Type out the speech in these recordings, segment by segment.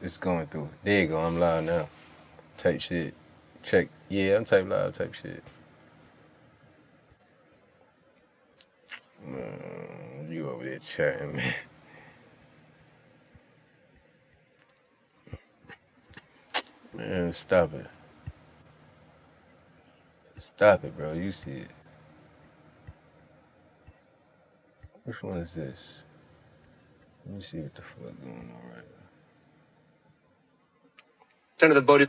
it's going through. There you go. I'm live now. Type shit. Check. Yeah, I'm type live. Type shit. You over there chatting, man. Man, stop it. Stop it, bro. You see it. Which one is this? Let me see what the fuck going on right now. Of the vote.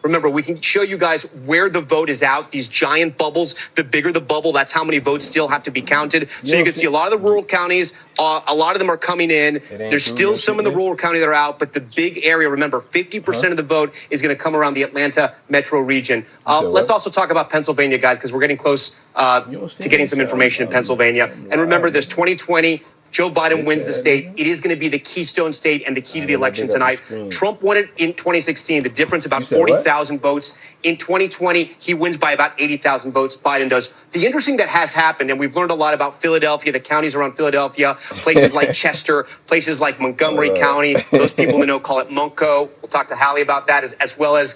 Remember, we can show you guys where the vote is out. These giant bubbles, the bigger the bubble, that's how many votes still have to be counted. So you can see a lot of the rural counties, a lot of them are coming in. There's still some in the rural county that are out, but the big area, remember, 50% of the vote is going to come around the Atlanta metro region. Let's also talk about Pennsylvania, guys, because we're getting close to getting some information in Pennsylvania. And remember this, 2020, Joe Biden wins the state. It is going to be the keystone state and the key to the election tonight. Trump won it in 2016. The difference about 40,000 votes. In 2020, he wins by about 80,000 votes. Biden does. The interesting that has happened, and we've learned a lot about Philadelphia, the counties around Philadelphia, places like Chester, places like Montgomery County. Those people in the know call it Munco. We'll talk to Hallie about that, as well as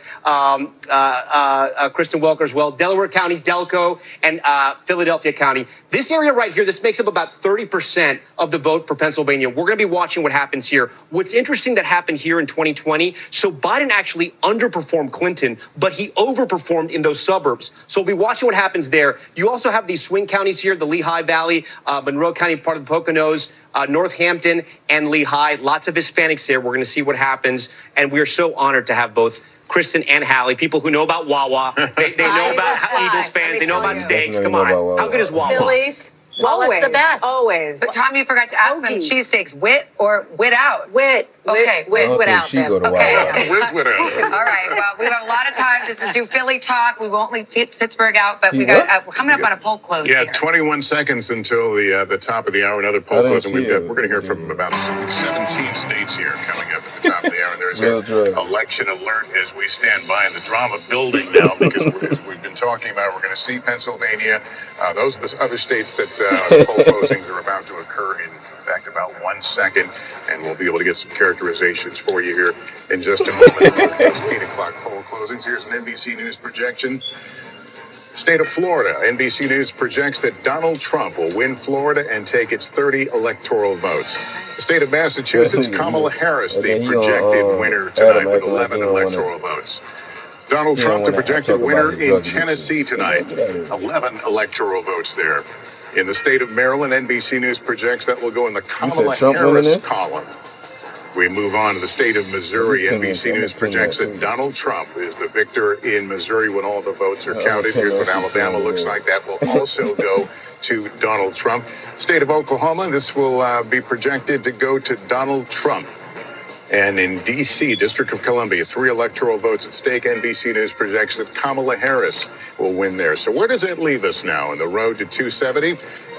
Kristen Welker as well. Delaware County, Delco, and Philadelphia County. This area right here, this makes up about 30% of the vote for Pennsylvania. We're going to be watching what happens here. What's interesting that happened here in 2020, so Biden actually underperformed Clinton, but he overperformed in those suburbs. So we'll be watching what happens there. You also have these swing counties here, the Lehigh Valley, Monroe County, part of the Poconos, Northampton, and Lehigh. Lots of Hispanics there. We're going to see what happens. And we are so honored to have both Kristen and Hallie, people who know about Wawa. They know about Eagles fans. They know about steaks. Come on. How good is Wawa? Phillies. Always, the best. Always. But Tom, you forgot to ask them cheesesteaks, wit or wit out? Wit. Okay, whiz without them. Okay. Whiz without. All right. Well, we have a lot of time just to do Philly talk. We won't leave Pittsburgh out, but we got we're coming up on a poll close. Yeah, here. 21 seconds until the top of the hour. Another poll close, and we're going to hear from about 17 states here coming up at the top of the hour. And there's an election alert as we stand by, in the drama building now, because as we've been talking about, we're going to see Pennsylvania. Those are the other states that poll closings are about to occur in fact about 1 second, and we'll be able to get some characterizations for you here in just a moment. It's 8 o'clock poll closings. Here's an NBC News projection. State of Florida, NBC News projects that Donald Trump will win Florida and take its 30 electoral votes. The state of Massachusetts, Kamala Harris, the projected winner tonight with 11 electoral votes. Donald Trump, the projected winner in Tennessee tonight, 11 electoral votes there. In the state of Maryland, NBC News projects that will go in the Kamala Harris column. We move on to the state of Missouri. NBC News projects that Donald Trump is the victor in Missouri when all the votes are counted. Here's what Alabama looks like. That will also go to Donald Trump. State of Oklahoma, this will be projected to go to Donald Trump. And in D.C., District of Columbia, 3 electoral votes at stake. NBC News projects that Kamala Harris will win there. So where does that leave us now? On the road to 270?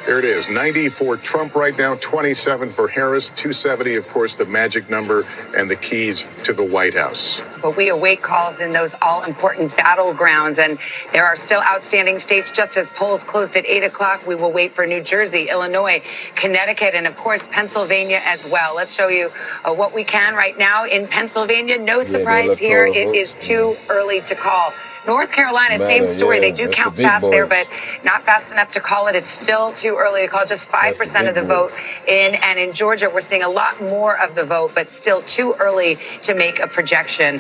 There it is, 90 for Trump right now, 27 for Harris, 270, of course, the magic number and the keys to the White House. But we await calls in those all-important battlegrounds, and there are still outstanding states. Just as polls closed at 8 o'clock, we will wait for New Jersey, Illinois, Connecticut, and, of course, Pennsylvania as well. Let's show you what we can right now in Pennsylvania. No surprise here. It is too early to call. North Carolina, same story. They do count fast there, but not fast enough to call it. It's still too early to call. Just 5% of the vote in. And in Georgia, we're seeing a lot more of the vote, but still too early to make a projection.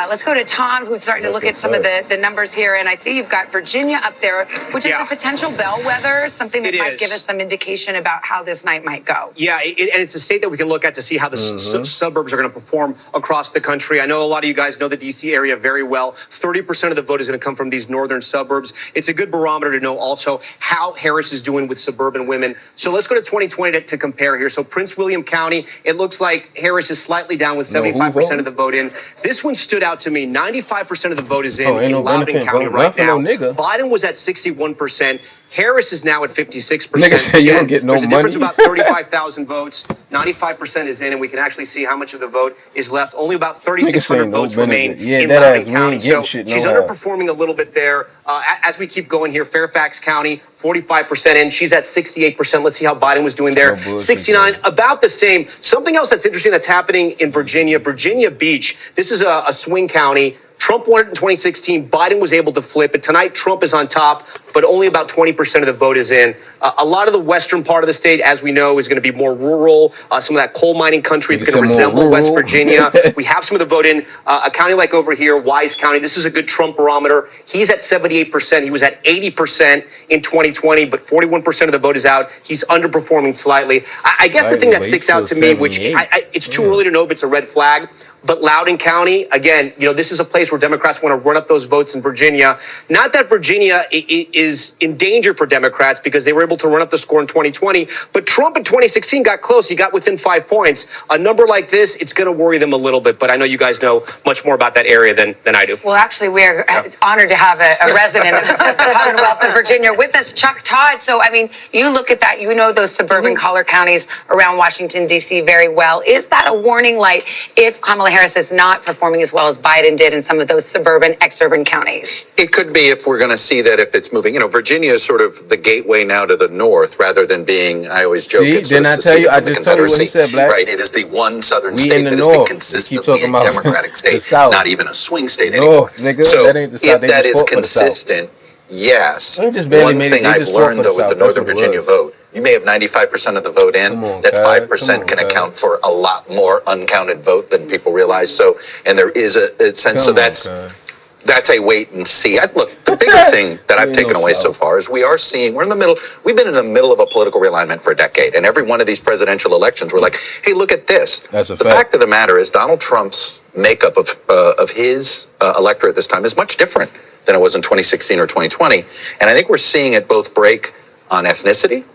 Let's go to Tom, who's starting to look at some of the numbers here. And I see you've got Virginia up there, which is a potential bellwether, something that might give us some indication about how this night might go. Yeah, and it's a state that we can look at to see how the suburbs are going to perform across the country. I know a lot of you guys know the D.C. area very well. 30% of the vote is going to come from these northern suburbs. It's a good barometer to know also how Harris is doing with suburban women. So let's go to 2020 to compare here. So Prince William County, it looks like Harris is slightly down with 75% of the vote in. This one stood out to me. 95% of the vote is in Loudoun County right now. Biden was at 61%. Harris is now at 56%. There's a difference of about 35,000 votes. 95% is in, and we can actually see how much of the vote is left. Only about 3,600 votes remain in Loudoun County. So she's underperforming underperforming a little bit there. As we keep going here, Fairfax County, 45% in. She's at 68%. Let's see how Biden was doing there. 69, about the same. Something else that's interesting that's happening in Virginia Beach. This is a swing county. Trump won it in 2016. Biden was able to flip it. Tonight, Trump is on top, but only about 20% of the vote is in. A lot of the western part of the state, as we know, is going to be more rural. Some of that coal mining country, it's going to resemble West Virginia. We have some of the vote in. A county like over here, Wise County, this is a good Trump barometer. He's at 78%. He was at 80% in 2020, but 41% of the vote is out. He's underperforming slightly. I guess the thing that sticks out to me, which it's too early to know if it's a red flag, but Loudoun County, again, this is a place where Democrats want to run up those votes in Virginia. Not that Virginia is in danger for Democrats because they were able to run up the score in 2020, but Trump in 2016 got close. He got within 5 points. A number like this, it's going to worry them a little bit, but I know you guys know much more about that area than I do. Well, actually, we're honored to have a resident of the Commonwealth of Virginia with us, Chuck Todd. So, I mean, you look at that, those suburban collar counties around Washington, D.C. very well. Is that a warning light if Kamala Harris is not performing as well as Biden did in some of those suburban, exurban counties? It could be if we're going to see that if it's moving. Virginia is sort of the gateway now to the north rather than being, I always joke, it's sort of seceded from the Confederacy. Right, it is the one southern state that has been consistently a Democratic state, not even a swing state anymore. So if that is consistent, yes. One thing I've learned, though, with the Northern Virginia vote, you may have 95% of the vote in. That 5% can account for a lot more uncounted vote than people realize. So, and there is a sense. So that's a wait and see. Look, the bigger thing that I've taken away so far is we've been in the middle of a political realignment for a decade. And every one of these presidential elections, we're like, hey, look at this. The fact of the matter is Donald Trump's makeup of his electorate this time is much different than it was in 2016 or 2020. And I think we're seeing it both break on ethnicity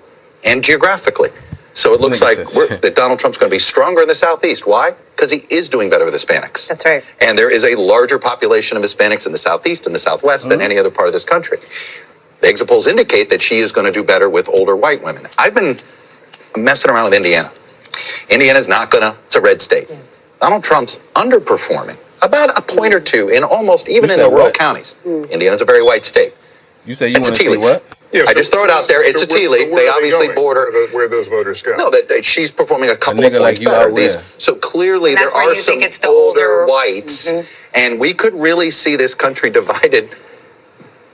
and geographically. So it looks like that Donald Trump's going to be stronger in the Southeast. Why? Because he is doing better with Hispanics. That's right. And there is a larger population of Hispanics in the Southeast and the Southwest than any other part of this country. The exit polls indicate that she is going to do better with older white women. I've been messing around with Indiana. Indiana's not going to, it's a red state. Donald Trump's underperforming about a point or two in almost, even in the rural counties. Indiana's a very white state. You say you want to see what? Yeah, I just throw it out there. It's a tea leaf. They obviously border where those voters go. No, that she's performing a couple of points better. So clearly there are some older whites, and we could really see this country divided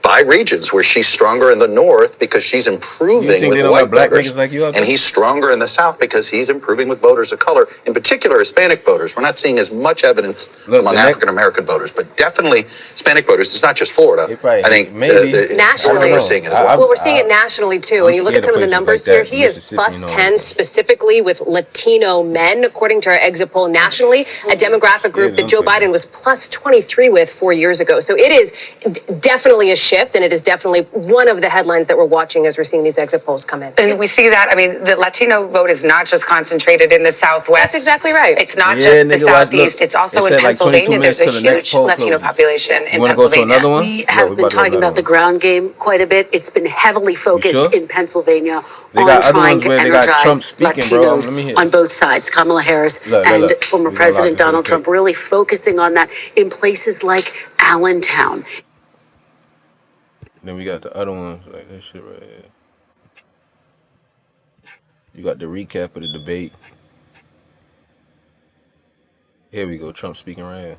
by regions where she's stronger in the north because she's improving with white voters, and he's stronger in the south because he's improving with voters of color, in particular Hispanic voters. We're not seeing as much evidence among African American voters, but definitely Hispanic voters. It's not just Florida. I think nationally we're seeing it as well. Well, we're seeing it nationally too. When you look at some of the numbers here, he is plus 10 specifically with Latino men, according to our exit poll nationally, a demographic group that Joe Biden was plus 23 with 4 years ago. So it is definitely a shift, and it is definitely one of the headlines that we're watching as we're seeing these exit polls come in. And we see that, the Latino vote is not just concentrated in the Southwest. That's exactly right. It's not just the Southeast. It's also in Pennsylvania. There's a huge Latino population in Pennsylvania. We have been talking about the ground game quite a bit. It's been heavily focused in Pennsylvania on trying to energize Latinos on both sides. Kamala Harris and former President Donald Trump really focusing on that in places like Allentown. Then we got the other ones, like this shit right here. You got the recap of the debate. Here we go, Trump speaking right here.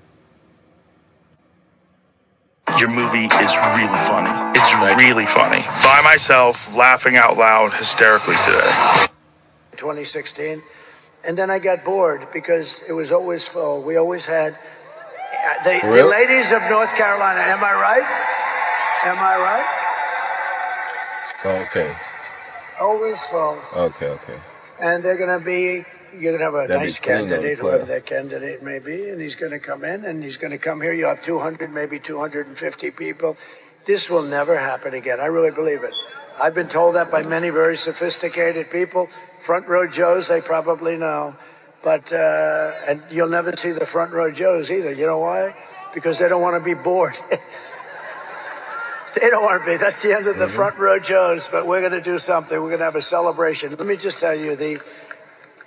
Your movie is really funny. It's really funny. By myself, laughing out loud hysterically today. 2016. And then I got bored because it was always full. We always had the ladies of North Carolina. Am I right? Am I right? Okay. Always full. Okay. And you're going to have a nice candidate, whoever that candidate may be, and he's going to come in, and he's going to come here. You have 200, maybe 250 people. This will never happen again. I really believe it. I've been told that by many very sophisticated people. Front row Joes, they probably know. But, and you'll never see the front row Joes either. You know why? Because they don't want to be bored. They don't want to be. That's the end of the front row Joes. But we're going to do something. We're going to have a celebration. Let me just tell you,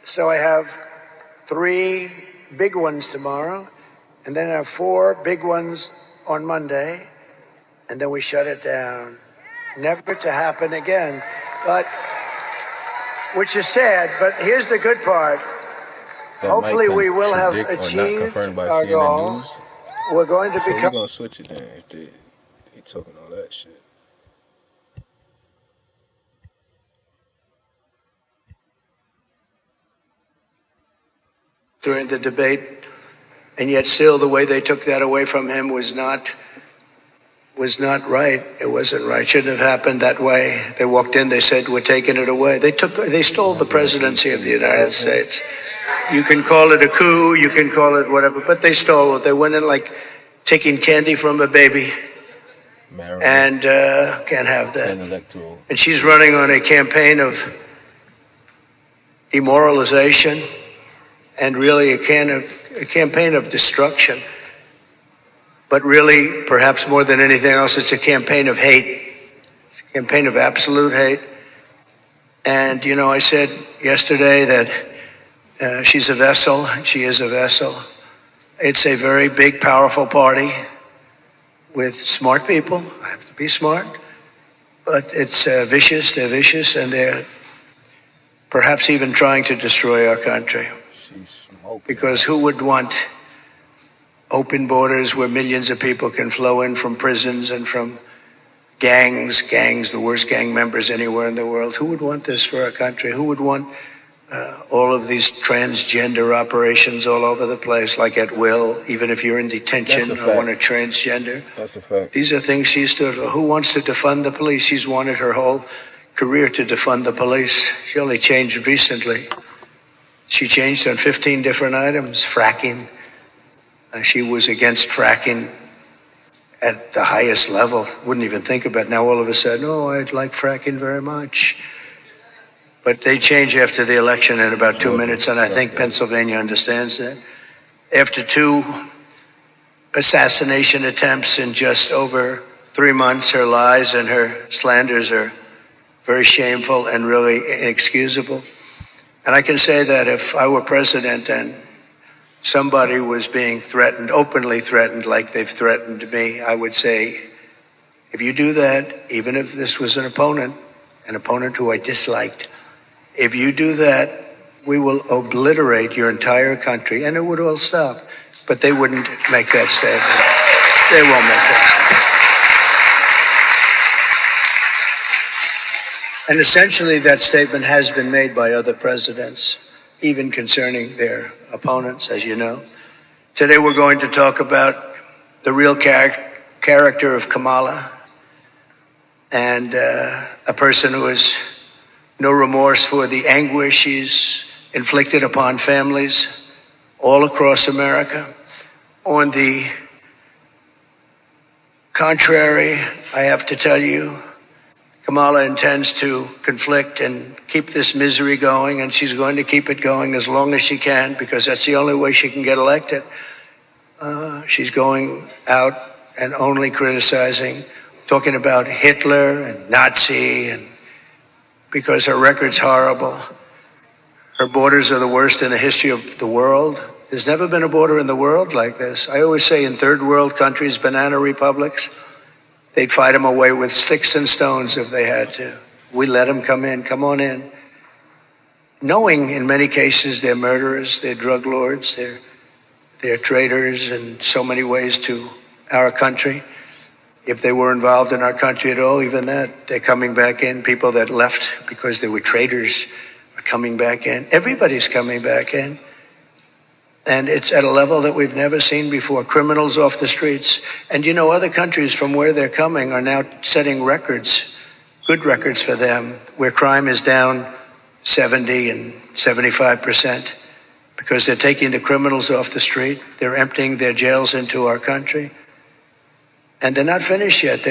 so I have 3 big ones tomorrow, and then I have 4 big ones on Monday, and then we shut it down, never to happen again. But, which is sad, but here's the good part. Hopefully we will have achieved our goal. We're going to become... So we're going to switch it then if they talking all that shit. During the debate, and yet still the way they took that away from him was not right. It wasn't right. Shouldn't have happened that way. They walked in, they said, we're taking it away. They stole the presidency of the United States. You can call it a coup, you can call it whatever, but they stole it. They went in like taking candy from a baby. And can't have that. And she's running on a campaign of demoralization and really a campaign of destruction. But really, perhaps more than anything else, it's a campaign of hate. It's a campaign of absolute hate. And, you know, I said yesterday that she's a vessel. She is a vessel. It's a very big, powerful party with smart people. I have to be smart. But it's vicious. They're vicious, and they're perhaps even trying to destroy our country. Because who would want open borders where millions of people can flow in from prisons and from gangs, the worst gang members anywhere in the world? Who would want this for our country? Who would want all of these transgender operations all over the place, like at will, even if you're in detention, I want a transgender. That's a fact. These are things she stood for. Who wants to defund the police? She's wanted her whole career to defund the police. She only changed recently. She changed on 15 different items. Fracking. She was against fracking at the highest level. Wouldn't even think about it. Now all of a sudden, oh, I'd like fracking very much. But they change after the election in about 2 minutes, and I think Pennsylvania understands that. After 2 assassination attempts in just over 3 months, her lies and her slanders are very shameful and really inexcusable. And I can say that if I were president and somebody was being threatened, openly threatened like they've threatened me, I would say, if you do that, even if this was an opponent who I disliked, if you do that, we will obliterate your entire country, and it would all stop. But they wouldn't make that statement. They won't make that statement. And essentially that statement has been made by other presidents, even concerning their opponents, as you know. Today we're going to talk about the real character of Kamala, and a person who has no remorse for the anguish she's inflicted upon families all across America. On the contrary, I have to tell you, Kamala intends to conflict and keep this misery going, and she's going to keep it going as long as she can, because that's the only way she can get elected. She's going out and only criticizing, talking about Hitler and Nazi, and because her record's horrible. Her borders are the worst in the history of the world. There's never been a border in the world like this. I always say in third world countries, banana republics, they'd fight them away with sticks and stones if they had to. We let them come in, come on in. Knowing in many cases they're murderers, they're drug lords, they're traitors in so many ways to our country. If they were involved in our country at all, even that, they're coming back in. People that left because they were traitors are coming back in. Everybody's coming back in. And it's at a level that we've never seen before. Criminals off the streets. And you know, other countries from where they're coming are now setting records, good records for them, where crime is down 70 and 75% because they're taking the criminals off the street. They're emptying their jails into our country. And they're not finished yet.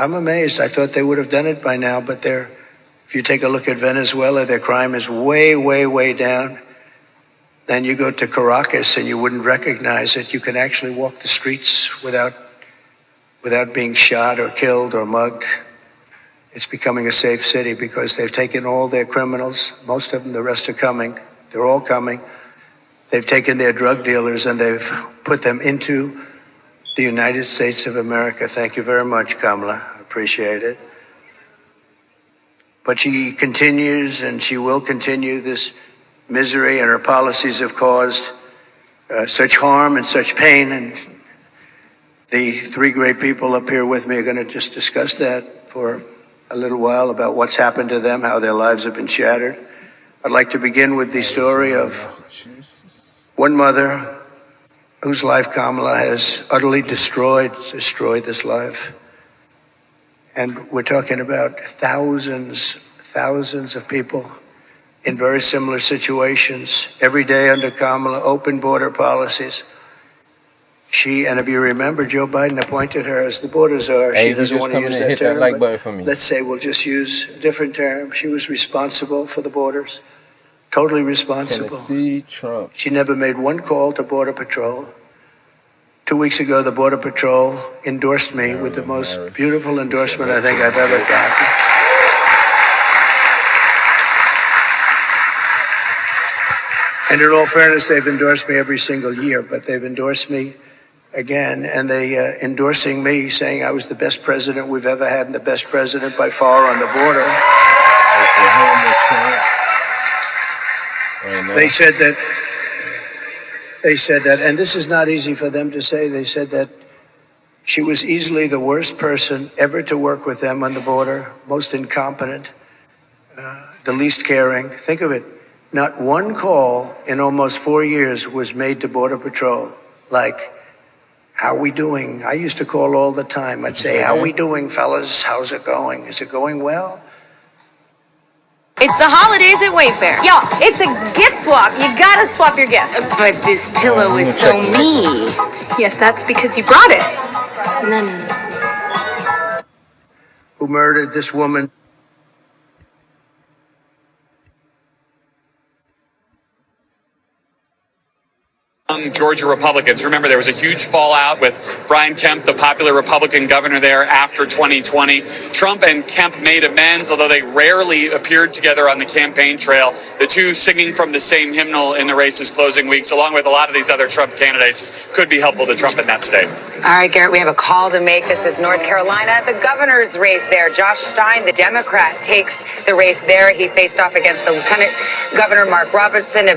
I'm amazed. I thought they would have done it by now, but if you take a look at Venezuela, their crime is way, way, way down. Then you go to Caracas and you wouldn't recognize it. You can actually walk the streets without being shot or killed or mugged. It's becoming a safe city because they've taken all their criminals. Most of them, the rest are coming. They're all coming. They've taken their drug dealers and they've put them into the United States of America. Thank you very much, Kamala. I appreciate it. But she continues, and she will continue this misery, and her policies have caused such harm and such pain. And the three great people up here with me are going to just discuss that for a little while about what's happened to them, how their lives have been shattered. I'd like to begin with the story of one mother whose life Kamala has utterly destroyed this life. And we're talking about thousands of people in very similar situations every day under Kamala, open border policies. And if you remember, Joe Biden appointed her as the border czar. She doesn't want to use that term, let's say we'll just use a different term. She was responsible for the borders, totally responsible. Trump. She never made one call to Border Patrol. 2 weeks ago, the Border Patrol endorsed me with the most beautiful endorsement I think I've ever gotten. And in all fairness, they've endorsed me every single year, but they've endorsed me again, and they endorsing me, saying I was the best president we've ever had and the best president by far on the border. They said that, and this is not easy for them to say, they said that she was easily the worst person ever to work with them on the border, most incompetent, the least caring. Think of it. Not one call in almost 4 years was made to Border Patrol like, how we doing? I used to call all the time. I'd say, how we doing, fellas? How's it going? Is it going well? It's the holidays at Wayfair. Y'all, it's a gift swap. You gotta swap your gifts. But this pillow is so mean. Yes, that's because you brought it. No. Who murdered this woman? Georgia Republicans. Remember, there was a huge fallout with Brian Kemp, the popular Republican governor there after 2020. Trump and Kemp made amends, although they rarely appeared together on the campaign trail. The two singing from the same hymnal in the race's closing weeks, along with a lot of these other Trump candidates, could be helpful to Trump in that state. All right, Garrett, we have a call to make. This is North Carolina, the governor's race there. Josh Stein, the Democrat, takes the race there. He faced off against the Lieutenant Governor Mark Robinson,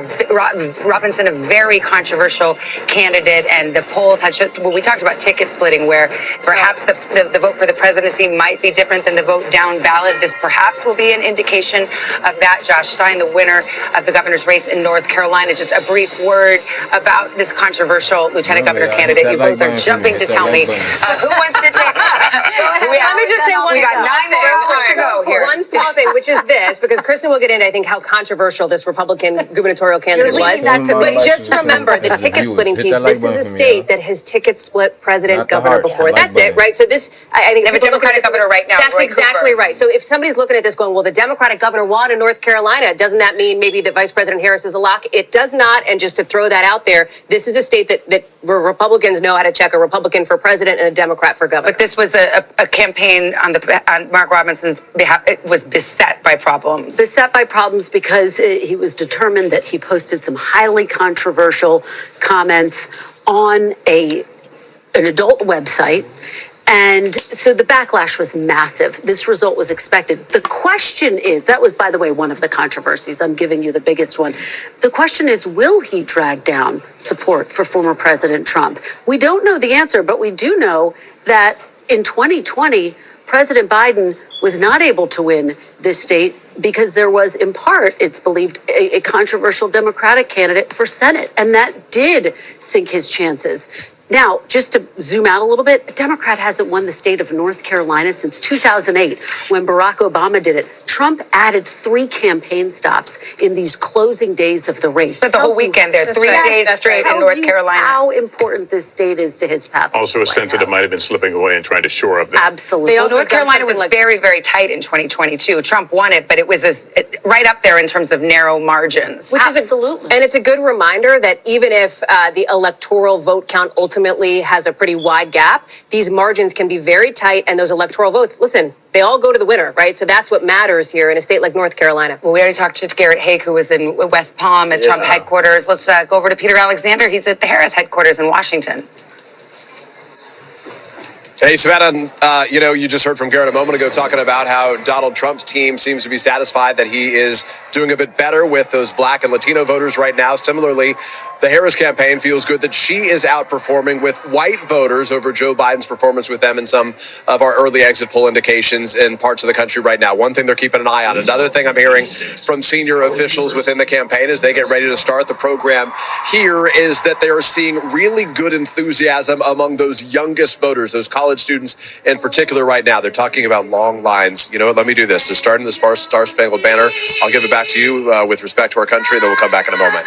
a very controversial candidate, and the polls had we talked about ticket splitting, where perhaps the vote for the presidency might be different than the vote down ballot. This perhaps will be an indication of that. Josh Stein, the winner of the governor's race in North Carolina. Just a brief word about this controversial lieutenant governor candidate. You both are jumping to tell me who wants to take. Let me just say one. We got 9 more hours to go here. One small thing, which is this, because Kristen will get into, I think, how controversial this Republican gubernatorial candidate was. But just remember the ticket splitting piece. This is a state that has ticket split president, governor before. That's it, right? So this, I think, they have a Democratic governor right now. That's exactly right. So if somebody's looking at this going, well, the Democratic governor won in North Carolina, doesn't that mean maybe that Vice President Harris is a lock? It does not. And just to throw that out there, this is a state that where Republicans know how to check a Republican for president and a Democrat for governor. But this was a campaign on Mark Robinson's behalf. It was beset by problems. Beset by problems because he was determined that he posted some highly controversial comments on an adult website. And so the backlash was massive. This result was expected. The question is, that was, by the way, one of the controversies. I'm giving you the biggest one. The question is, will he drag down support for former President Trump? We don't know the answer, but we do know that in 2020, President Biden was not able to win this state because there was, in part, it's believed, a controversial Democratic candidate for Senate. And that did sink his chances. Now, just to zoom out a little bit, a Democrat hasn't won the state of North Carolina since 2008, when Barack Obama did it. Trump added 3 campaign stops in these closing days of the race. But the whole weekend there, 3 days straight in North Carolina. How important this state is to his path. Also a sense that it might have been slipping away and trying to shore up. Absolutely. North Carolina was very, very tight in 2022. Trump won it, but it was right up there in terms of narrow margins. Which absolutely. And it's a good reminder that even if the electoral vote count ultimately has a pretty wide gap, these margins can be very tight, and those electoral votes, listen, they all go to the winner, right? So that's what matters here in a state like North Carolina. Well, we already talked to Garrett Haake, who was in West Palm at Trump headquarters. Let's go over to Peter Alexander. He's at the Harris headquarters in Washington. Hey, Savannah, you just heard from Garrett a moment ago talking about how Donald Trump's team seems to be satisfied that he is doing a bit better with those black and Latino voters right now. Similarly, the Harris campaign feels good that she is outperforming with white voters over Joe Biden's performance with them in some of our early exit poll indications in parts of the country right now. One thing they're keeping an eye on. Another thing I'm hearing from senior officials within the campaign as they get ready to start the program here is that they are seeing really good enthusiasm among those youngest voters, those college students in particular right now. They're talking about long lines. You know what? Let me do this. To start in the Star Spangled Banner, I'll give it back to you with respect to our country, then we'll come back in a moment.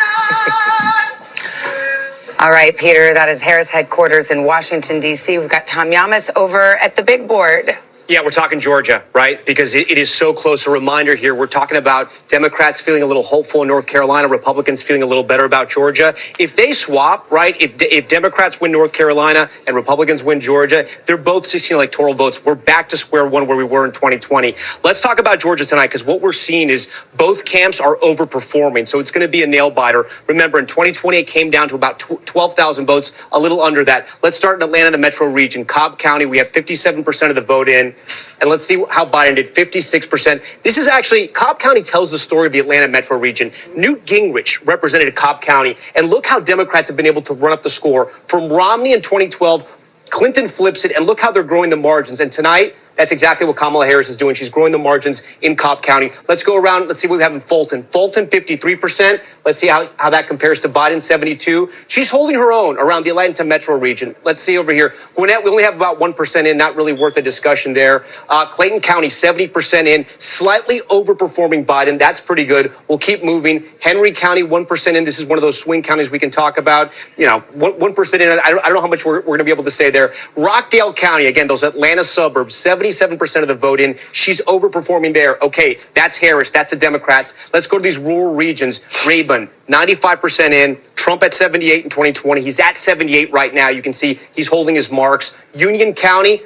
All right, Peter, that is Harris headquarters in Washington, D.C. We've got Tom Yamas over at the big board. Yeah, we're talking Georgia, right? Because it is so close. A reminder here, we're talking about Democrats feeling a little hopeful in North Carolina, Republicans feeling a little better about Georgia. If they swap, right, if Democrats win North Carolina and Republicans win Georgia, they're both 16 electoral votes. We're back to square one where we were in 2020. Let's talk about Georgia tonight, because what we're seeing is both camps are overperforming. So it's going to be a nail biter. Remember, in 2020, it came down to about 12,000 votes, a little under that. Let's start in Atlanta, the metro region. Cobb County, we have 57% of the vote in. And let's see how Biden did, 56%. This is actually, Cobb County tells the story of the Atlanta metro region. Newt Gingrich represented Cobb County. And look how Democrats have been able to run up the score. From Romney in 2012, Clinton flips it, and look how they're growing the margins. And tonight, that's exactly what Kamala Harris is doing. She's growing the margins in Cobb County. Let's go around. Let's see what we have in Fulton. Fulton, 53%. Let's see how that compares to Biden, 72%. She's holding her own around the Atlanta metro region. Let's see over here. Gwinnett, we only have about 1% in, not really worth a discussion there. Clayton County, 70% in, slightly overperforming Biden. That's pretty good. We'll keep moving. Henry County, 1% in. This is one of those swing counties we can talk about. 1% in. I don't know how much we're going to be able to say there. Rockdale County, again, those Atlanta suburbs, 77% of the vote in. She's overperforming there. Okay, that's Harris. That's the Democrats. Let's go to these rural regions. Rabun, 95% in. Trump at 78 in 2020. He's at 78 right now. You can see he's holding his marks. Union County,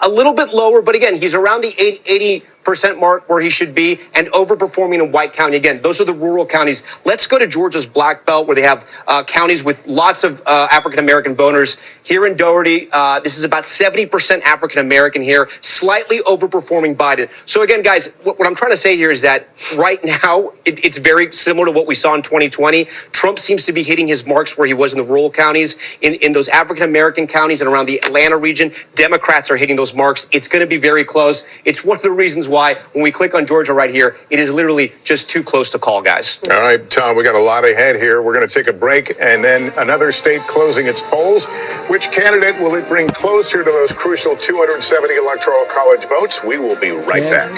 a little bit lower, but again, he's around the 80% mark where he should be, and overperforming in White County. Again, those are the rural counties. Let's go to Georgia's Black Belt, where they have counties with lots of African-American voters. Here in Doherty, this is about 70% African-American here, slightly overperforming Biden. So again, guys, what I'm trying to say here is that right now, it's very similar to what we saw in 2020. Trump seems to be hitting his marks where he was in the rural counties. In those African-American counties and around the Atlanta region, Democrats are hitting those marks. It's going to be very close. It's one of the reasons why when we click on Georgia right here, it is literally just too close to call, guys. All right, Tom, we got a lot ahead here. We're going to take a break and then another state closing its polls. Which candidate will it bring closer to those crucial 270 electoral college votes? We will be right back.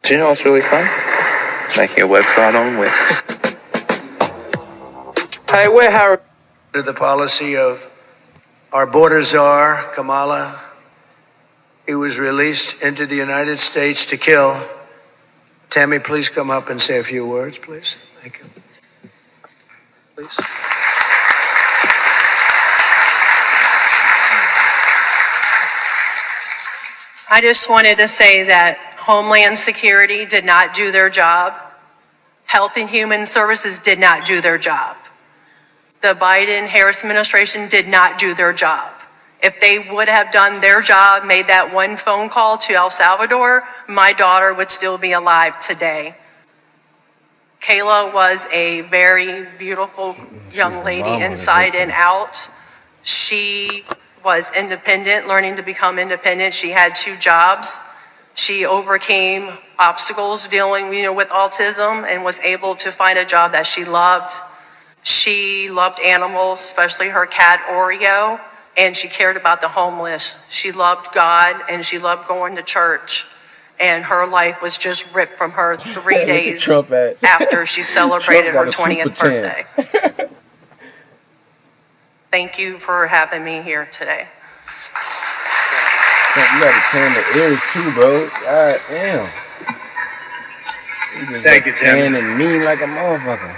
Do you know what's really fun? Making a website on Wix. Hey, we're Harry. The policy of our border czar, Kamala. He was released into the United States to kill. Tammy, please come up and say a few words, please. Thank you. Please. I just wanted to say that Homeland Security did not do their job. Health and Human Services did not do their job. The Biden-Harris administration did not do their job. If they would have done their job, made that one phone call to El Salvador, my daughter would still be alive today. Kayla was a very beautiful young lady inside and out. She was independent, learning to become independent. She had 2 jobs. She overcame obstacles dealing, with autism and was able to find a job that she loved. She loved animals, especially her cat Oreo, and she cared about the homeless. She loved God and she loved going to church. And her life was just ripped from her 3 days after she celebrated her 20th birthday. Thank you for having me here today. You gotta tan the ears too, bro. God damn. Thank you, Tim. And mean like a motherfucker.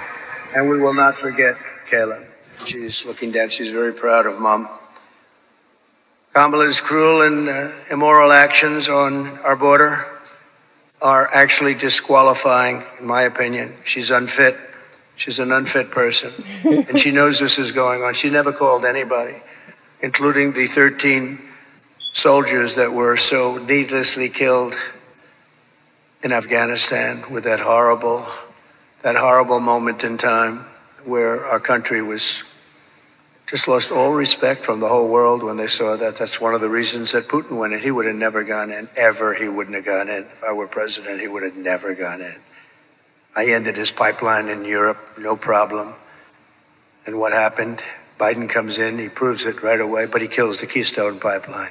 And we will not forget Kayla. She's looking down. She's very proud of Mom. Kamala's cruel and immoral actions on our border are actually disqualifying, in my opinion. She's unfit. She's an unfit person. And she knows this is going on. She never called anybody, including the 13 soldiers that were so needlessly killed in Afghanistan with that horrible moment in time where our country was just lost all respect from the whole world when they saw that. That's one of the reasons that Putin went in. He would have never gone in. Ever he wouldn't have gone in. If I were president, he would have never gone in. I ended his pipeline in Europe, no problem. And what happened? Biden comes in, he proves it right away, but he kills the Keystone Pipeline.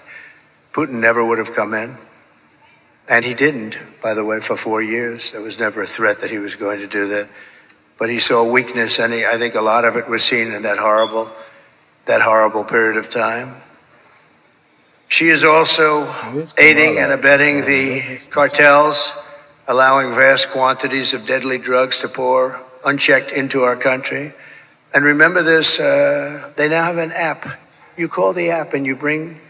Putin never would have come in. And he didn't, by the way, for 4 years. There was never a threat that he was going to do that. But he saw weakness, and I think a lot of it was seen in that horrible period of time. She is also aiding and abetting the cartels, allowing vast quantities of deadly drugs to pour unchecked into our country. And remember this, they now have an app. You call the app and you bring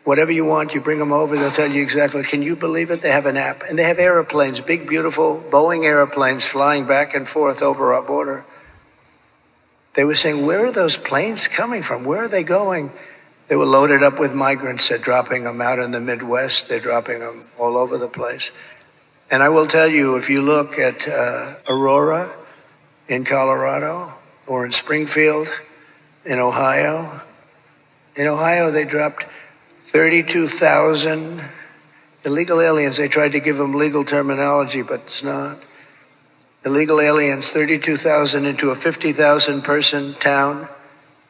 whatever you want, you bring them over, they'll tell you exactly. Can you believe it? They have an app. And they have airplanes, big, beautiful Boeing airplanes flying back and forth over our border. They were saying, where are those planes coming from? Where are they going? They were loaded up with migrants. They're dropping them out in the Midwest. They're dropping them all over the place. And I will tell you, if you look at Aurora in Colorado or in Springfield in Ohio they dropped 32,000 illegal aliens. They tried to give them legal terminology, but it's not. Illegal aliens, 32,000 into a 50,000 person town,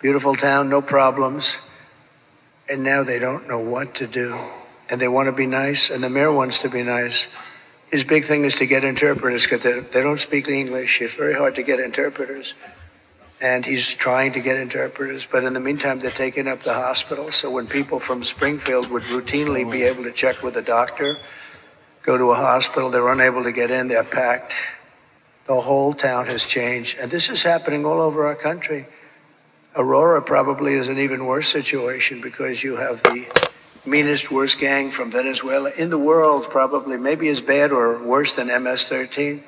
beautiful town, no problems. And now they don't know what to do. And they want to be nice, and the mayor wants to be nice. His big thing is to get interpreters because they don't speak English. It's very hard to get interpreters. And he's trying to get interpreters, but in the meantime, they're taking up the hospital. So when people from Springfield would routinely be able to check with a doctor, go to a hospital, they're unable to get in, they're packed. The whole town has changed. And this is happening all over our country. Aurora probably is an even worse situation because you have the meanest, worst gang from Venezuela in the world, probably, maybe as bad or worse than MS-13.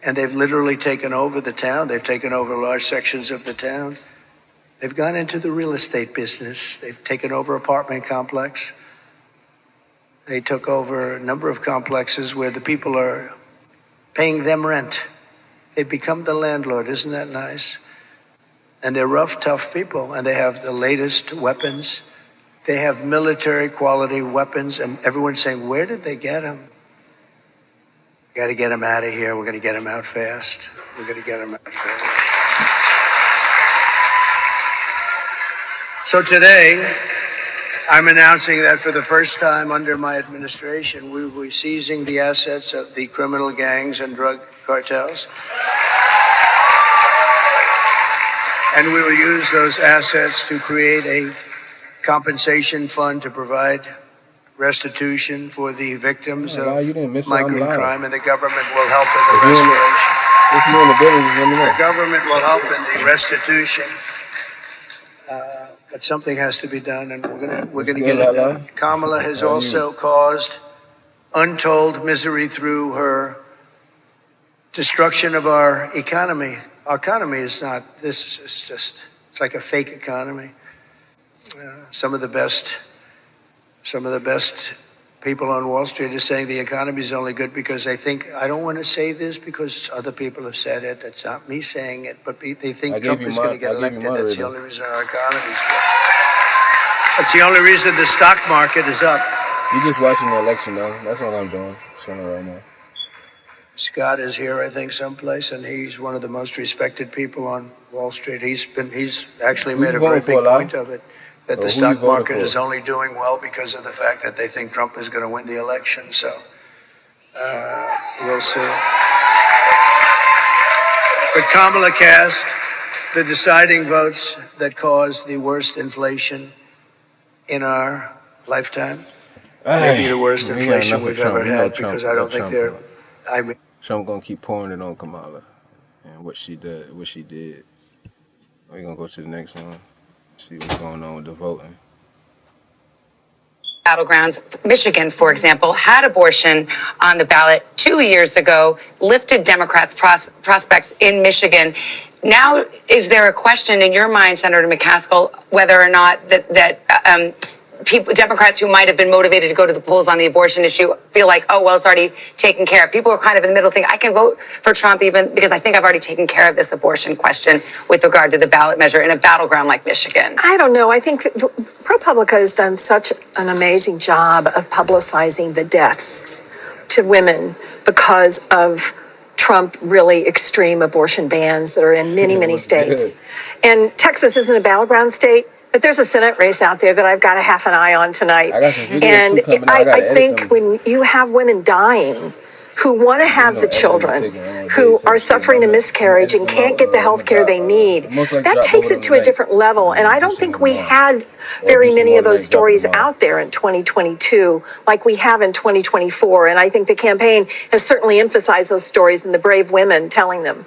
And they've literally taken over the town. They've taken over large sections of the town. They've gone into the real estate business. They've taken over apartment complex. They took over a number of complexes where the people are paying them rent. They've become the landlord. Isn't that nice? And they're rough, tough people, and they have the latest weapons. They have military quality weapons, and everyone's saying, where did they get them? We got to get them out of here. We're going to get them out fast. We're going to get them out fast. So today, I'm announcing that for the first time under my administration, we will be seizing the assets of the criminal gangs and drug cartels. And we will use those assets to create a compensation fund to provide restitution for the victims of migrant crime, and the government will help in the restoration. The government will help in the restitution. But something has to be done, and we're gonna get it done. Kamala has also caused untold misery through her destruction of our economy. Our economy is not. This is just. It's like a fake economy. Some of the best people on Wall Street are saying the economy is only good because they think. I don't want to say this because other people have said it. It's not me saying it, but they think Trump is going to get elected. That's the only reason our economy is good. That's the only reason the stock market is up. You just watching the election, though. That's all I'm doing. Showing it right now. Scott is here, I think, someplace, and he's one of the most respected people on Wall Street. He's actually made a very big point of it, that the stock market is only doing well because of the fact that they think Trump is going to win the election. So we'll see. But Kamala cast the deciding votes that caused the worst inflation in our lifetime. Maybe the worst inflation we've ever had, because I don't think they're. Trump gonna keep pouring it on Kamala and what she did. We're gonna go to the next one. See what's going on with the voting. Battlegrounds. Michigan, for example, had abortion on the ballot 2 years ago, lifted Democrats' prospects in Michigan. Now, is there a question in your mind, Senator McCaskill, whether or not Democrats who might have been motivated to go to the polls on the abortion issue feel like, oh, well, it's already taken care of? People are kind of in the middle thinking, I can vote for Trump even because I think I've already taken care of this abortion question with regard to the ballot measure in a battleground like Michigan. I don't know. I think ProPublica has done such an amazing job of publicizing the deaths to women because of Trump really extreme abortion bans that are in many, many states. And Texas isn't a battleground state. But there's a Senate race out there that I've got a half an eye on tonight. And I think when you have women dying who want to have the children, who are suffering a miscarriage and can't get the health care they need, that takes it to a different level. And I don't think we had very many of those stories out there in 2022 like we have in 2024. And I think the campaign has certainly emphasized those stories and the brave women telling them.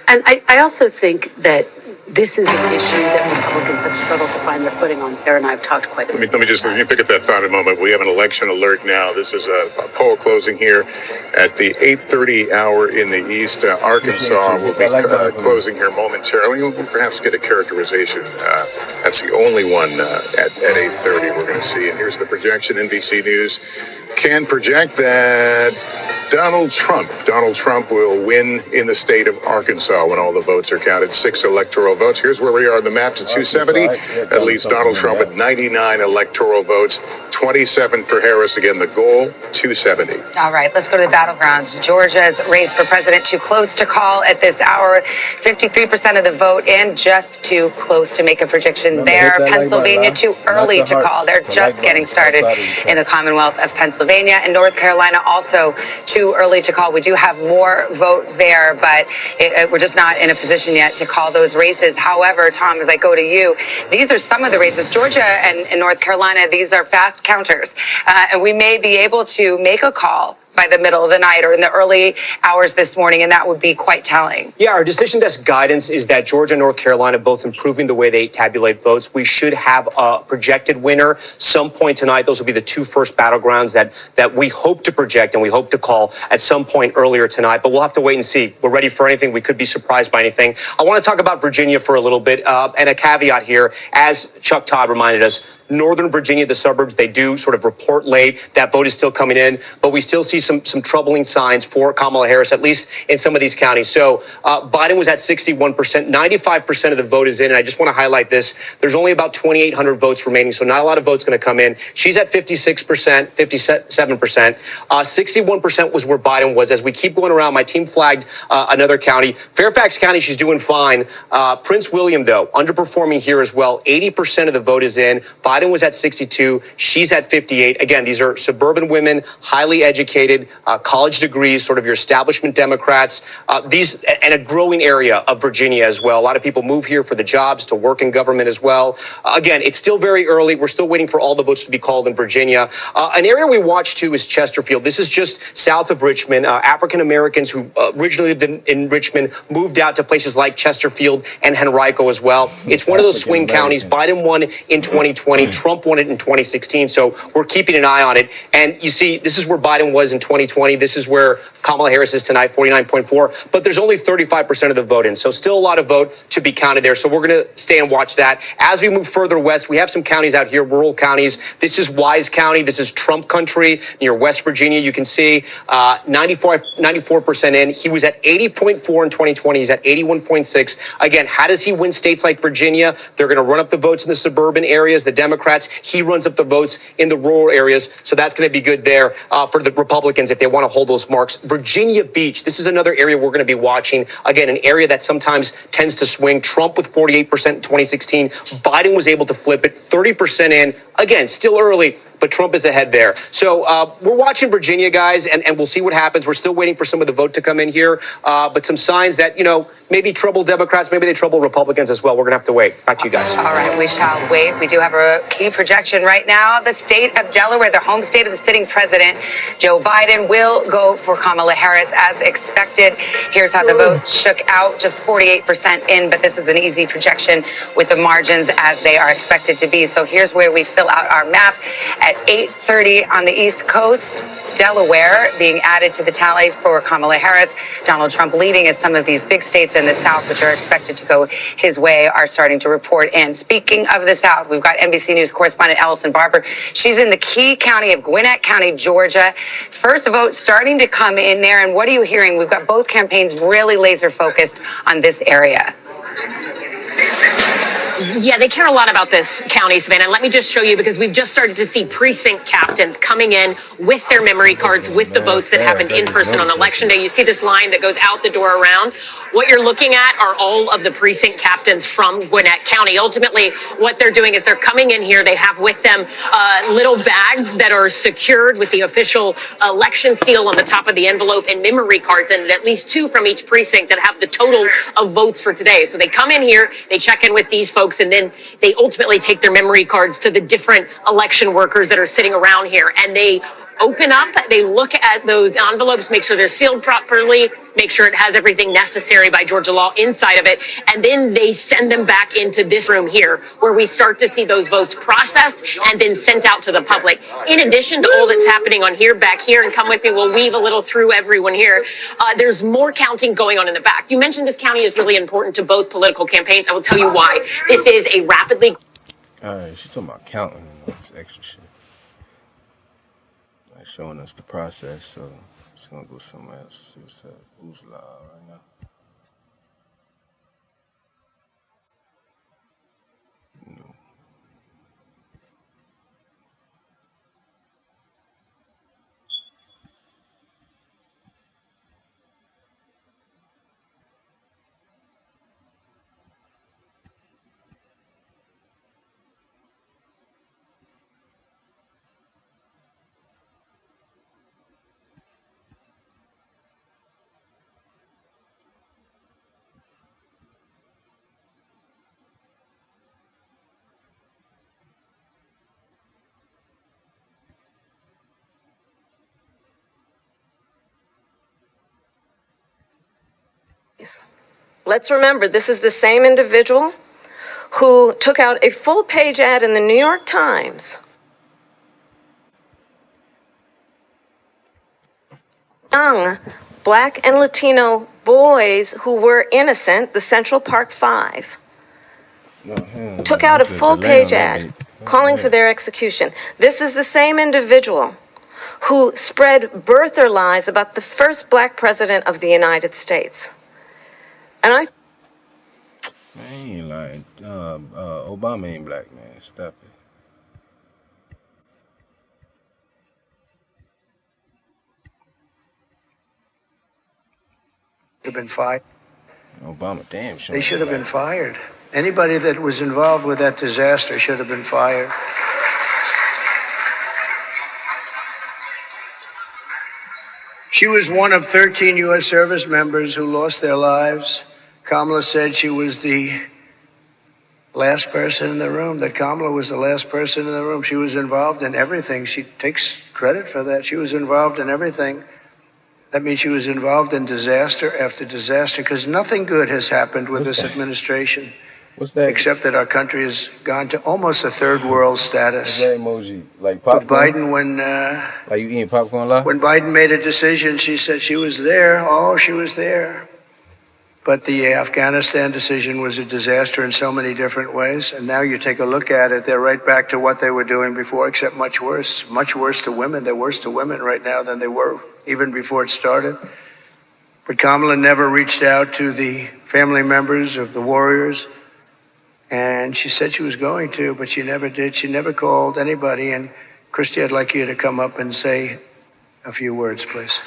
And I also think that this is an issue that Republicans have struggled to find their footing on. Sarah and I have talked quite a bit. Let me just pick up that thought a moment. We have an election alert now. This is a poll closing here at the 8:30 hour in the East. Arkansas will be closing here momentarily. We'll perhaps get a characterization. That's the only one at 8:30 we're going to see. And here's the projection. NBC News can project that Donald Trump will win in the state of Arkansas when all the votes are counted. 6 electoral votes. Here's where we are on the map to 270. That leaves Donald Trump with 99 electoral votes, 27 for Harris. Again, the goal, 270. All right, let's go to the battlegrounds. Georgia's race for president too close to call at this hour. 53% of the vote in, just too close to make a prediction there. Pennsylvania too early to call. They're just getting started in the Commonwealth of Pennsylvania. And North Carolina also too early to call. We do have more vote there, but we're just not in a position yet to call those races. However, Tom, as I go to you, these are some of the races. Georgia and North Carolina, these are fast counters. And we may be able to make a call by the middle of the night or in the early hours this morning, and that would be quite telling. Yeah, our decision desk guidance is that Georgia and North Carolina both improving the way they tabulate votes. We should have a projected winner some point tonight. Those will be the two first battlegrounds that we hope to project and we hope to call at some point earlier tonight. But we'll have to wait and see. We're ready for anything. We could be surprised by anything. I want to talk about Virginia for a little bit, and a caveat here, as Chuck Todd reminded us. Northern Virginia, the suburbs, they do sort of report late. That vote is still coming in, but we still see some troubling signs for Kamala Harris, at least in some of these counties. So Biden was at 61%, 95% of the vote is in. And I just want to highlight this. There's only about 2,800 votes remaining, so not a lot of votes going to come in. She's at 56%, 57%. 61% was where Biden was. As we keep going around, my team flagged another county. Fairfax County, she's doing fine. Prince William, though, underperforming here as well. 80% of the vote is in. Biden was at 62. She's at 58. Again, these are suburban women, highly educated. educated, college degrees, sort of your establishment Democrats, and a growing area of Virginia as well. A lot of people move here for the jobs, to work in government as well. Again, it's still very early. We're still waiting for all the votes to be called in Virginia. An area we watch too is Chesterfield. This is just south of Richmond. African Americans who originally lived in Richmond moved out to places like Chesterfield and Henrico as well. It's one of those swing counties. Biden won in 2020. Trump won it in 2016. So we're keeping an eye on it. And you see, this is where Biden was in 2020. This is where Kamala Harris is tonight, 49.4. But there's only 35% of the vote in. So still a lot of vote to be counted there. So we're going to stay and watch that. As we move further west, we have some counties out here, rural counties. This is Wise County. This is Trump country near West Virginia. You can see 94% in. He was at 80.4 in 2020. He's at 81.6. Again, how does he win states like Virginia? They're going to run up the votes in the suburban areas, the Democrats. He runs up the votes in the rural areas. So that's going to be good there for the Republicans if they want to hold those marks. Virginia Beach, this is another area we're going to be watching. Again, an area that sometimes tends to swing. Trump with 48% in 2016. Biden was able to flip it 30% in. Again, still early, but Trump is ahead there. So we're watching Virginia, guys, and we'll see what happens. We're still waiting for some of the vote to come in here, but some signs that, maybe trouble Democrats, maybe they trouble Republicans as well. We're going to have to wait. Back to you guys. All right, we shall wait. We do have a key projection right now. The state of Delaware, the home state of the sitting president, Joe Biden, will go for Kamala Harris as expected. Here's how the vote shook out, just 48% in, but this is an easy projection with the margins as they are expected to be. So here's where we fill out our map. At 8:30 on the East Coast, Delaware being added to the tally for Kamala Harris. Donald Trump leading as some of these big states in the South, which are expected to go his way, are starting to report in. Speaking of the South, we've got NBC News correspondent Allison Barber. She's in the key county of Gwinnett County, Georgia. First vote starting to come in there. And what are you hearing? We've got both campaigns really laser focused on this area. Yeah, they care a lot about this county, Savannah. And let me just show you, because we've just started to see precinct captains coming in with their memory cards with the votes that happened in person on Election Day. You see this line that goes out the door around. What you're looking at are all of the precinct captains from Gwinnett County. Ultimately, what they're doing is they're coming in here. They have with them little bags that are secured with the official election seal on the top of the envelope and memory cards, and at least 2 from each precinct that have the total of votes for today. So they come in here, they check in with these folks, and then they ultimately take their memory cards to the different election workers that are sitting around here, and they open up, they look at those envelopes, make sure they're sealed properly, make sure it has everything necessary by Georgia law inside of it, and then they send them back into this room here where we start to see those votes processed and then sent out to the public. In addition to all that's happening on here, back here, and come with me, we'll weave a little through everyone here, there's more counting going on in the back. You mentioned this county is really important to both political campaigns. I will tell you why. This is a rapidly... All right, she's talking about counting and all this extra shit. Showing us the process, so I'm just gonna go somewhere else to see what's up. Who's live right now? No. Let's remember, this is the same individual who took out a full-page ad in the New York Times young Black and Latino boys who were innocent, the Central Park Five, took out a full-page ad calling for their execution. This is the same individual who spread birther lies about the first Black president of the United States. And I ain't lying. Obama ain't black, man. Stop it. Have been fired. Obama, damn sure. They should have been fired. Anybody that was involved with that disaster should have been fired. She was one of 13 U.S. service members who lost their lives. Kamala said she was the last person in the room, that Kamala was the last person in the room. She was involved in everything. She takes credit for that. She was involved in everything. That means she was involved in disaster after disaster, because nothing good has happened with this administration. What's that? Except that our country has gone to almost a third world status. What's that emoji? Like popcorn? With Biden, when like you eating popcorn live? When Biden made a decision, she said she was there. Oh, she was there. But the Afghanistan decision was a disaster in so many different ways. And now you take a look at it, they're right back to what they were doing before, except much worse to women. They're worse to women right now than they were even before it started. But Kamala never reached out to the family members of the warriors. And she said she was going to, but she never did. She never called anybody. And Christy, I'd like you to come up and say a few words, please.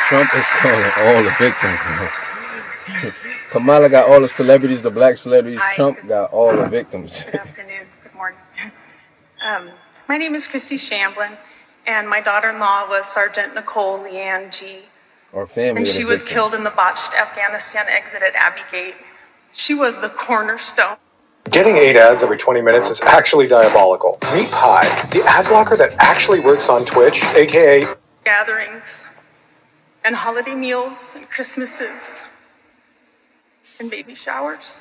Trump is calling all the victims. Kamala got all the celebrities, the black celebrities. Hi. Trump got all the victims. Good afternoon. Good morning. My name is Christy Shamblin, and my daughter-in-law was Sergeant Nicole Leanne G. Our family. And she was killed in the botched Afghanistan exit at Abbey Gate. She was the cornerstone. Getting 8 ads every 20 minutes is actually diabolical. Meet Pi, the ad blocker that actually works on Twitch, aka Gatherings and holiday meals and Christmases and baby showers.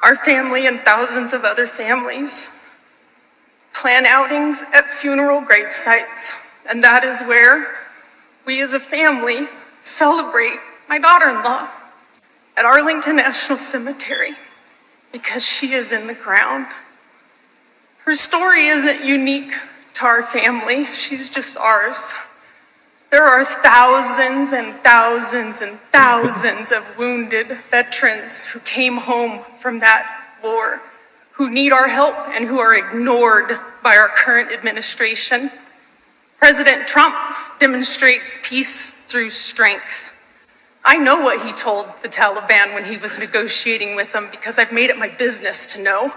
Our family and thousands of other families plan outings at funeral grave sites, and that is where we as a family celebrate my daughter-in-law at Arlington National Cemetery, because she is in the ground. Her story isn't unique to our family, she's just ours. There are thousands and thousands and thousands of wounded veterans who came home from that war, who need our help and who are ignored by our current administration. President Trump demonstrates peace through strength. I know what he told the Taliban when he was negotiating with them, because I've made it my business to know.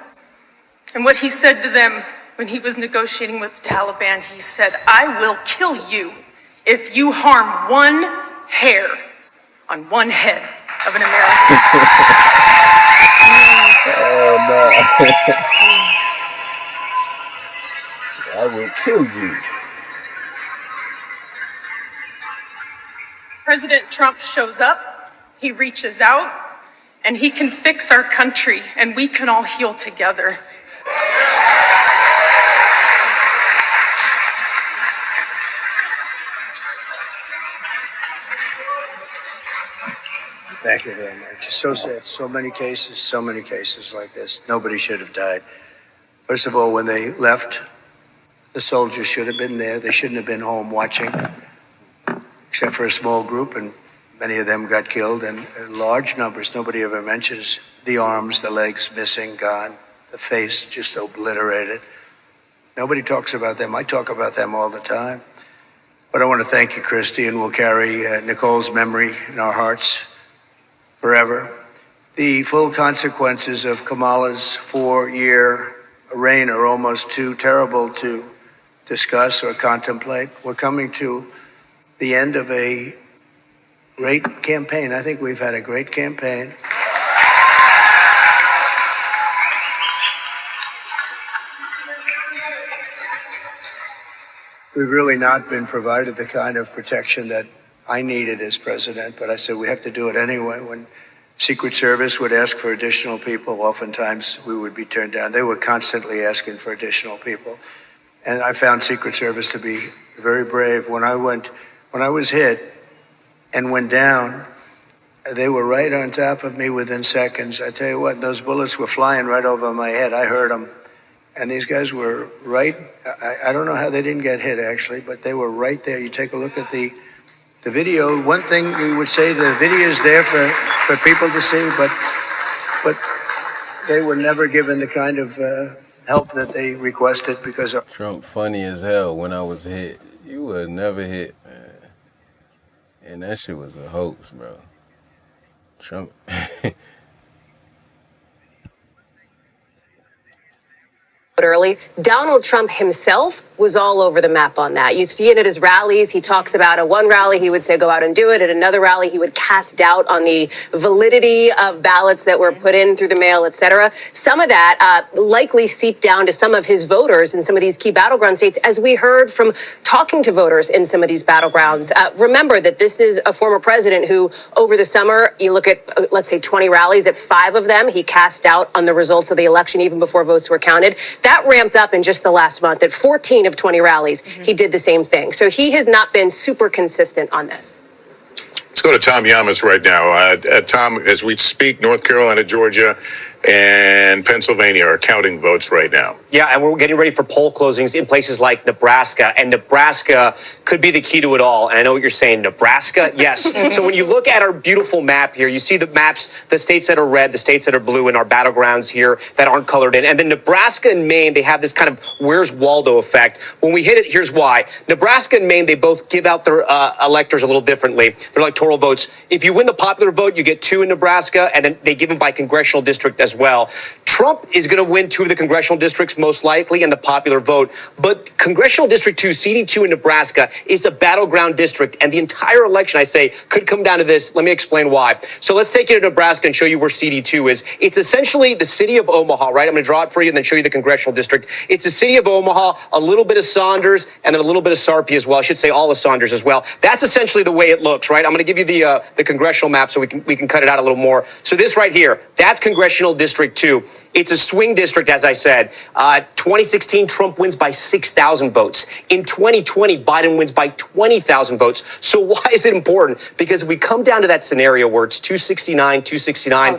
And what he said to them when he was negotiating with the Taliban, he said, "I will kill you if you harm one hair on one head of an American." Oh no. I will kill you. President Trump shows up, he reaches out, and he can fix our country, and we can all heal together. Thank you very much. It's so sad. So many cases like this. Nobody should have died. First of all, when they left, the soldiers should have been there. They shouldn't have been home watching, except for a small group, and many of them got killed, and large numbers. Nobody ever mentions the arms, the legs missing, gone, the face just obliterated. Nobody talks about them. I talk about them all the time. But I want to thank you, Christy, and we'll carry Nicole's memory in our hearts forever. The full consequences of Kamala's 4-year reign are almost too terrible to discuss or contemplate. We're coming to the end of a great campaign. I think we've had a great campaign. We've really not been provided the kind of protection that I needed as president, but I said we have to do it anyway. When Secret Service would ask for additional people, oftentimes we would be turned down. They were constantly asking for additional people. And I found Secret Service to be very brave. When I was hit and went down, they were right on top of me within seconds. I tell you what, those bullets were flying right over my head. I heard them. And these guys were right. I don't know how they didn't get hit, actually, but they were right there. You take a look at the video. One thing we would say, the video is there for people to see, but they were never given the kind of help that they requested because of Trump. Funny as hell. When I was hit, you were never hit, man. And that shit was a hoax, bro. Trump. it early. Donald Trump himself was all over the map on that. You see it at his rallies. He talks about at one rally, he would say, go out and do it. At another rally, he would cast doubt on the validity of ballots that were put in through the mail, et cetera. Some of that likely seeped down to some of his voters in some of these key battleground states, as we heard from talking to voters in some of these battlegrounds. Remember that this is a former president who, over the summer, you look at, let's say, 20 rallies, at 5 of them, he cast doubt on the results of the election even before votes were counted. That ramped up in just the last month. At 14 of 20 rallies, he did the same thing. So he has not been super consistent on this. Let's go to Tom Yamas right now. Tom, as we speak, North Carolina, Georgia, and Pennsylvania are counting votes right now. Yeah, and we're getting ready for poll closings in places like Nebraska, and Nebraska could be the key to it all. And I know what you're saying, Nebraska? Yes. So when you look at our beautiful map here, you see the maps, the states that are red, the states that are blue, and our battlegrounds here that aren't colored in. And then Nebraska and Maine, they have this kind of where's Waldo effect. When we hit it, here's why. Nebraska and Maine, they both give out their electors a little differently. They're electoral votes. If you win the popular vote, you get 2 in Nebraska, and then they give them by congressional district as well. Trump is going to win 2 of the congressional districts most likely in the popular vote, but Congressional District 2, CD2 in Nebraska, is a battleground district, and the entire election, I say, could come down to this. Let me explain why. So let's take you to Nebraska and show you where CD2 is. It's essentially the city of Omaha, right? I'm going to draw it for you and then show you the congressional district. It's the city of Omaha, a little bit of Saunders, and then a little bit of Sarpy as well. I should say all of Saunders as well. That's essentially the way it looks, right? I'm going to give you the congressional map so we can cut it out a little more. So this right here, that's Congressional District 2. It's a swing district, as I said. 2016, Trump wins by 6,000 votes. In 2020, Biden wins by 20,000 votes. So why is it important? Because if we come down to that scenario where it's 269,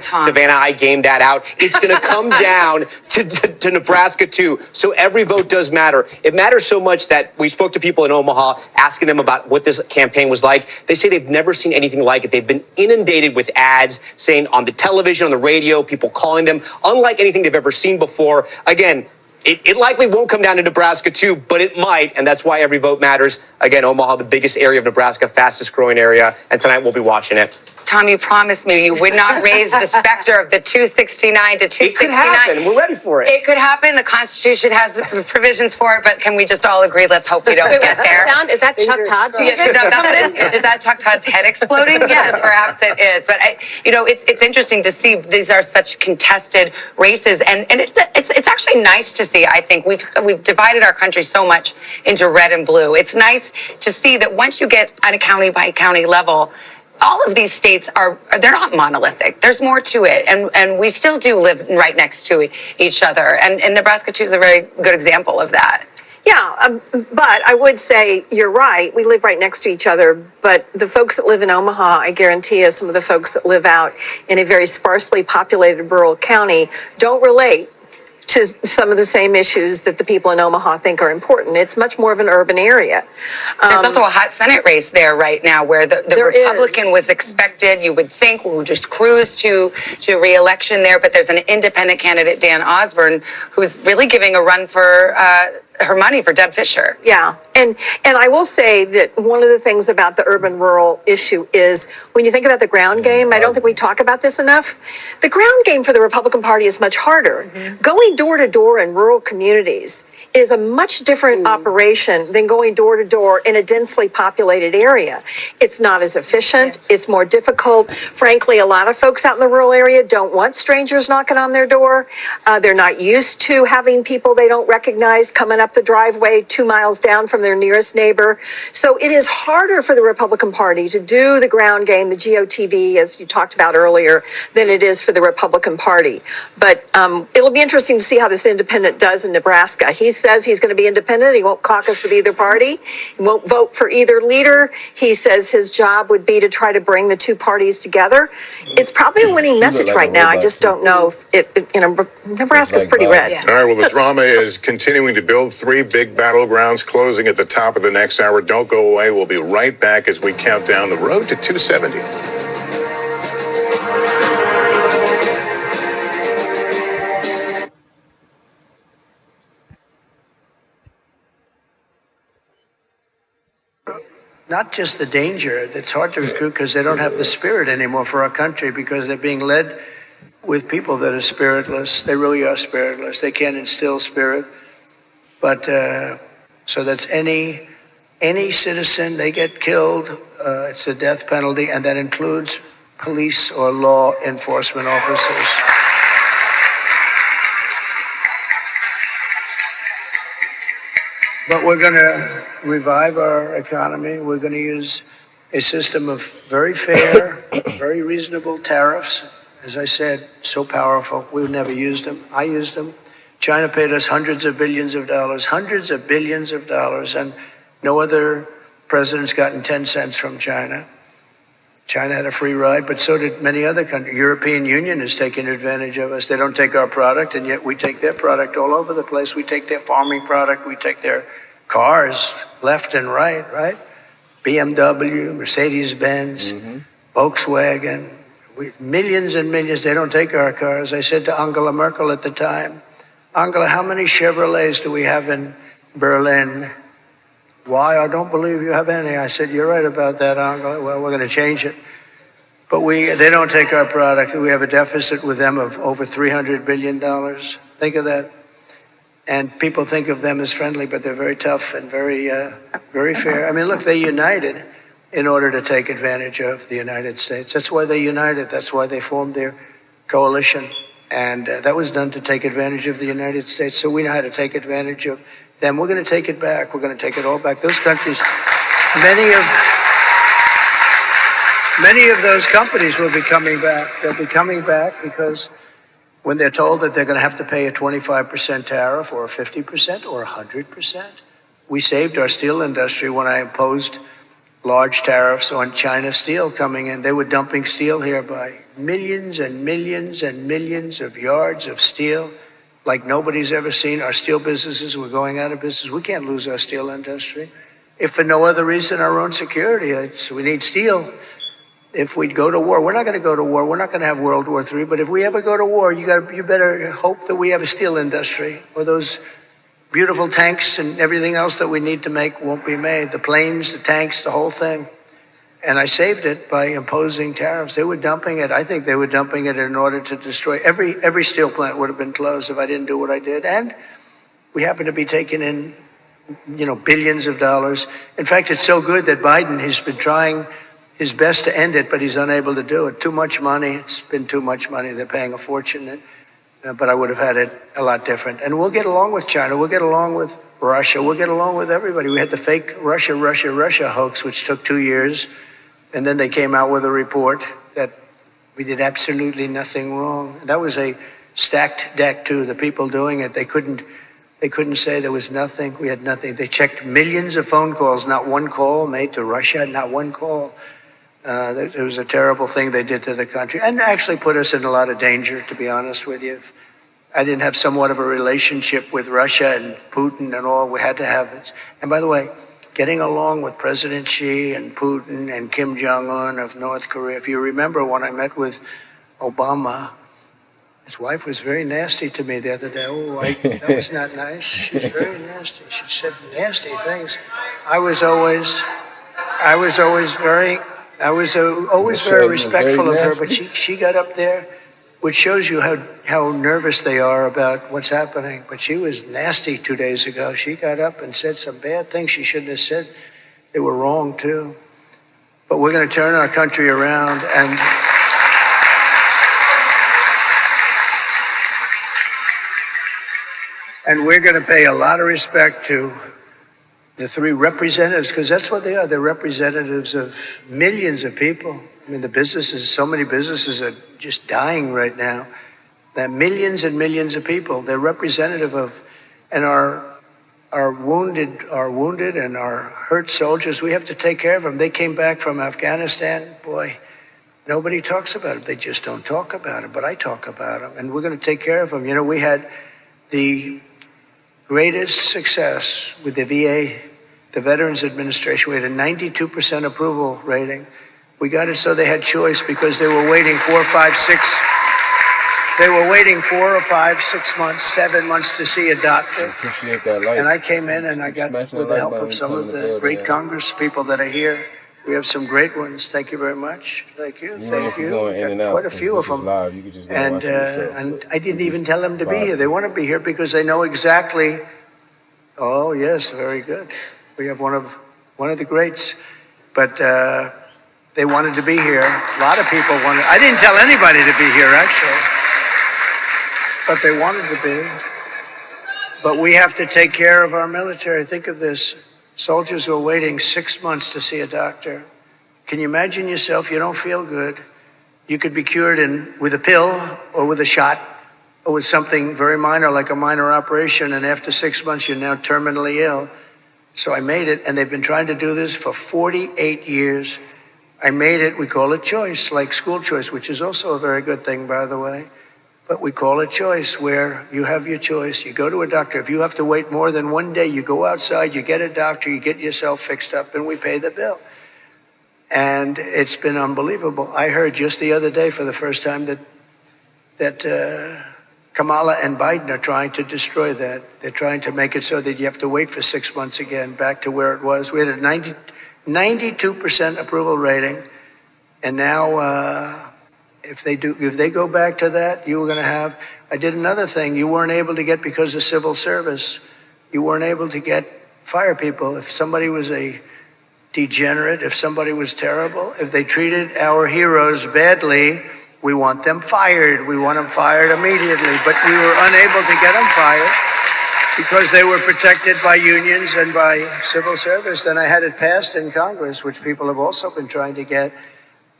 Savannah, I gamed that out. It's going to come down to Nebraska, too. So every vote does matter. It matters so much that we spoke to people in Omaha asking them about what this campaign was like. They say they've never seen anything like it. They've been inundated with ads saying on the television, on the radio, people calling them, unlike anything they've ever seen before. Again, it likely won't come down to Nebraska, too, but it might, and that's why every vote matters. Again, Omaha, the biggest area of Nebraska, fastest growing area, and tonight we'll be watching it. Tom, you promised me you would not raise the specter of the 269 to 269. It could happen. We're ready for it. It could happen. The Constitution has provisions for it, but can we just all agree? Let's hope we don't get there. Is that Chuck Todd's music? Is that Chuck Todd's head exploding? Yes, perhaps it is. But it's interesting to see these are such contested races, and it's actually nice to see. I think we've divided our country so much into red and blue. It's nice to see that once you get on a county by county level, all of these states they're not monolithic. There's more to it. And we still do live right next to each other. And Nebraska, too, is a very good example of that. Yeah, but I would say you're right. We live right next to each other. But the folks that live in Omaha, I guarantee you, some of the folks that live out in a very sparsely populated rural county don't relate to some of the same issues that the people in Omaha think are important. It's much more of an urban area. There's also a hot Senate race there right now where the Republican was expected, you would think, will just cruise to re-election there, but there's an independent candidate, Dan Osborne, who's really giving a run for her money for Deb Fischer. Yeah, and I will say that one of the things about the urban-rural issue is when you think about the ground game, I don't think we talk about this enough, the ground game for the Republican Party is much harder. Going door-to-door in rural communities is a much different operation than going door-to-door in a densely populated area. It's not as efficient. It's more difficult. Frankly, a lot of folks out in the rural area don't want strangers knocking on their door. They're not used to having people they don't recognize coming up the driveway 2 miles down from their nearest neighbor. So it is harder for the Republican Party to do the ground game, the GOTV, as you talked about earlier, than it is for the Republican Party. But it'll be interesting to see how this independent does in Nebraska. He says he's going to be independent. He won't caucus with either party. He won't vote for either leader. He says his job would be to try to bring the two parties together. It's probably a winning message right now. I just don't know if Nebraska's pretty red. All right, well, the drama is continuing to build. 3 big battlegrounds closing at the top of the next hour. Don't go away. We'll be right back as we count down the road to 270. Not just the danger, it's hard to recruit because they don't have the spirit anymore for our country because they're being led with people that are spiritless. They really are spiritless. They can't instill spirit. But so that's any citizen, they get killed, it's a death penalty, and that includes police or law enforcement officers. But we're going to revive our economy. We're going to use a system of very fair, very reasonable tariffs. As I said, so powerful. We've never used them. I used them. China paid us hundreds of billions of dollars, and no other president's gotten 10 cents from China. China had a free ride, but so did many other countries. European Union is taking advantage of us. They don't take our product, and yet we take their product all over the place. We take their farming product. We take their cars left and right? BMW, Mercedes-Benz, Volkswagen, millions and millions. They don't take our cars. I said to Angela Merkel at the time, Angela, how many Chevrolets do we have in Berlin? Why? I don't believe you have any. I said, you're right about that, Angela. Well, we're going to change it. But they don't take our product. We have a deficit with them of over $300 billion. Think of that. And people think of them as friendly, but they're very tough and very fair. I mean, look, they united in order to take advantage of the United States. That's why they united. That's why they formed their coalition. And that was done to take advantage of the United States. So we know how to take advantage of them. We're going to take it back. We're going to take it all back. Those countries, many of those companies will be coming back. They'll be coming back because when they're told that they're going to have to pay a 25% tariff or a 50% or 100%, we saved our steel industry when I imposed large tariffs on China steel coming in. They were dumping steel here by millions and millions and millions of yards of steel like nobody's ever seen. Our steel businesses were going out of business. We can't lose our steel industry. If for no other reason, our own security. We need steel. If we go to war, we're not going to go to war. We're not going to have World War III. But if we ever go to war, you better hope that we have a steel industry, or those beautiful tanks and everything else that we need to make won't be made. The planes, the tanks, the whole thing. And I saved it by imposing tariffs. They were dumping it. I think they were dumping it in order to destroy every steel plant would have been closed if I didn't do what I did. And we happen to be taking in, billions of dollars. In fact, it's so good that Biden has been trying his best to end it, but he's unable to do it. Too much money. It's been too much money. They're paying a fortune. But I would have had it a lot different. And we'll get along with China. We'll get along with Russia. We'll get along with everybody. We had the fake Russia hoax, which took 2 years. And then they came out with a report that we did absolutely nothing wrong. That was a stacked deck, too. The people doing it, they couldn't say there was nothing. We had nothing. They checked millions of phone calls, not one call made to Russia, not one call. It was a terrible thing they did to the country, and actually put us in a lot of danger, to be honest with you. If I didn't have somewhat of a relationship with Russia and Putin and all, we had to have it. And by the way, getting along with President Xi and Putin and Kim Jong-un of North Korea. If you remember when I met with Obama, his wife was very nasty to me the other day. That was not nice. She was very nasty. She said nasty things. I was always very respectful of her, but she got up there, which shows you how nervous they are about what's happening. But she was nasty 2 days ago. She got up and said some bad things she shouldn't have said. They were wrong, too. But we're going to turn our country around, and we're going to pay a lot of respect to the three representatives, because that's what they are. They're representatives of millions of people. I mean, so many businesses are just dying right now. That millions and millions of people, they're representative of, and our wounded and our hurt soldiers, we have to take care of them. They came back from Afghanistan. Boy, nobody talks about it. They just don't talk about it, but I talk about them, and we're going to take care of them. We had the greatest success with the VA, the Veterans Administration. We had a 92% approval rating. We got it so they had choice because they were waiting 4 or 5, 6. They were waiting 4 or 5, 6 months, 7 months to see a doctor. And I came in and I got, with the help of some of the great Congress people that are here, We have some great ones. Thank you very much. Thank you. Thank you. Going in and out, quite a few of them. Live. You can just go and watch it yourself. And I didn't even tell them to be here. They want to be here because they know exactly. Oh yes, very good. We have one of the greats, but they wanted to be here. A lot of people wanted. I didn't tell anybody to be here actually, but they wanted to be. But we have to take care of our military. Think of this. Soldiers are waiting 6 months to see a doctor. Can you imagine yourself? You don't feel good. You could be cured with a pill or with a shot or with something very minor, like a minor operation. And after 6 months, you're now terminally ill. So I made it. And they've been trying to do this for 48 years. I made it. We call it choice, like school choice, which is also a very good thing, by the way. But we call it choice, where you have your choice. You go to a doctor. If you have to wait more than 1 day, you go outside, you get a doctor, you get yourself fixed up, and we pay the bill. And it's been unbelievable. I heard just the other day for the first time that Kamala and Biden are trying to destroy that. They're trying to make it so that you have to wait for 6 months again, back to where it was. We had a 92% approval rating, and now if they go back to that, you were going to have. I did another thing you weren't able to get because of civil service. You weren't able to fire people if somebody was a degenerate, if somebody was terrible, if they treated our heroes badly. We want them fired. We want them fired immediately. But we were unable to get them fired because they were protected by unions and by civil service. And I had it passed in Congress, which people have also been trying to get.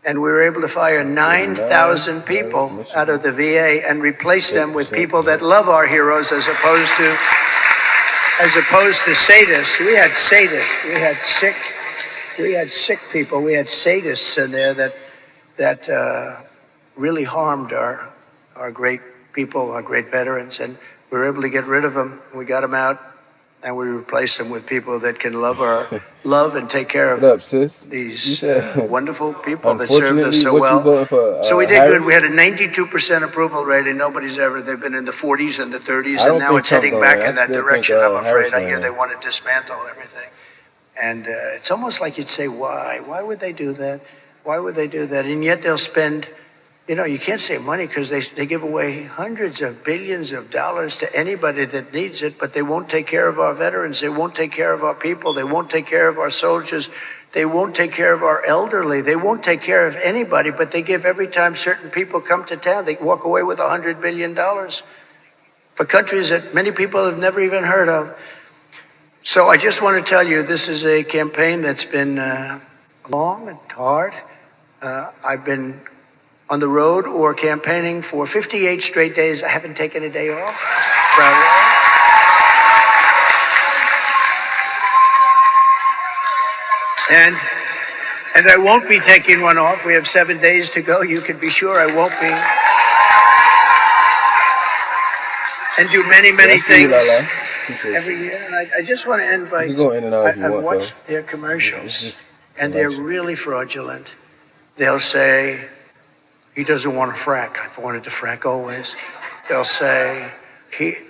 And we were able to fire 9,000 people out of the VA and replace them with people that love our heroes as opposed to sadists. We had sadists. We had sick people. We had sadists in there that really harmed our great people, our great veterans. And we were able to get rid of them. We got them out. And we replaced them with people that can love and take care of these wonderful people that served us so well. So we did good. We had a 92% approval rating. They've been in the 40s and the 30s, and now it's heading back in that direction, I'm afraid. I hear they want to dismantle everything. And it's almost like you'd say, why? Why would they do that? Why would they do that? And yet they'll spend... you can't say money because they give away hundreds of billions of dollars to anybody that needs it, but they won't take care of our veterans. They won't take care of our people. They won't take care of our soldiers. They won't take care of our elderly. They won't take care of anybody, but they give every time certain people come to town, they walk away with $100 billion for countries that many people have never even heard of. So I just want to tell you, this is a campaign that's been long and hard. I've been on the road or campaigning for 58 straight days. I haven't taken a day off. And I won't be taking one off. We have 7 days to go. You can be sure I won't be. And do many, many things every year. And I just want to end by, I've watched their commercials, and they're really fraudulent. They'll say, he doesn't want to frack. I've wanted to frack always. They'll say,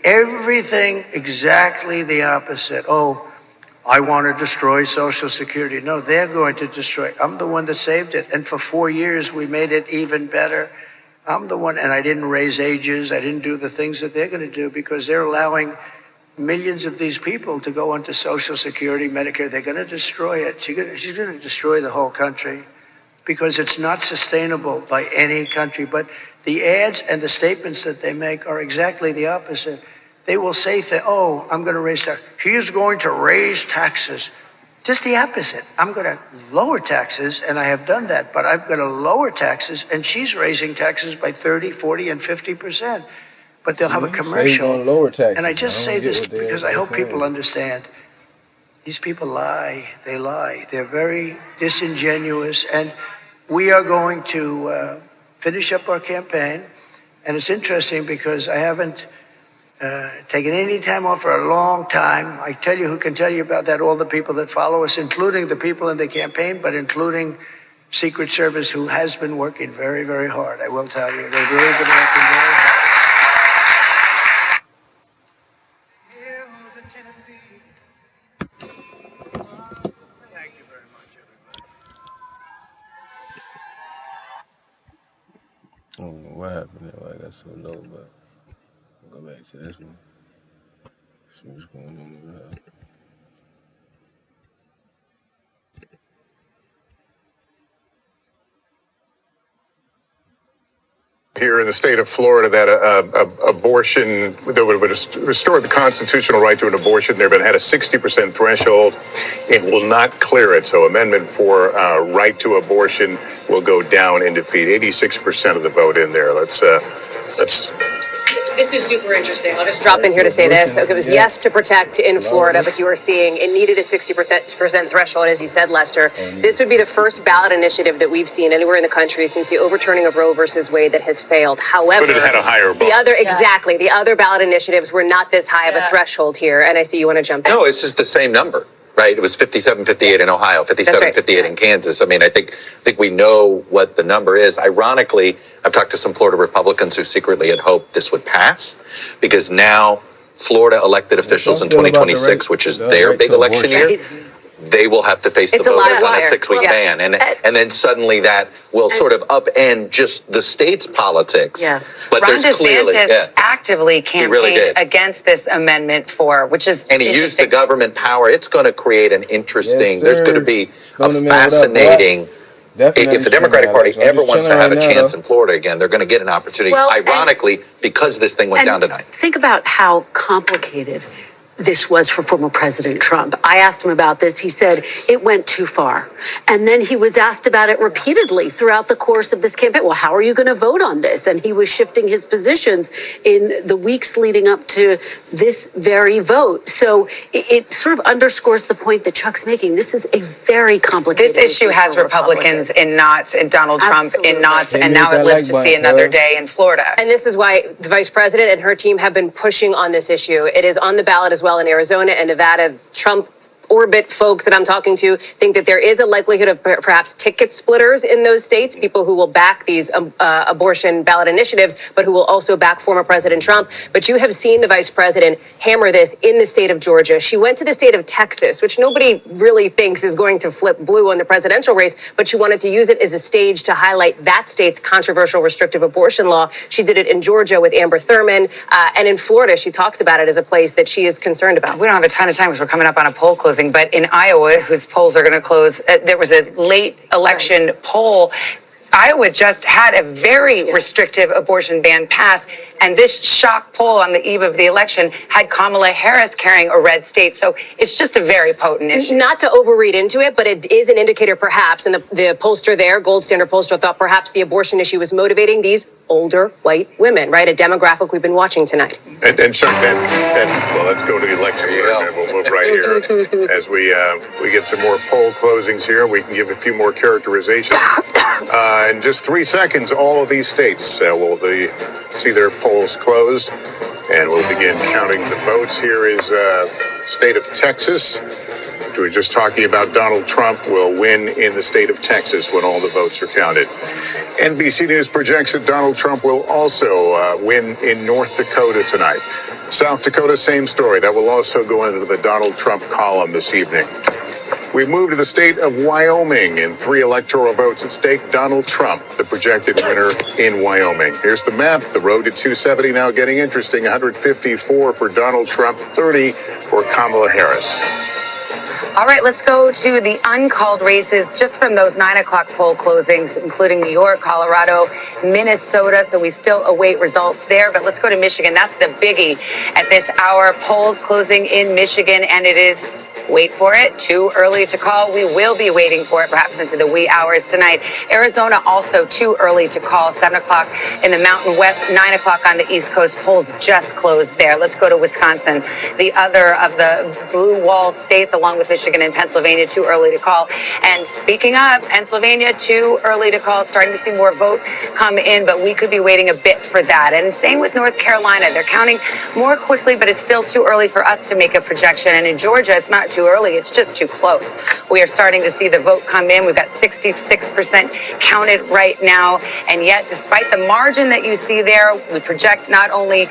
everything exactly the opposite. Oh, I want to destroy Social Security. No, they're going to destroy. I'm the one that saved it. And for 4 years, we made it even better. I'm the one, and I didn't raise ages. I didn't do the things that they're going to do because they're allowing millions of these people to go onto Social Security, Medicare. They're going to destroy it. She's going to destroy the whole country, because it's not sustainable by any country. But the ads and the statements that they make are exactly the opposite. They will say, I'm going to raise taxes. He's going to raise taxes. Just the opposite. I'm going to lower taxes, and I have done that, but I'm going to lower taxes, and she's raising taxes by 30, 40, and 50%. But they'll have a commercial. Lower taxes. And I just say this because I hope people understand. These people lie. They lie. They're very disingenuous, and we are going to finish up our campaign. And it's interesting because I haven't taken any time off for a long time. I tell you who can tell you about that, all the people that follow us, including the people in the campaign, but including Secret Service, who has been working very, very hard. I will tell you, they've really been working very hard. I don't know what happened there. Why I got so low, but I'll go back to this one. See what's going on over here. Here in the state of Florida, that abortion that would restore the constitutional right to an abortion there, but had a 60% threshold. It will not clear it. So amendment for right to abortion will go down in defeat. 86% of the vote in there. Let's. This is super interesting. I'll just drop in here to say this. Okay, it was yes to protect in Florida, but you were seeing it needed a 60% threshold, as you said, Lester. This would be the first ballot initiative that we've seen anywhere in the country since the overturning of Roe versus Wade that has failed. However, but it had a higher bar. The other ballot initiatives were not this high of a threshold here. And I see you want to jump in. No, it's just the same number. Right, it was 57-58 in Ohio, 57-58 in Kansas. I mean, I think we know what the number is. Ironically, I've talked to some Florida Republicans who secretly had hoped this would pass because now Florida elected officials in 2026, which is their big election year, they will have to face the voters on a 6-week ban. And then suddenly that will sort of upend just the state's politics. Yeah. But Ron there's clearly actively campaigned against this amendment which is and he used the government power. It's going to create an interesting, there's going to be a fascinating, if the Democratic Party ever wants to have a chance in Florida again, they're going to get an opportunity, ironically, because this thing went down tonight. Think about how complicated this was for former President Trump. I asked him about this. He said it went too far. And then he was asked about it repeatedly throughout the course of this campaign. Well, how are you going to vote on this? And he was shifting his positions in the weeks leading up to this very vote. So it sort of underscores the point that Chuck's making. This is a very complicated This issue has Republicans in knots and Donald Trump in knots, and now it lives to see another day in Florida. And this is why the vice president and her team have been pushing on this issue. It is on the ballot as well in Arizona and Nevada. Trump orbit folks that I'm talking to think that there is a likelihood of perhaps ticket splitters in those states, people who will back these abortion ballot initiatives, but who will also back former President Trump. But you have seen the vice president hammer this in the state of Georgia. She went to the state of Texas, which nobody really thinks is going to flip blue on the presidential race, but she wanted to use it as a stage to highlight that state's controversial restrictive abortion law. She did it in Georgia with Amber Thurman, and in Florida, she talks about it as a place that she is concerned about. We don't have a ton of time because we're coming up on a poll closing. But in Iowa, whose polls are going to close, there was a late election poll. Iowa just had a very restrictive abortion ban pass, and this shock poll on the eve of the election had Kamala Harris carrying a red state. So it's just a very potent issue. Not to overread into it, but it is an indicator perhaps, and the pollster there, Gold Standard pollster, thought perhaps the abortion issue was motivating these older white women, right? A demographic we've been watching tonight. And Chuck, well, let's go to the election and we'll move right here. As we get some more poll closings here, we can give a few more characterizations. In just 3 seconds, all of these states will see their polls closed, and we'll begin counting the votes. Here is state of Texas. We were just talking about Donald Trump will win in the state of Texas when all the votes are counted. NBC News projects that Donald Trump will also win in North Dakota tonight. South Dakota, same story. That will also go into the Donald Trump column this evening. We move to the state of Wyoming. In 3 electoral votes at stake, Donald Trump, the projected winner in Wyoming. Here's the map. The road to 270 now getting interesting. 154 for Donald Trump, 30 for Kamala Harris. All right, let's go to the uncalled races just from those 9 o'clock poll closings, including New York, Colorado, Minnesota. So we still await results there. But let's go to Michigan. That's the biggie at this hour. Polls closing in Michigan, and it is, wait for it, too early to call. We will be waiting for it perhaps into the wee hours tonight. Arizona also too early to call. 7 o'clock in the Mountain West, 9 o'clock on the East Coast. Polls just closed there. Let's go to Wisconsin, the other of the blue wall states, along with Michigan and Pennsylvania, too early to call. And speaking of Pennsylvania, too early to call. Starting to see more vote come in, but we could be waiting a bit for that. And same with North Carolina. They're counting more quickly, but it's still too early for us to make a projection. And in Georgia, it's not too early. It's just too close. We are starting to see the vote come in. We've got 66% counted right now. And yet, despite the margin that you see there, we project not only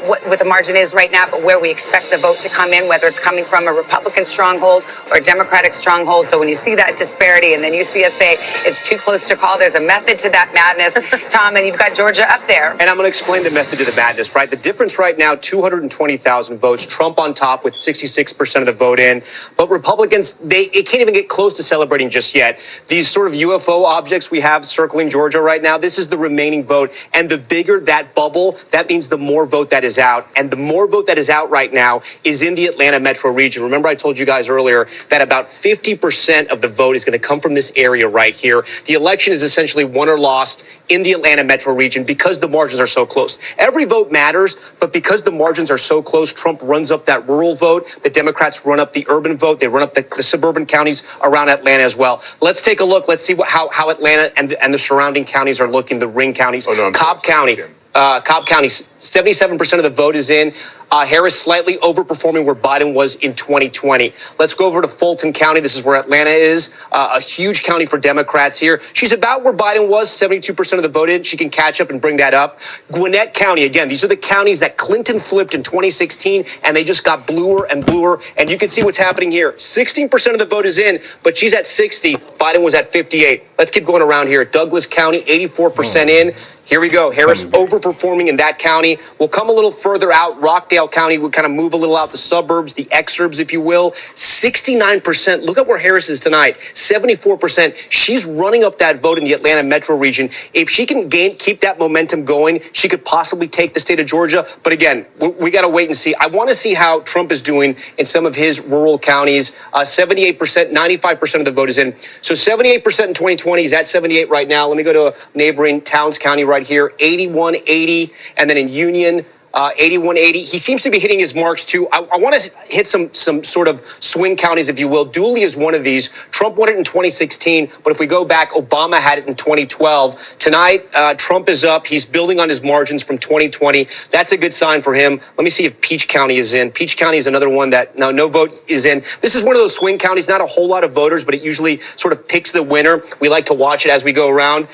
what the margin is right now, but where we expect the vote to come in, whether it's coming from a Republican stronghold or a Democratic stronghold. So when you see that disparity and then you see us say it's too close to call, there's a method to that madness, Tom, and you've got Georgia up there. And I'm going to explain the method to the madness, right? The difference right now, 220,000 votes, Trump on top with 66% of the vote in. But Republicans, it can't even get close to celebrating just yet. These sort of UFO objects we have circling Georgia right now, this is the remaining vote. And the bigger that bubble, that means the more vote that is out. And the more vote that is out right now is in the Atlanta metro region. Remember, I told you guys earlier that about 50% of the vote is going to come from this area right here. The election is essentially won or lost in the Atlanta metro region because the margins are so close. Every vote matters, but because the margins are so close, Trump runs up that rural vote. The Democrats run up the urban vote. They run up the suburban counties around Atlanta as well. Let's take a look. Let's see how Atlanta and the surrounding counties are looking, the ring counties. Cobb County. Cobb County, 77% of the vote is in. Harris slightly overperforming where Biden was in 2020. Let's go over to Fulton County. This is where Atlanta is. A huge county for Democrats here. She's about where Biden was, 72% of the vote in. She can catch up and bring that up. Gwinnett County, again, these are the counties that Clinton flipped in 2016, and they just got bluer and bluer. And you can see what's happening here. 16% of the vote is in, but she's at 60. Biden was at 58. Let's keep going around here. Douglas County, 84% in. Here we go. Harris overperforming in that county. We'll come a little further out. Rockdale County will kind of move a little out the suburbs, the exurbs, if you will. 69%. Look at where Harris is tonight. 74%. She's running up that vote in the Atlanta metro region. If she can keep that momentum going, she could possibly take the state of Georgia. But again, we got to wait and see. I want to see how Trump is doing in some of his rural counties. 78%, 95% of the vote is in. So 78% in 2020. He's at 78 right now. Let me go to neighboring Towns County right here, 81-80, and then in Union, 81-80. He seems to be hitting his marks too. I want to hit some sort of swing counties, if you will. Dooley is one of these. Trump won it in 2016, but if we go back, Obama had it in 2012. Tonight, Trump is up. He's building on his margins from 2020. That's a good sign for him. Let me see if Peach County is in. Peach County is another one that no vote is in. This is one of those swing counties, not a whole lot of voters, but it usually sort of picks the winner. We like to watch it as we go around.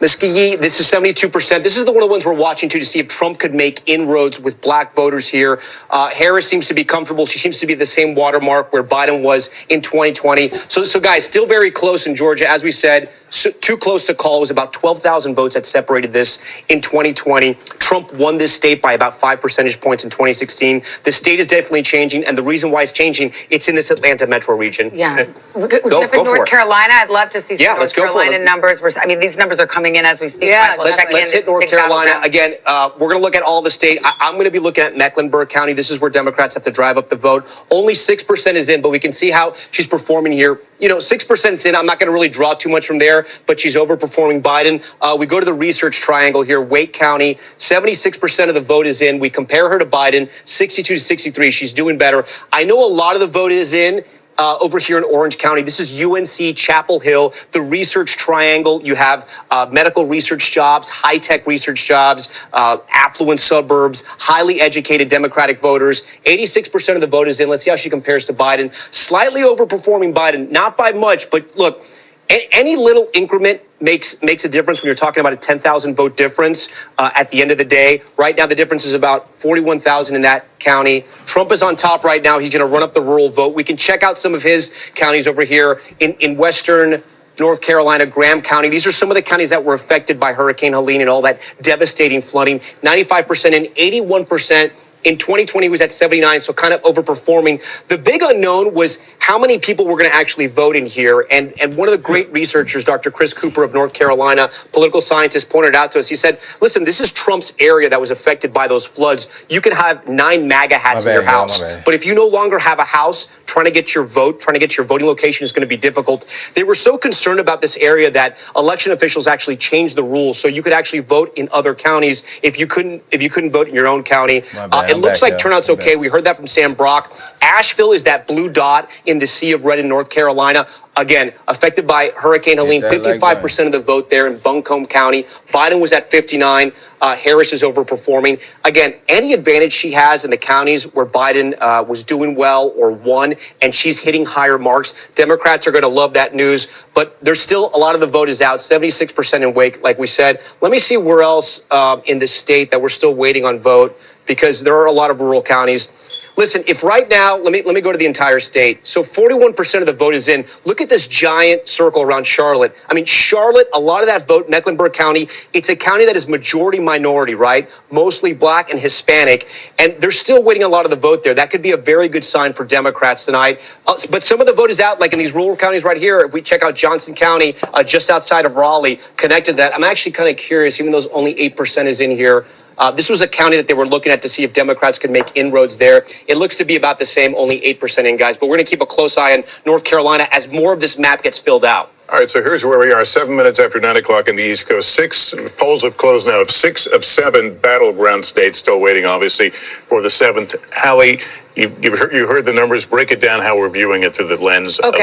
Muskogee, this is 72%. This is one of the ones we're watching to see if Trump could make inroads with black voters here. Harris seems to be comfortable. She seems to be at the same watermark where Biden was in 2020. So guys, still very close in Georgia. As we said, too close to call. It was about 12,000 votes that separated this in 2020. Trump won this state by about 5 percentage points in 2016. The state is definitely changing. And the reason why it's changing, it's in this Atlanta metro region. Yeah. Go for North Carolina. I'd love to see some North Carolina numbers. I mean, these numbers are coming in as we speak. Yeah, let's hit North Carolina. Again, we're going to look at all the state. I'm going to be looking at Mecklenburg County. This is where Democrats have to drive up the vote. Only 6% is in, but we can see how she's performing here. 6% is in. I'm not going to really draw too much from there, but she's overperforming Biden. We go to the research triangle here. Wake County, 76% of the vote is in. We compare her to Biden, 62 to 63. She's doing better. I know a lot of the vote is in. Over here in Orange County. This is UNC Chapel Hill, the research triangle. You have medical research jobs, high-tech research jobs, affluent suburbs, highly educated Democratic voters. 86% of the vote is in. Let's see how she compares to Biden. Slightly overperforming Biden, not by much, but look, any little increment makes a difference when you're talking about a 10,000 vote difference at the end of the day. Right now, the difference is about 41,000 in that county. Trump is on top right now. He's going to run up the rural vote. We can check out some of his counties over here in Western North Carolina, Graham County. These are some of the counties that were affected by Hurricane Helene and all that devastating flooding. 95% and 81%. In 2020, he was at 79, so kind of overperforming. The big unknown was how many people were going to actually vote in here. And one of the great researchers, Dr. Chris Cooper of North Carolina, political scientist, pointed out to us. He said, listen, this is Trump's area that was affected by those floods. You can have 9 MAGA hats in your house. But if you no longer have a house, trying to get your voting location is going to be difficult. They were so concerned about this area that election officials actually changed the rules so you could actually vote in other counties if you couldn't vote in your own county. It looks like turnout's okay. We heard that from Sam Brock. Asheville is that blue dot in the sea of red in North Carolina. Again, affected by Hurricane Helene, 55% of the vote there in Buncombe County. Biden was at 59. Harris is overperforming. Again, any advantage she has in the counties where Biden was doing well or won, and she's hitting higher marks, Democrats are going to love that news. But there's still a lot of the vote is out, 76% in Wake, like we said. Let me see where else in the state that we're still waiting on vote, because there are a lot of rural counties. Listen, if right now, let me go to the entire state. So 41% of the vote is in. Look at this giant circle around Charlotte. I mean, Charlotte, a lot of that vote, Mecklenburg County, it's a county that is majority minority, right? Mostly black and Hispanic. And they're still waiting a lot of the vote there. That could be a very good sign for Democrats tonight. But some of the vote is out, like in these rural counties right here. If we check out Johnson County, just outside of Raleigh, connected to that, I'm actually kind of curious, even though only 8% is in here. This was a county that they were looking at to see if Democrats could make inroads there. It looks to be about the same, only 8% in, guys. But we're going to keep a close eye on North Carolina as more of this map gets filled out. All right, so here's where we are, 7 minutes after 9 o'clock in the East Coast. Polls have closed now of 6 of 7 battleground states, still waiting, obviously, for the 7th. Hallie, you heard the numbers. Break it down how we're viewing it through the lens of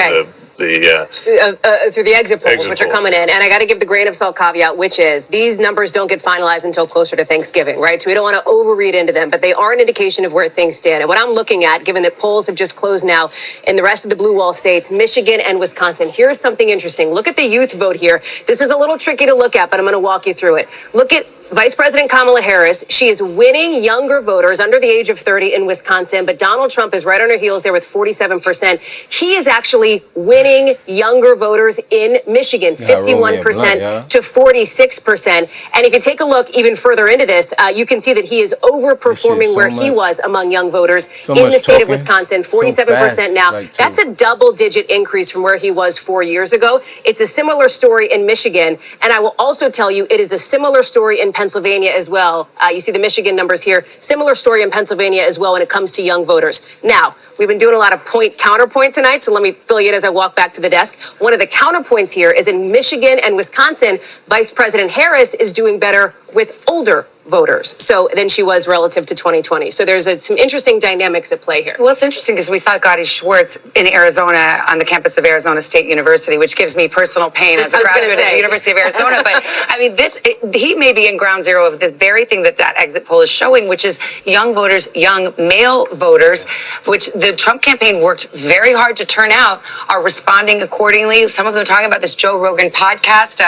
through the exit polls, which are coming in. And I got to give the grain of salt caveat, which is these numbers don't get finalized until closer to Thanksgiving, right? So we don't want to overread into them, but they are an indication of where things stand. And what I'm looking at, given that polls have just closed now in the rest of the blue wall states, Michigan and Wisconsin, here's something interesting. Look at the youth vote here. This is a little tricky to look at, but I'm going to walk you through it. Look at Vice President Kamala Harris. She is winning younger voters under the age of 30 in Wisconsin, but Donald Trump is right on her heels there with 47%. He is actually winning younger voters in Michigan, 51% to 46%. And if you take a look even further into this, you can see that he is overperforming where he was among young voters in the state of Wisconsin, 47% now. That's a double-digit increase from where he was 4 years ago. It's a similar story in Michigan, and I will also tell you it is a similar story in Pennsylvania as well. You see the Michigan numbers here. Similar story in Pennsylvania as well when it comes to young voters. Now, we've been doing a lot of counterpoint tonight, so let me fill you in as I walk back to the desk. One of the counterpoints here is in Michigan and Wisconsin, Vice President Harris is doing better with older voters than she was relative to 2020. So there's some interesting dynamics at play here. Well, it's interesting because we saw Gotti Schwartz in Arizona on the campus of Arizona State University, which gives me personal pain as a graduate of the University of Arizona. But I mean, he may be in ground zero of this very thing that exit poll is showing, which is young voters, young male voters, which the Trump campaign worked very hard to turn out, are responding accordingly. Some of them are talking about this Joe Rogan podcast.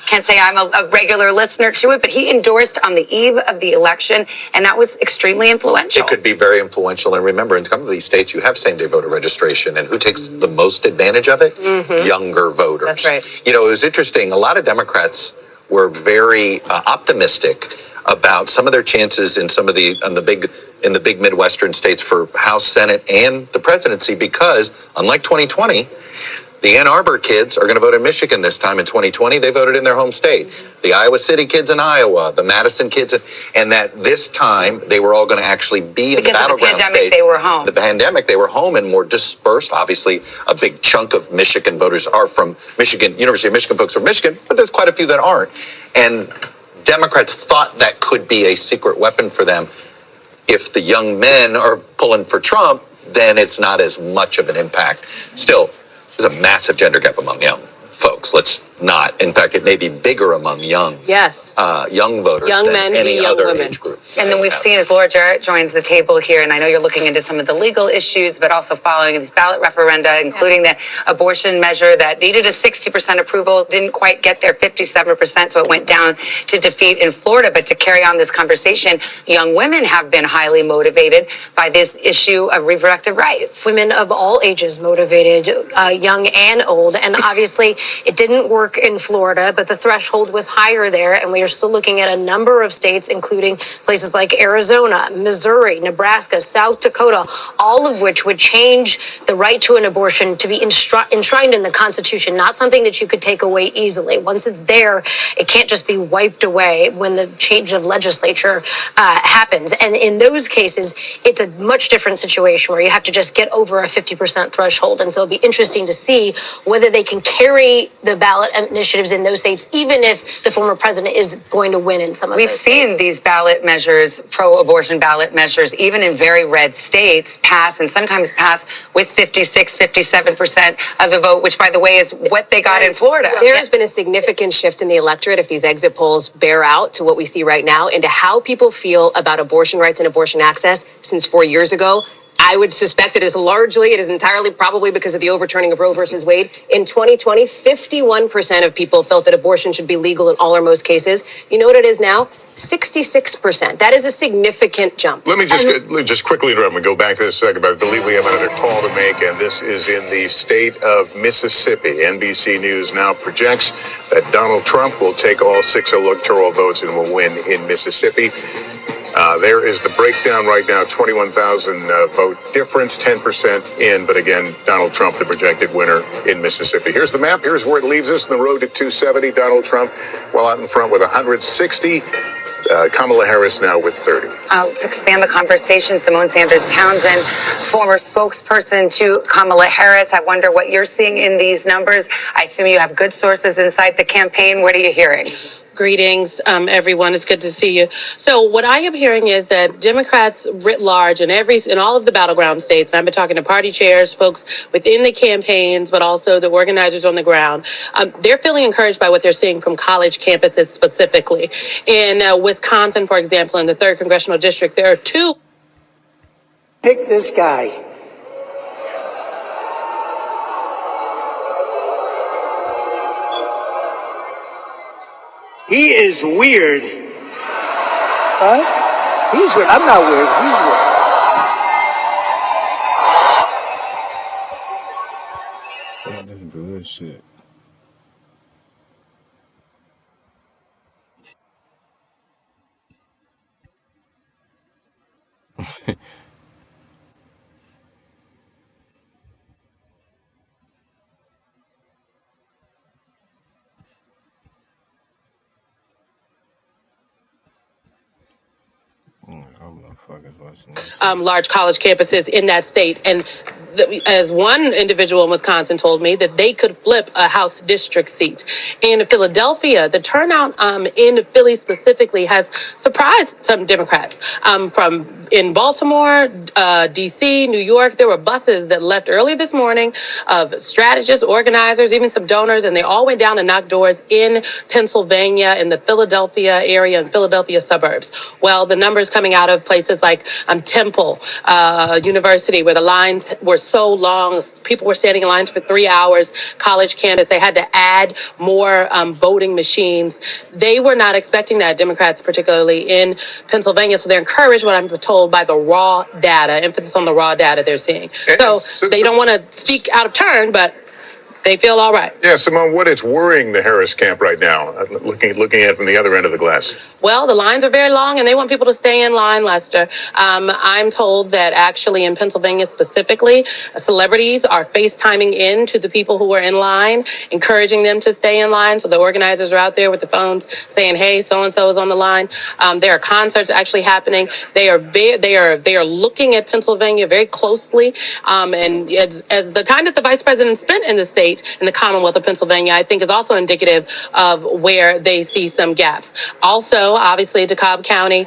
Can't say I'm a regular listener to it, but he endorsed on the eve of the election, and that was extremely influential. It could be very influential. And remember, in some of these states, you have same-day voter registration, and who takes the most advantage of it? Younger voters. That's right. You know, it was interesting. A lot of Democrats were very optimistic about some of their chances in some of the big Midwestern states for House, Senate, and the presidency, because unlike 2020. The Ann Arbor kids are going to vote in Michigan this time in 2020. They voted in their home state. The Iowa City kids in Iowa, the Madison kids, and that this time they were all going to actually be in the battleground states. Because of the pandemic, they were home. The pandemic, they were home and more dispersed. Obviously, a big chunk of Michigan voters are from Michigan. University of Michigan folks are from Michigan, but there's quite a few that aren't. And Democrats thought that could be a secret weapon for them. If the young men are pulling for Trump, then it's not as much of an impact. Still, there's a massive gender gap among young folks. Let's not. In fact, it may be bigger among young voters young than men any young other women. age group. And then we've seen as Laura Jarrett joins the table here, and I know you're looking into some of the legal issues, but also following these ballot referenda, including the abortion measure that needed a 60% approval, didn't quite get there, 57%, so it went down to defeat in Florida. But to carry on this conversation, young women have been highly motivated by this issue of reproductive rights. Women of all ages motivated, young and old, and obviously it didn't work in Florida, but the threshold was higher there, and we are still looking at a number of states, including places like Arizona, Missouri, Nebraska, South Dakota, all of which would change the right to an abortion to be enshrined in the Constitution, not something that you could take away easily. Once it's there, it can't just be wiped away when the change of legislature happens. And in those cases, it's a much different situation where you have to just get over a 50% threshold. And so it'll be interesting to see whether they can carry the ballot initiatives in those states, even if the former president is going to win in some of those states. We've seen these ballot measures, pro-abortion ballot measures, even in very red states, pass and sometimes pass with 56, 57% of the vote, which, by the way, is what they got in Florida. There has been a significant shift in the electorate, if these exit polls bear out to what we see right now, into how people feel about abortion rights and abortion access since 4 years ago. I would suspect it is entirely probably because of the overturning of Roe versus Wade. In 2020, 51% of people felt that abortion should be legal in all or most cases. You know what it is now? 66%. That is a significant jump. Let me just quickly interrupt. We go back to this second, but I believe we have another call to make, and this is in the state of Mississippi. NBC News now projects that Donald Trump will take all 6 electoral votes and will win in Mississippi. There is the breakdown right now, 21,000 vote difference, 10% in, but again, Donald Trump, the projected winner in Mississippi. Here's the map. Here's where it leaves us on the road to 270. Donald Trump, well out in front with 160. Kamala Harris now with 30. Let's expand the conversation. Simone Sanders Townsend, former spokesperson to Kamala Harris. I wonder what you're seeing in these numbers. I assume you have good sources inside the campaign. What are you hearing? Greetings, everyone. It's good to see you. So what I am hearing is that Democrats writ large in all of the battleground states, and I've been talking to party chairs, folks within the campaigns, but also the organizers on the ground, they're feeling encouraged by what they're seeing from college campuses specifically. In Wisconsin, for example, in the 3rd Congressional District, there are 2. Pick this guy. He is weird. Huh? He's weird. I'm not weird. He's weird. Oh, this bullshit. Large college campuses in that state. And as one individual in Wisconsin told me, that they could flip a House district seat. In Philadelphia, the turnout in Philly specifically has surprised some Democrats. From in Baltimore, D.C., New York, there were buses that left early this morning of strategists, organizers, even some donors, and they all went down and knocked doors in Pennsylvania, in the Philadelphia area and Philadelphia suburbs. Well, the numbers coming out of places like Temple University, where the lines were so long, people were standing in lines for 3 hours, college campus, they had to add more voting machines. They were not expecting that, Democrats particularly in Pennsylvania, so they're encouraged, what I'm told, by the raw data, emphasis on the raw data they're seeing. So they don't want to speak out of turn, but they feel all right. Yeah, Simone, what is worrying the Harris camp right now, looking at it from the other end of the glass? Well, the lines are very long, and they want people to stay in line, Lester. I'm told that actually in Pennsylvania specifically, celebrities are FaceTiming in to the people who are in line, encouraging them to stay in line. So the organizers are out there with the phones saying, hey, so-and-so is on the line. There are concerts actually happening. They are looking at Pennsylvania very closely. And as the time that the vice president spent in the state, in the Commonwealth of Pennsylvania, I think is also indicative of where they see some gaps. Also, obviously, DeKalb County,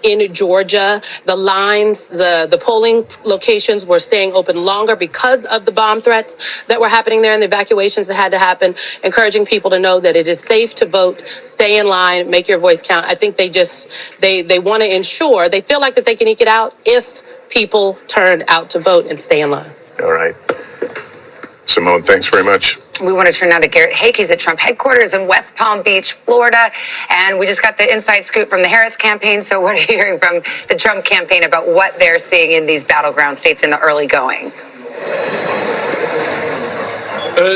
in Georgia, the lines, the polling locations were staying open longer because of the bomb threats that were happening there and the evacuations that had to happen, encouraging people to know that it is safe to vote, stay in line, make your voice count. I think they want to ensure, they feel like that they can eke it out if people turn out to vote and stay in line. All right. Simone, thanks very much. We want to turn now to Garrett Haake. He's at Trump headquarters in West Palm Beach, Florida. And we just got the inside scoop from the Harris campaign. So what are you hearing from the Trump campaign about what they're seeing in these battleground states in the early going?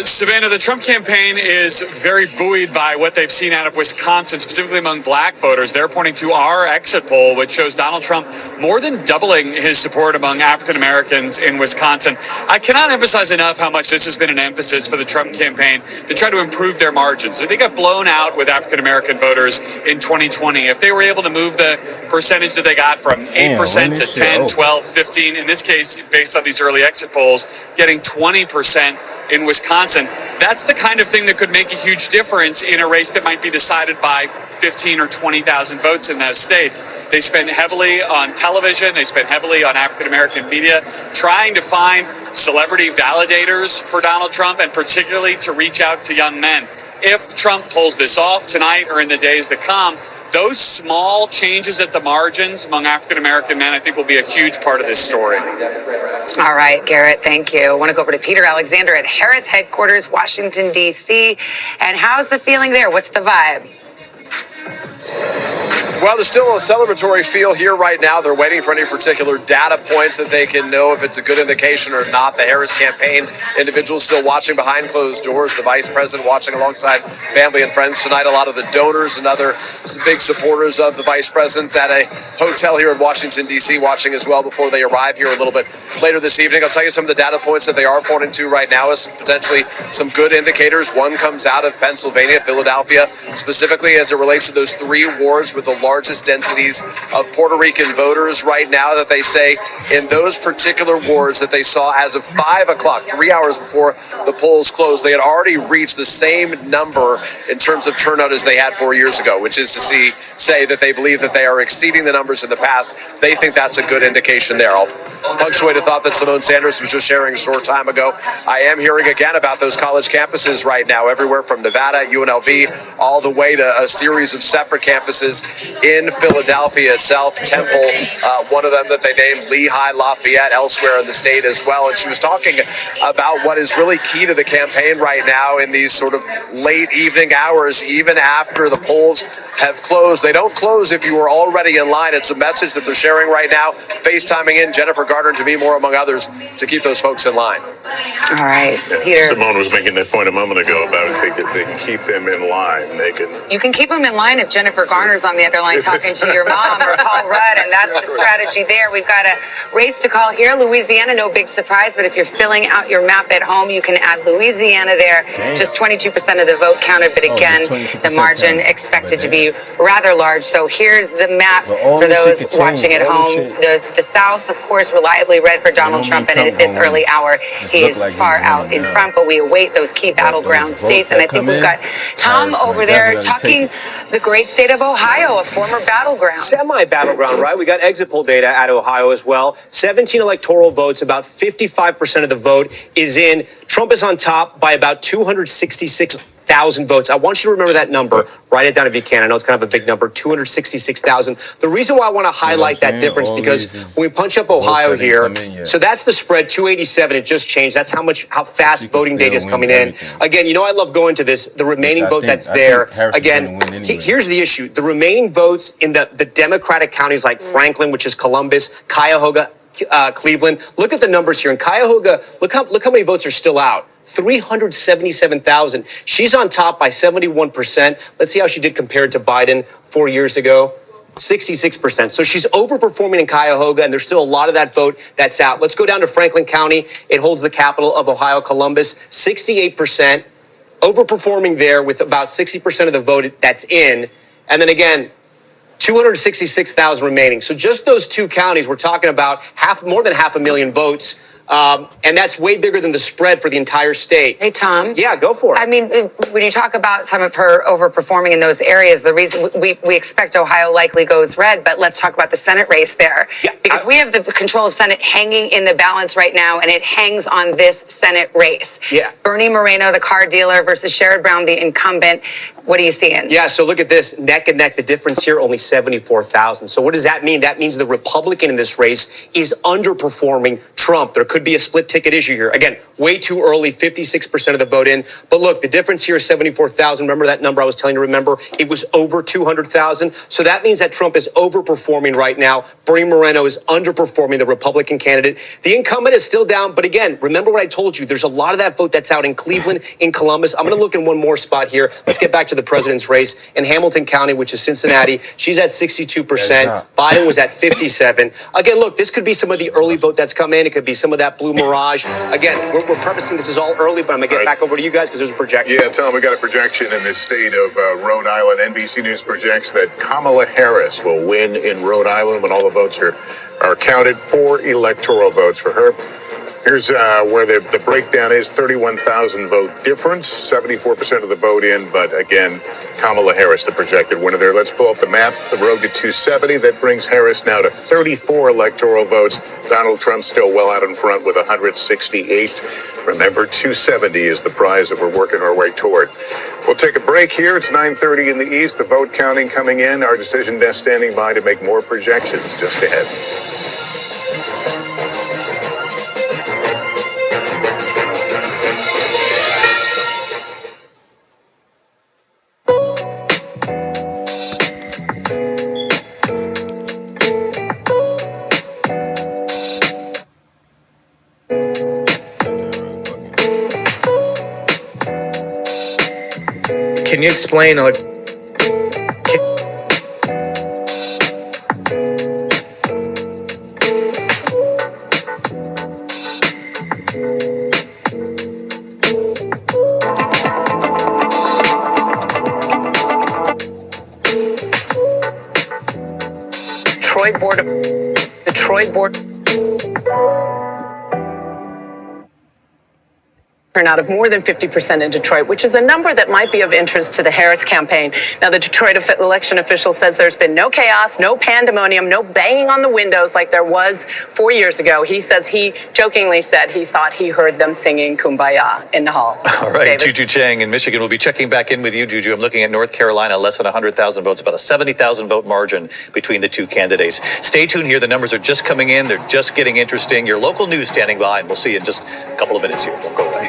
Savannah, the Trump campaign is very buoyed by what they've seen out of Wisconsin, specifically among black voters. They're pointing to our exit poll, which shows Donald Trump more than doubling his support among African Americans in Wisconsin. I cannot emphasize enough how much this has been an emphasis for the Trump campaign to try to improve their margins. They got blown out with African American voters in 2020. If they were able to move the percentage that they got from 8% to 10, 12, 15, in this case, based on these early exit polls, getting 20% in Wisconsin. That's the kind of thing that could make a huge difference in a race that might be decided by 15 or 20,000 votes in those states. They spend heavily on television. They spend heavily on African-American media, trying to find celebrity validators for Donald Trump, and particularly to reach out to young men. If Trump pulls this off tonight or in the days that come, those small changes at the margins among African-American men, I think, will be a huge part of this story. All right, Garrett, thank you. I want to go over to Peter Alexander at Harris headquarters, Washington, D.C. And how's the feeling there? What's the vibe? Well, there's still a celebratory feel here right now. They're waiting for any particular data points that they can know if it's a good indication or not. The Harris campaign individuals still watching behind closed doors. The vice president watching alongside family and friends tonight. A lot of the donors and other big supporters of the vice president's at a hotel here in Washington, D.C. watching as well before they arrive here a little bit later this evening. I'll tell you some of the data points that they are pointing to right now is potentially some good indicators. One comes out of Pennsylvania, Philadelphia, specifically as it relates to those 3 wards with the largest densities of Puerto Rican voters right now, that they say in those particular wards that they saw as of 5 o'clock, 3 hours before the polls closed, they had already reached the same number in terms of turnout as they had 4 years ago, which is to say that they believe that they are exceeding the numbers in the past. They think that's a good indication there. I'll punctuate a thought that Simone Sanders was just sharing a short time ago. I am hearing again about those college campuses right now, everywhere from Nevada, UNLV, all the way to a series of separate campuses in Philadelphia itself. Temple, one of them that they named Lehigh, Lafayette, elsewhere in the state as well. And she was talking about what is really key to the campaign right now in these sort of late evening hours, even after the polls have closed. They don't close if you were already in line. It's a message that they're sharing right now, FaceTiming in Jennifer Garner and Demi Moore, among others, to keep those folks in line. All right, Peter. Simone was making that point a moment ago about they can keep them in line. You can keep them in line if Jennifer Garner's on the other line talking to your mom or Paul Rudd, and that's the strategy there. We've got a race to call here. Louisiana, no big surprise, but if you're filling out your map at home, you can add Louisiana there. Just 22% of the vote counted, but again, the margin expected to be rather large. So here's the map for those watching at home. The South, of course, reliably red for Donald Trump, and at this early hour, he is far out in front, but we await those key battleground states, and I think we've got Tom over there talking the great state of Ohio, a former battleground. Semi-battleground, right? We got exit poll data out of Ohio as well. 17 electoral votes, about 55% of the vote is in. Trump is on top by about 266,000 votes. I want you to remember that number. Write it down if you can. I know it's kind of a big number, 266,000. The reason why I want to highlight that difference, because when we punch up Ohio here, so that's the spread, 287. It just changed. That's how fast voting data is coming in. Again, you know, I love going to this. The remaining vote that's there. Again, here's the issue. The remaining votes in the Democratic counties like Franklin, which is Columbus, Cuyahoga, Cleveland. Look at the numbers here. In Cuyahoga, look how many votes are still out. 377,000. She's on top by 71%. Let's see how she did compared to Biden 4 years ago. 66%. So she's overperforming in Cuyahoga, and there's still a lot of that vote that's out. Let's go down to Franklin County. It holds the capital of Ohio, Columbus. 68%. Overperforming there with about 60% of the vote that's in. And then again, 266,000 remaining. So just those 2 counties, we're talking about more than 500,000 votes. And that's way bigger than the spread for the entire state. Hey, Tom. Yeah, go for it. I mean, when you talk about some of her overperforming in those areas, the reason we expect Ohio likely goes red, but let's talk about the Senate race there. Yeah, because we have the control of Senate hanging in the balance right now, and it hangs on this Senate race. Yeah. Bernie Moreno, the car dealer, versus Sherrod Brown, the incumbent. What are you seeing? Yeah, so look at this. Neck and neck. The difference here, only 74,000. So what does that mean? That means the Republican in this race is underperforming Trump. There could be a split ticket issue here. Again, way too early, 56% of the vote in. But look, the difference here is 74,000. Remember that number I was telling you to remember? It was over 200,000. So that means that Trump is overperforming right now. Bernie Moreno is underperforming the Republican candidate. The incumbent is still down. But again, remember what I told you. There's a lot of that vote that's out in Cleveland, in Columbus. I'm going to look in one more spot here. Let's get back to the president's race. In Hamilton County, which is Cincinnati, she's at 62%. Biden was at 57. Again, look, this could be some of the early vote that's come in. It could be some of that blue mirage. Again, we're prefacing this is all early, but I'm going to get back over to you guys because there's a projection. Yeah, Tom, we got a projection in the state of Rhode Island. NBC News projects that Kamala Harris will win in Rhode Island when all the votes are counted. 4 electoral votes for her. Here's where the breakdown is. 31,000 vote difference, 74% of the vote in, but again, Kamala Harris, the projected winner there. Let's pull up the map, the road to 270. That brings Harris now to 34 electoral votes. Donald Trump still well out in front with 168. Remember, 270 is the prize that we're working our way toward. We'll take a break here. It's 9:30 in the East. The vote counting coming in. Our decision desk standing by to make more projections just ahead. Can you explain? Detroit board. Turnout of more than 50% in Detroit, which is a number that might be of interest to the Harris campaign. Now, the Detroit election official says there's been no chaos, no pandemonium, no banging on the windows like there was 4 years ago. He says he jokingly said he thought he heard them singing Kumbaya in the hall. All right, David? Juju Chang in Michigan will be checking back in with you, Juju. I'm looking at North Carolina, less than 100,000 votes, about a 70,000 vote margin between the two candidates. Stay tuned here. The numbers are just coming in. They're just getting interesting. Your local news standing by, and we'll see you in just a couple of minutes here. Don't go away.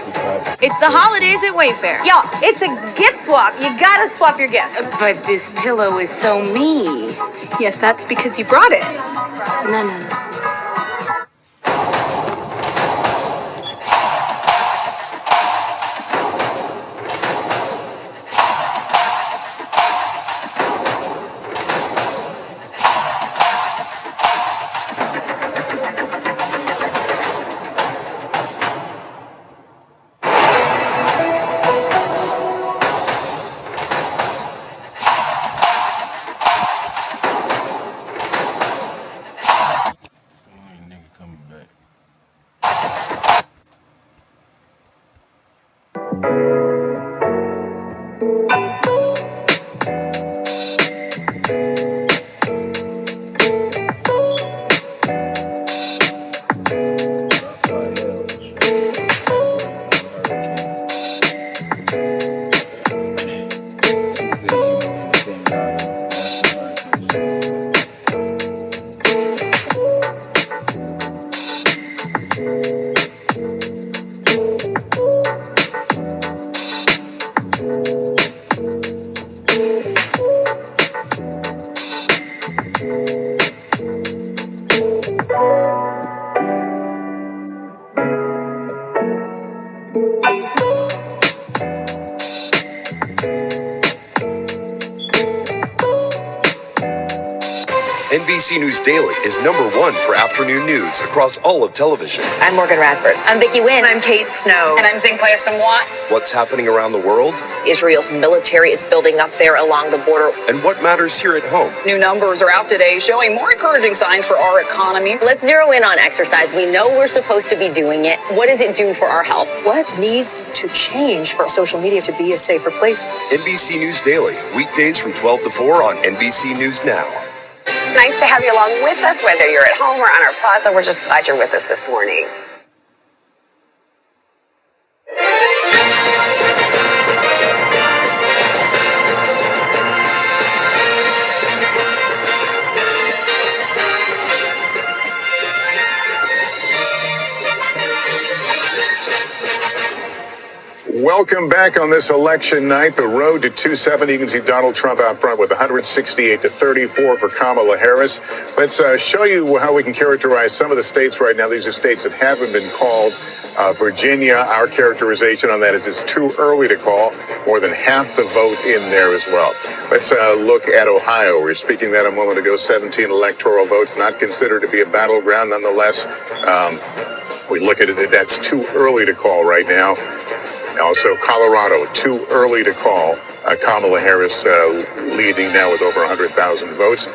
It's the holidays at Wayfair. Y'all, it's a gift swap. You gotta swap your gifts. But this pillow is so me. Yes, that's because you brought it. No. NBC News Daily is #1 for afternoon news across all of television. I'm Morgan Radford. I'm Vicki Wynn. I'm Kate Snow. And I'm Zinklaya Samwat. What's happening around the world? Israel's military is building up there along the border. And what matters here at home? New numbers are out today showing more encouraging signs for our economy. Let's zero in on exercise. We know we're supposed to be doing it. What does it do for our health? What needs to change for social media to be a safer place? NBC News Daily, weekdays from 12 to 4 on NBC News Now. Nice to have you along with us, whether you're at home or on our plaza. We're just glad you're with us this morning. Welcome back on this election night. The road to 270. You can see Donald Trump out front with 168 to 34 for Kamala Harris. Let's show you how we can characterize some of the states right now. These are states that haven't been called. Virginia, our characterization on that is it's too early to call. More than half the vote in there as well. Let's look at Ohio. We were speaking that a moment ago. 17 electoral votes, not considered to be a battleground nonetheless. We look at it, that's too early to call right now. Also, Colorado, too early to call. Kamala Harris leading now with over 100,000 votes.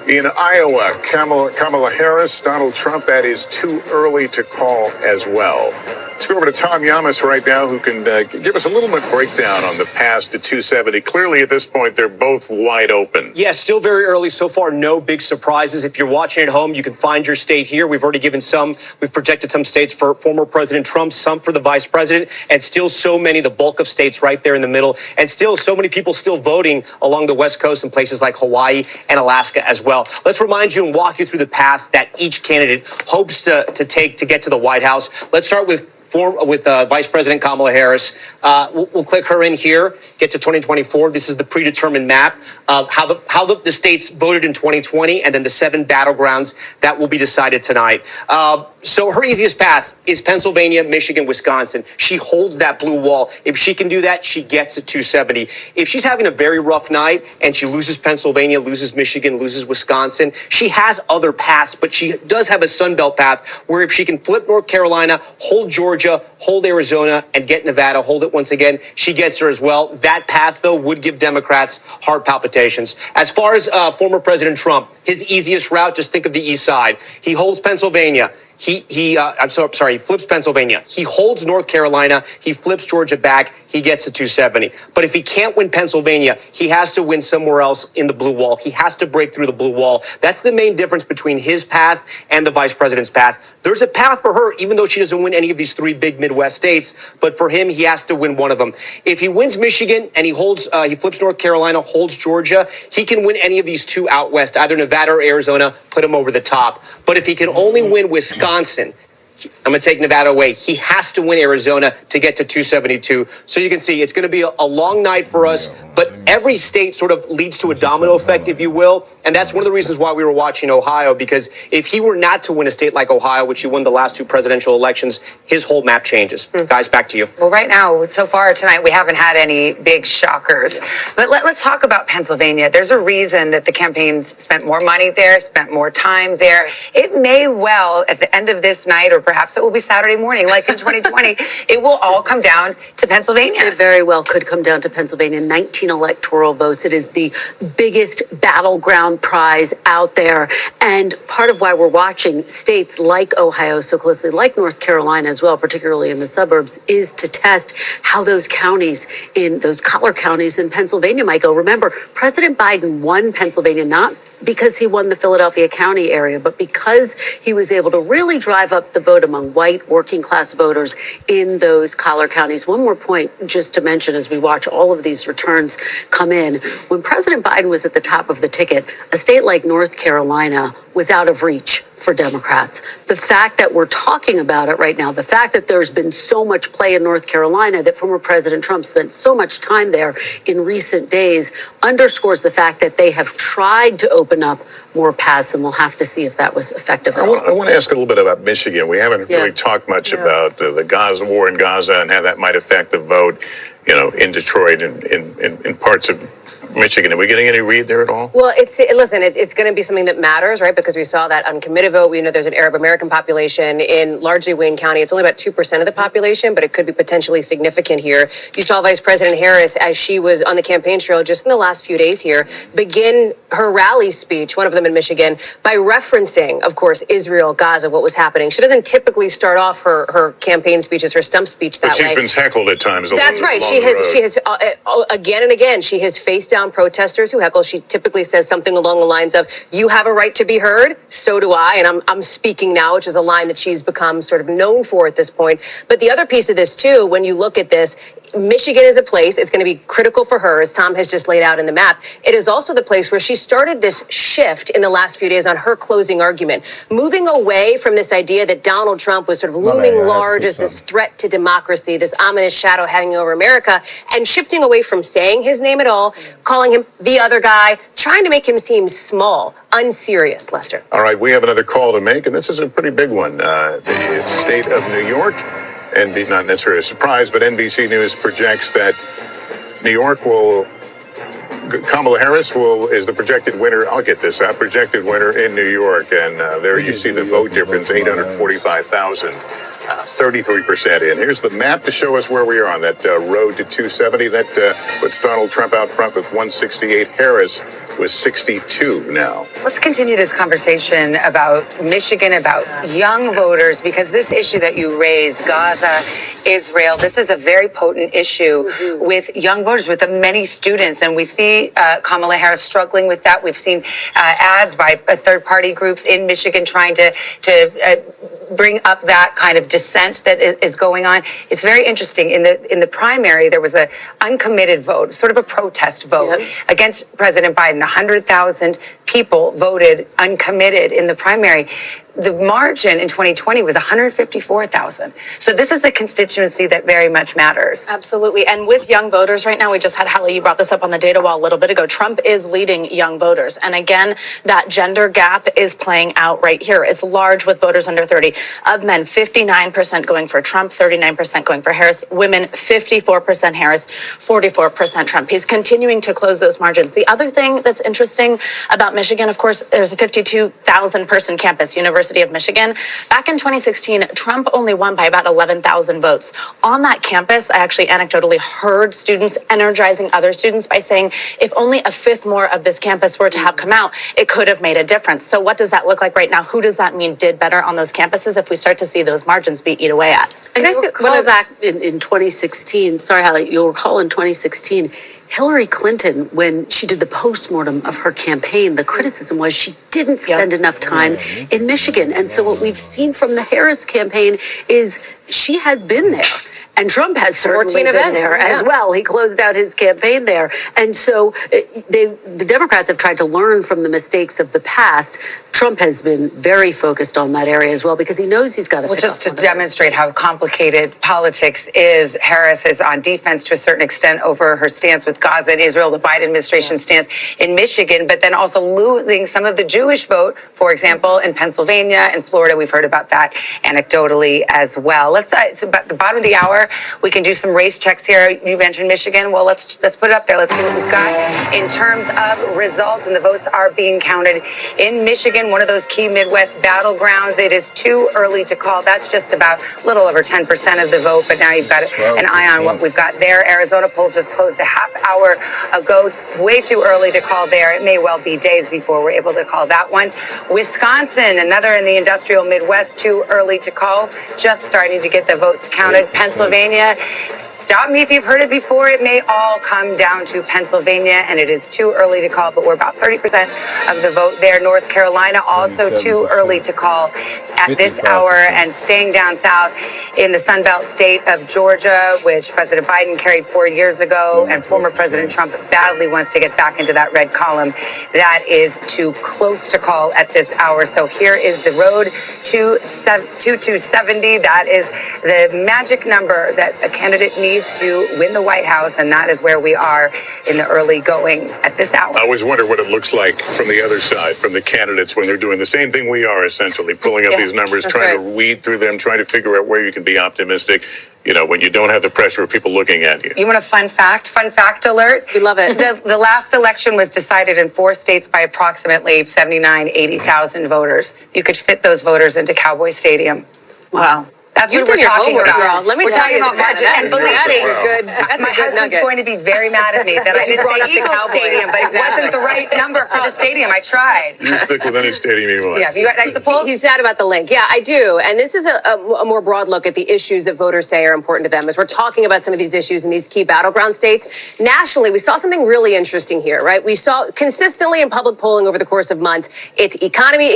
In Iowa, Kamala Harris, Donald Trump, that is too early to call as well. Let's go over to Tom Yamas right now, who can give us a little bit breakdown on the path to 270. Clearly, at this point, they're both wide open. Yeah, still very early so far. No big surprises. If you're watching at home, you can find your state here. We've already given some. We've projected some states for former President Trump, some for the vice president, and still so many, the bulk of states right there in the middle, and still so many people still voting along the West Coast in places like Hawaii and Alaska as well. Let's remind you and walk you through the paths that each candidate hopes to take to get to the White House. Let's start with Vice President Kamala Harris. We'll click her in here, get to 2024. This is the predetermined map of how the states voted in 2020, and then the 7 battlegrounds that will be decided tonight. So her easiest path is Pennsylvania, Michigan, Wisconsin. She holds that blue wall. If she can do that, she gets to 270. If she's having a very rough night and she loses Pennsylvania, loses Michigan, loses Wisconsin, she has other paths, but she does have a Sun Belt path where if she can flip North Carolina, hold Georgia, hold Arizona, and get Nevada, hold it once again, she gets there as well. That path, though, would give Democrats heart palpitations. As far as former President Trump, his easiest route, just think of the east side. He holds Pennsylvania. He flips Pennsylvania. He holds North Carolina. He flips Georgia back. He gets to 270. But if he can't win Pennsylvania, he has to win somewhere else in the blue wall. He has to break through the blue wall. That's the main difference between his path and the vice president's path. There's a path for her, even though she doesn't win any of these 3 big Midwest states. But for him, he has to win one of them. If he wins Michigan and he flips North Carolina, holds Georgia, he can win any of these 2 out west, either Nevada or Arizona, put him over the top. But if he can only win Wisconsin, I'm going to take Nevada away. He has to win Arizona to get to 272. So you can see it's going to be a long night for us, but every state sort of leads to a domino effect, if you will. And that's one of the reasons why we were watching Ohio, because if he were not to win a state like Ohio, which he won the last 2 presidential elections, his whole map changes. Guys, back to you. Well, right now, so far tonight, we haven't had any big shockers. But let's talk about Pennsylvania. There's a reason that the campaigns spent more money there, spent more time there. It may well, at the end of this night, or perhaps it will be Saturday morning, like in 2020, it will all come down to Pennsylvania. It very well could come down to Pennsylvania. 19 electoral votes. It is the biggest battleground prize out there. And part of why we're watching states like Ohio so closely, like North Carolina as well, particularly in the suburbs, is to test how those counties, in those collar counties in Pennsylvania might go. Remember, President Biden won Pennsylvania not because he won the Philadelphia County area, but because he was able to really drive up the vote among white working class voters in those collar counties. One more point just to mention as we watch all of these returns come in. When President Biden was at the top of the ticket, a state like North Carolina was out of reach for Democrats. The fact that we're talking about it right now, the fact that there's been so much play in North Carolina, that former President Trump spent so much time there in recent days, underscores the fact that they have tried to open up more paths, and we'll have to see if that was effective at all. I want to ask a little bit about Michigan. We haven't really talked much about the Gaza war in Gaza and how that might affect the vote, in Detroit and in parts of Michigan. Are we getting any read there at all? Well, it's going to be something that matters, right? Because we saw that uncommitted vote. We know there's an Arab American population in largely Wayne County. It's only about 2% of the population, but it could be potentially significant here. You saw Vice President Harris, as she was on the campaign trail just in the last few days here, begin her rally speech, one of them in Michigan, by referencing, of course, Israel, Gaza, what was happening. She doesn't typically start off her campaign speeches, her stump speech that way. But she's been tackled at times. That's right. She has again and again, she has faced down protesters who heckle. She typically says something along the lines of, "You have a right to be heard, so do I, and I'm speaking now," which is a line that she's become sort of known for at this point. But the other piece of this too, when you look at this, Michigan is a place, it's going to be critical for her, as Tom has just laid out in the map. It is also the place where she started this shift in the last few days on her closing argument, moving away from this idea that Donald Trump was sort of looming large as this threat to democracy, this ominous shadow hanging over America, and shifting away from saying his name at all, calling him the other guy, trying to make him seem small, unserious, Lester. All right, we have another call to make, and this is a pretty big one. The state of New York, and not necessarily a surprise, but NBC News projects that New York Kamala Harris is the projected winner. I'll get this projected winner in New York, and there you see the vote difference, 845,000 33% in. Here's the map to show us where we are on that road to 270. That puts Donald Trump out front with 168. Harris with 62 now. Let's continue this conversation about Michigan, about young voters, because this issue that you raised, Gaza, Israel, this is a very potent issue with young voters, with the many students. And we see Kamala Harris struggling with that. We've seen ads by third-party groups in Michigan trying to bring up that kind of dissent that is going on. It's very interesting. In the primary, there was an uncommitted vote, sort of a protest vote against President Biden. 100,000 people voted uncommitted in the primary. The margin in 2020 was 154,000. So this is a constituency that very much matters. Absolutely. And with young voters right now, we just had Hallie, you brought this up on the data wall a little bit ago. Trump is leading young voters. And again, that gender gap is playing out right here. It's large with voters under 30. Of men, 59% going for Trump, 39% going for Harris. Women, 54% Harris, 44% Trump. He's continuing to close those margins. The other thing that's interesting about Michigan, of course, there's a 52,000 person campus, University of Michigan. Back in 2016, Trump only won by about 11,000 votes. On that campus, I actually anecdotally heard students energizing other students by saying, if only a fifth more of this campus were to have come out, it could have made a difference. So what does that look like right now? Who does that mean did better on those campuses if we start to see those margins be eat away at? And you'll recall back in 2016, sorry, Hallie, you'll recall in 2016, Hillary Clinton, when she did the postmortem of her campaign, the criticism was she didn't spend enough time in Michigan. And so what we've seen from the Harris campaign is she has been there. And Trump has certainly been there as well. He closed out his campaign there. And so the Democrats have tried to learn from the mistakes of the past. Trump has been very focused on that area as well because he knows he's got to. Well, just to demonstrate how complicated politics is, Harris is on defense to a certain extent over her stance with Gaza and Israel, the Biden administration stance in Michigan, but then also losing some of the Jewish vote, for example, in Pennsylvania and Florida. We've heard about that anecdotally as well. It's about the bottom of the hour. We can do some race checks here. You mentioned Michigan. Well, let's put it up there. Let's see what we've got in terms of results, and the votes are being counted in Michigan, one of those key Midwest battlegrounds. It is too early to call. That's just about a little over 10% of the vote, but now you've got an eye on what we've got there. Arizona polls just closed a half hour ago. Way too early to call there. It may well be days before we're able to call that one. Wisconsin, another in the industrial Midwest, too early to call. Just starting to get the votes counted. Pennsylvania, stop me if you've heard it before. It may all come down to Pennsylvania, and it is too early to call, but we're about 30% of the vote there. North Carolina, also too early to call at this hour. And staying down south in the Sunbelt state of Georgia, which President Biden carried 4 years ago, and former President Trump badly wants to get back into that red column. That is too close to call at this hour. So here is the road to 270. That is the magic number that a candidate needs to win the White House, and that is where we are in the early going at this hour. I always wonder what it looks like from the other side, from the candidates, when they're doing the same thing we are, essentially, pulling up these numbers, trying to weed through them, trying to figure out where you can be optimistic, when you don't have the pressure of people looking at you. You want a fun fact? Fun fact alert? We love it. The last election was decided in 4 states by approximately 80,000 voters. You could fit those voters into Cowboy Stadium. Wow. That's you what did we're your talking homework, about. girl. Let me tell you, that is a good My husband's going to be very mad at me that I didn't say Eagle Stadium, but it wasn't the right number for the stadium. I tried. You stick with any stadium you want. Yeah, have you got next polls? He's sad about the link. Yeah, I do. And this is a more broad look at the issues that voters say are important to them. As we're talking about some of these issues in these key battleground states, nationally, we saw something really interesting here, right? We saw consistently in public polling over the course of months, it's economy,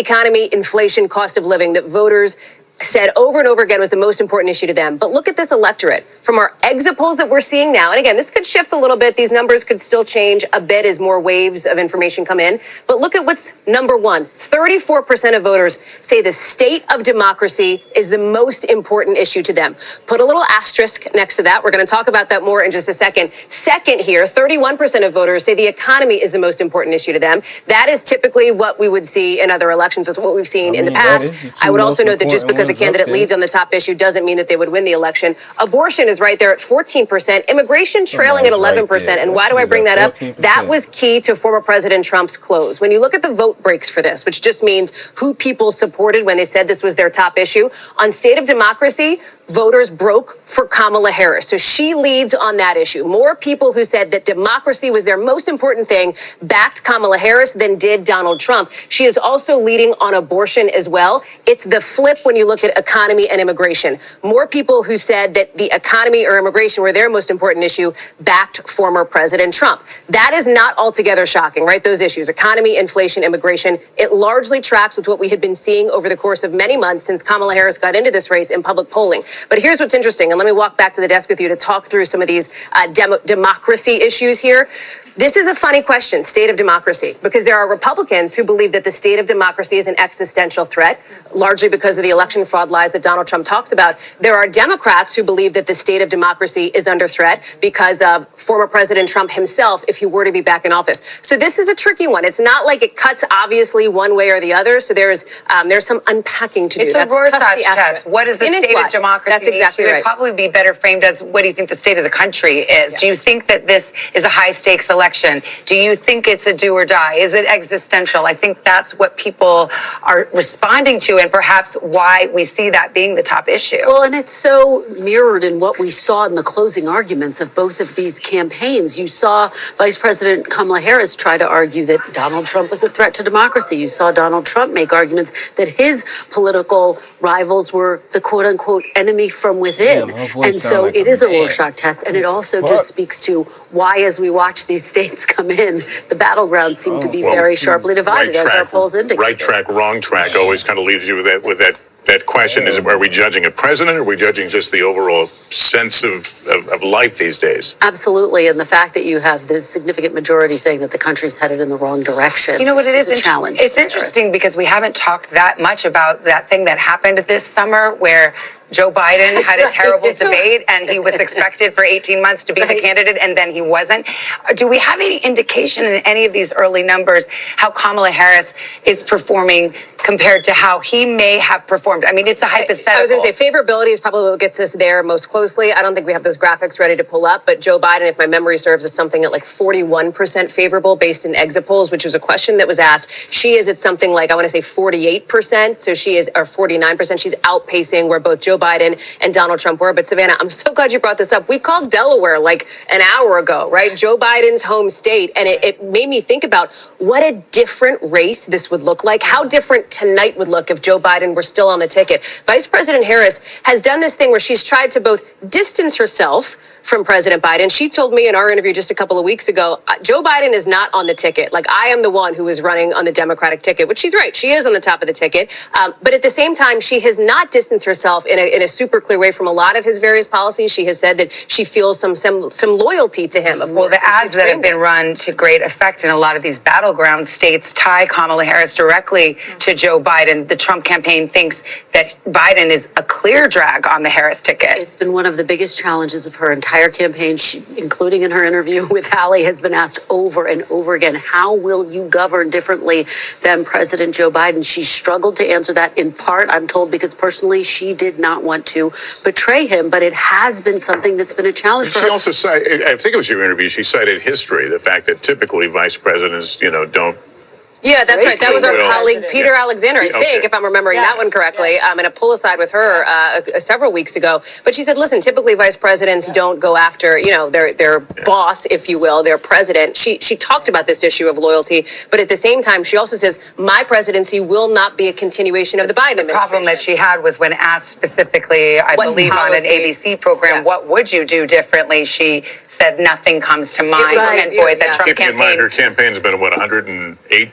inflation, cost of living that voters said over and over again was the most important issue to them. But look at this electorate. From our exit polls that we're seeing now, and again, this could shift a little bit. These numbers could still change a bit as more waves of information come in. But look at what's number one. 34% of voters say the state of democracy is the most important issue to them. Put a little asterisk next to that. We're going to talk about that more in just a second. Second here, 31% of voters say the economy is the most important issue to them. That is typically what we would see in other elections. It's what we've seen in the past. I would also note that just because because a candidate leads on the top issue doesn't mean that they would win the election. Abortion is right there at 14%. Immigration trailing at 11%. And why do I bring that up? That was key to former President Trump's close. When you look at the vote breaks for this, which just means who people supported when they said this was their top issue, on State of Democracy, voters broke for Kamala Harris. So she leads on that issue. More people who said that democracy was their most important thing backed Kamala Harris than did Donald Trump. She is also leading on abortion as well. It's the flip when you look at economy and immigration. More people who said that the economy or immigration were their most important issue backed former President Trump. That is not altogether shocking, right? Those issues, economy, inflation, immigration, it largely tracks with what we had been seeing over the course of many months since Kamala Harris got into this race in public polling. But here's what's interesting, and let me walk back to the desk with you to talk through some of these democracy issues here. This is a funny question, state of democracy, because there are Republicans who believe that the state of democracy is an existential threat, largely because of the election fraud lies that Donald Trump talks about. There are Democrats who believe that the state of democracy is under threat because of former President Trump himself, if he were to be back in office. So this is a tricky one. It's not like it cuts obviously one way or the other. So there's some unpacking to do. It's a Rorschach test. What is the state of democracy? That's exactly right. It would probably be better framed as, what do you think the state of the country is? Yeah. Do you think that this is a high stakes election? Do you think it's a do or die? Is it existential? I think that's what people are responding to, and perhaps why we see that being the top issue. Well, and it's so mirrored in what we saw in the closing arguments of both of these campaigns. You saw Vice President Kamala Harris try to argue that Donald Trump was a threat to democracy. You saw Donald Trump make arguments that his political rivals were the quote-unquote enemy from within. And so it is a Rorschach test, and it also just speaks to why, as we watch these states come in, the battlegrounds seem to be very sharply divided, as our polls indicate. Right track, wrong track always kind of leaves you with that question. Is, are we judging a president, or are we judging just the overall sense of life these days? Absolutely, and the fact that you have this significant majority saying that the country's headed in the wrong direction. You know what it is? A challenge. It's interesting because we haven't talked that much about that thing that happened this summer where Joe Biden had a terrible debate and he was expected for 18 months to be the candidate, and then he wasn't. Do we have any indication in any of these early numbers how Kamala Harris is performing compared to how he may have performed? I mean, it's a hypothetical. I was going to say favorability is probably what gets us there most closely. I don't think we have those graphics ready to pull up, but Joe Biden, if my memory serves, is something at like 41% favorable based in exit polls, which was a question that was asked. She is at something like, I want to say 48%. So she is, or 49%. She's outpacing where both Joe Biden and Donald Trump were. But Savannah, I'm so glad you brought this up. We called Delaware like an hour ago, right? Joe Biden's home state. And it made me think about what a different race this would look like, how different tonight would look if Joe Biden were still on the ticket. Vice President Harris has done this thing where she's tried to both distance herself from President Biden. She told me in our interview just a couple of weeks ago, Joe Biden is not on the ticket. Like, I am the one who is running on the Democratic ticket, which she's right. She is on the top of the ticket. But at the same time, she has not distanced herself in a super clear way from a lot of his various policies. She has said that she feels some loyalty to him. Well, the ads that have been run to great effect in a lot of these battleground states tie Kamala Harris directly to Joe Biden. The Trump campaign thinks that Biden is a clear drag on the Harris ticket. It's been one of the biggest challenges of her entire campaign. She, including in her interview with Hallie, has been asked over and over again, how will you govern differently than President Joe Biden? She struggled to answer that, in part, I'm told, because personally she did not want to betray him, but it has been something that's been a challenge for her. She also cited, I think it was your interview, she cited history, the fact that typically vice presidents, don't. Yeah, that's right. That was our colleague, Peter Alexander, I think, if I'm remembering that one correctly, in a pull aside with her several weeks ago. But she said, listen, typically vice presidents don't go after, their boss, if you will, their president. She talked about this issue of loyalty, but at the same time, she also says, my presidency will not be a continuation of the Biden administration. The problem that she had was when asked specifically, I believe on an ABC program, what would you do differently? She said, nothing comes to mind. And boy, the Trump campaign. Keep in mind, her campaign's been, 108?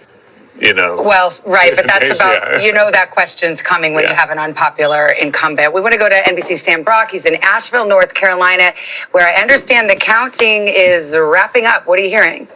Well, right, but that's about, that question's coming when you have an unpopular incumbent. We want to go to NBC's Sam Brock. He's in Asheville, North Carolina, where I understand the counting is wrapping up. What are you hearing?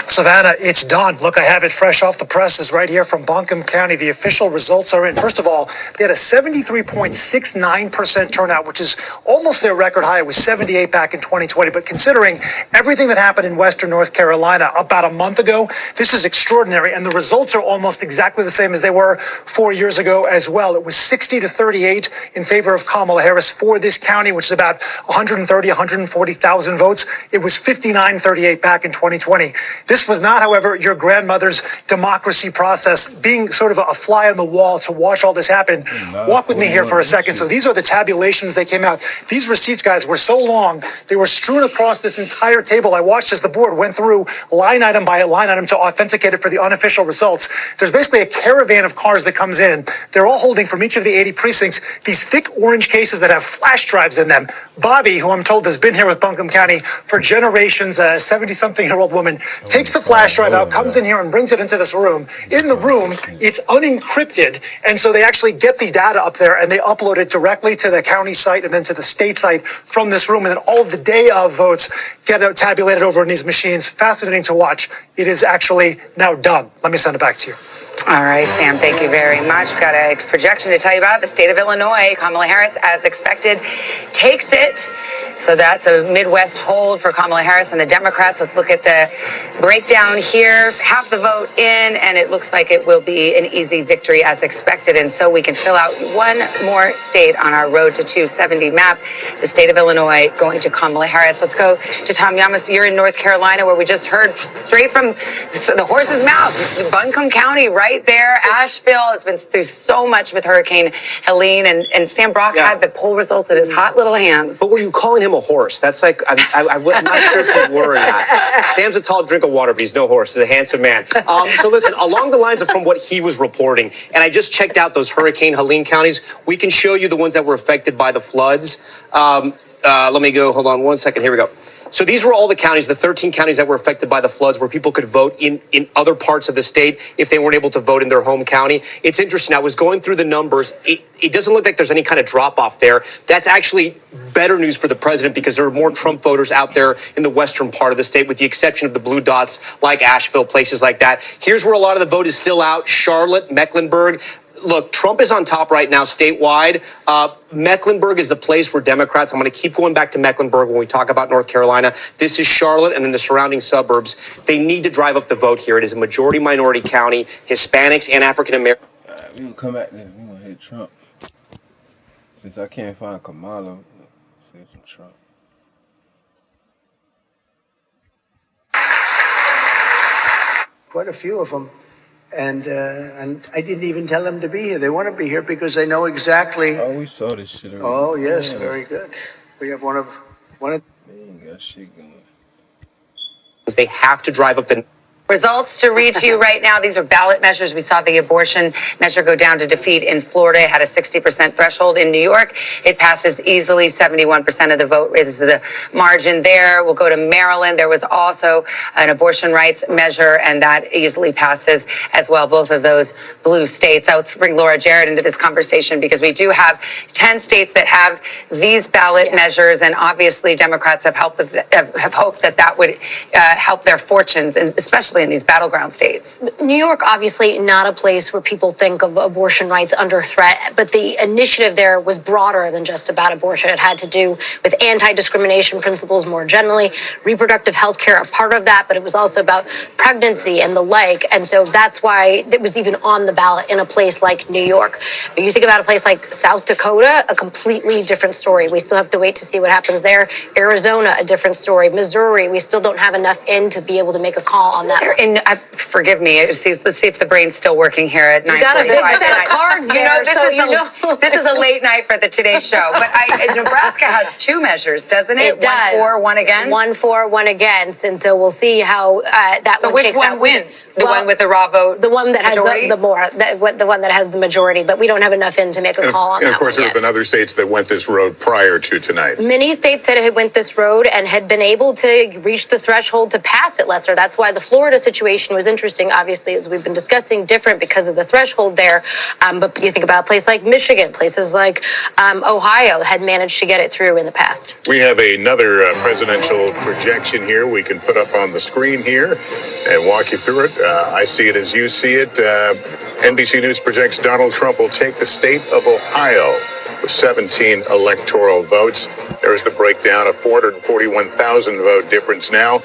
Savannah, it's done. Look, I have it fresh off the presses right here from Buncombe County. The official results are in. First of all, they had a 73.69% turnout, which is almost their record high. It was 78 back in 2020. But considering everything that happened in Western North Carolina about a month ago, this is extraordinary. And the results are almost exactly the same as they were 4 years ago as well. It was 60-38 in favor of Kamala Harris for this county, which is about 140,000 votes. It was 59-38 back in 2020. This was not, however, your grandmother's democracy process, being sort of a fly on the wall to watch all this happen. Walk with me here for a second. So these are the tabulations that came out. These receipts, guys, were so long. They were strewn across this entire table. I watched as the board went through line item by line item to authenticate it for the unofficial results. There's basically a caravan of cars that comes in. They're all holding from each of the 80 precincts these thick orange cases that have flash drives in them. Bobby, who I'm told has been here with Buncombe County for generations, a 70-something-year-old woman, takes the flash drive out, comes in here and brings it into this room. In the room, it's unencrypted, and so they actually get the data up there and they upload it directly to the county site and then to the state site from this room, and then all of the day of votes get tabulated over in these machines. Fascinating to watch. It is actually now done. Let me send it back to you. All right, Sam, thank you very much. We've got a projection to tell you about. The state of Illinois, Kamala Harris, as expected, takes it. So that's a Midwest hold for Kamala Harris and the Democrats. Let's look at the breakdown here. Half the vote in, and it looks like it will be an easy victory as expected. And so we can fill out one more state on our road to 270 map. The state of Illinois going to Kamala Harris. Let's go to Tom Yamas. You're in North Carolina, where we just heard straight from the horse's mouth. Buncombe County, right there. Asheville has been through so much with Hurricane Helene, and Sam Brock had the poll results in his hot little hands. But were you calling him a horse? That's like, I'm not sure if you were or not. Sam's a tall drink of water, but he's no horse. He's a handsome man. So listen, along the lines of from what he was reporting, and I just checked out those Hurricane Helene counties. We can show you the ones that were affected by the floods. Let me go. Hold on one second. Here we go. So these were all the counties, the 13 counties that were affected by the floods, where people could vote in other parts of the state if they weren't able to vote in their home county. It's interesting. I was going through the numbers. It doesn't look like there's any kind of drop off there. That's actually better news for the president, because there are more Trump voters out there in the western part of the state, with the exception of the blue dots like Asheville, places like that. Here's where a lot of the vote is still out. Charlotte, Mecklenburg. Look, Trump is on top right now statewide. Mecklenburg is the place where Democrats, I'm going to keep going back to Mecklenburg when we talk about North Carolina. This is Charlotte and then the surrounding suburbs. They need to drive up the vote here. It is a majority minority county, Hispanics and African Americans. All right, we're going to come back there. We're going to hit Trump. Since I can't find Kamala, let's say some Trump. Quite a few of them. And I didn't even tell them to be here. They want to be here because they know exactly. Oh, we saw this shit already. Oh, yes, very good. We have one of. They ain't got shit going. They have to drive up the. Results to read to you right now. These are ballot measures. We saw the abortion measure go down to defeat in Florida. It had a 60% threshold. In New York, it passes easily. 71% of the vote is the margin there. We'll go to Maryland. There was also an abortion rights measure, and that easily passes as well. Both of those blue states. Let's bring Laura Jarrett into this conversation, because we do have 10 states that have these ballot measures, and obviously Democrats have hoped that would help their fortunes, and especially in these battleground states. New York, obviously not a place where people think of abortion rights under threat, but the initiative there was broader than just about abortion. It had to do with anti-discrimination principles more generally, reproductive health care a part of that, but it was also about pregnancy and the like. And so that's why it was even on the ballot in a place like New York. But you think about a place like South Dakota, a completely different story. We still have to wait to see what happens there. Arizona, a different story. Missouri, we still don't have enough in to be able to make a call on that. And forgive me. Let's see if the brain's still working here at 9:45. You got a big set of cards there, this is a late night for the Today Show. But Nebraska has two measures, doesn't it? It does. 1 for, 1 against. 1 for, 1 against, and so we'll see how that. So one which shakes one out. wins? The one with the raw vote. The one that has majority? the one that has the majority. But we don't have enough in to make a call on that. And of course, one there have been other states that went this road prior to tonight. Many states that had went this road and had been able to reach the threshold to pass it, Lester. That's why the Florida Minnesota situation was interesting, obviously, as we've been discussing, different because of the threshold there. But you think about a place like Michigan, places like Ohio had managed to get it through in the past. We have another presidential projection here we can put up on the screen here and walk you through it. I see it as you see it. NBC News projects Donald Trump will take the state of Ohio with 17 electoral votes. There's the breakdown of 441,000 vote difference now.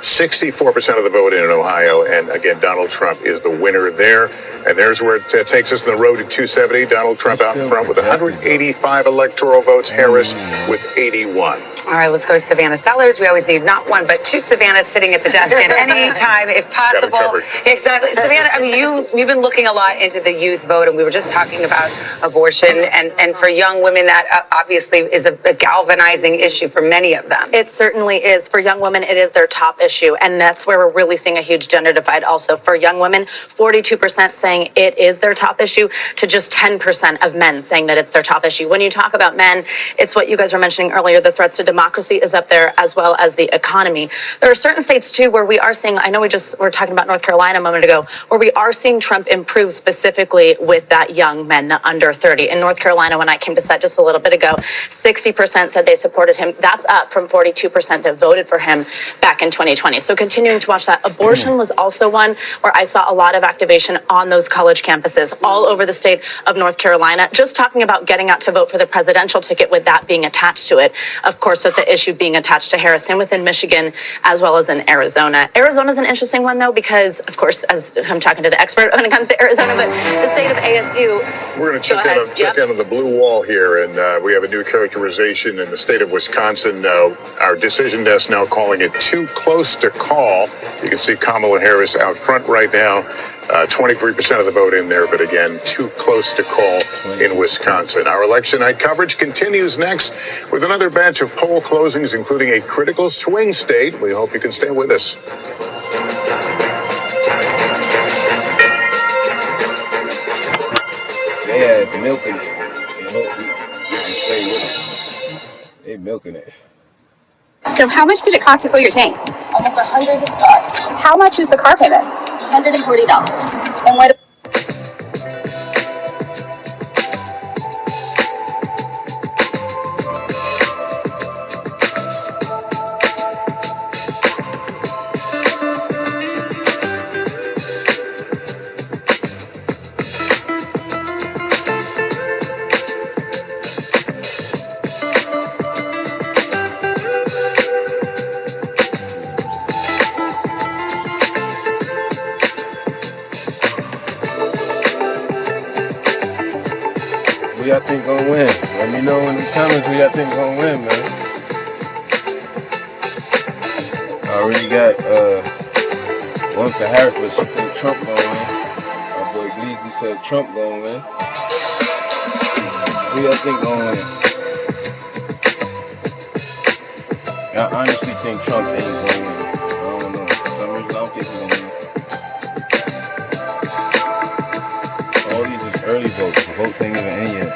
64% of the vote in Ohio, and again, Donald Trump is the winner there. And there's where it takes us on the road to 270. Donald Trump out in front with 185 electoral votes. Harris with 81. All right, let's go to Savannah Sellers. We always need not one, but two Savannahs sitting at the desk at any time, if possible. Exactly. Savannah, I mean, you've been looking a lot into the youth vote, and we were just talking about abortion. And for young women, that obviously is a galvanizing issue for many of them. It certainly is. For young women, it is their top issue. And that's where we're really seeing a huge gender divide also. For young women, 42% saying it is their top issue to just 10% of men saying that it's their top issue. When you talk about men, it's what you guys were mentioning earlier. The threats to democracy is up there, as well as the economy. There are certain states, too, where we are seeing, I know were talking about North Carolina a moment ago, where we are seeing Trump improve specifically with that young men, the under 30. In North Carolina, when I came to set just a little bit ago, 60% said they supported him. That's up from 42% that voted for him back in 2020. So continuing to watch that. Abortion was also one where I saw a lot of activation on those college campuses all over the state of North Carolina, just talking about getting out to vote for the presidential ticket with that being attached to it. Of course, with the issue being attached to Harris and within Michigan, as well as in Arizona. Arizona's an interesting one, though, because, of course, as I'm talking to the expert when it comes to Arizona, but the state of ASU. We're going to check out on the blue wall here, and we have a new characterization in the state of Wisconsin. Our decision desk now calling it too close to call. You can see Kamala Harris out front right now. 23% of the vote in there, but again, too close to call in Wisconsin. Our election night coverage continues next with another batch of poll closings, including a critical swing state. We hope you can stay with us. They had milking it. And hope you can stay with it. They milking it. So how much did it cost to fill your tank? Almost $100. How much is the car payment? $140. And what? Who y'all think gonna win? Let me know in the comments who y'all think gonna win, man. I already got one for Harris, but she think Trump gonna win. My boy Gleazy said Trump gonna win. Who y'all think gonna win? I honestly think Trump ain't gonna win. I don't know. For some reason, I don't think he's gonna win. All these is early votes. The votes ain't even in yet.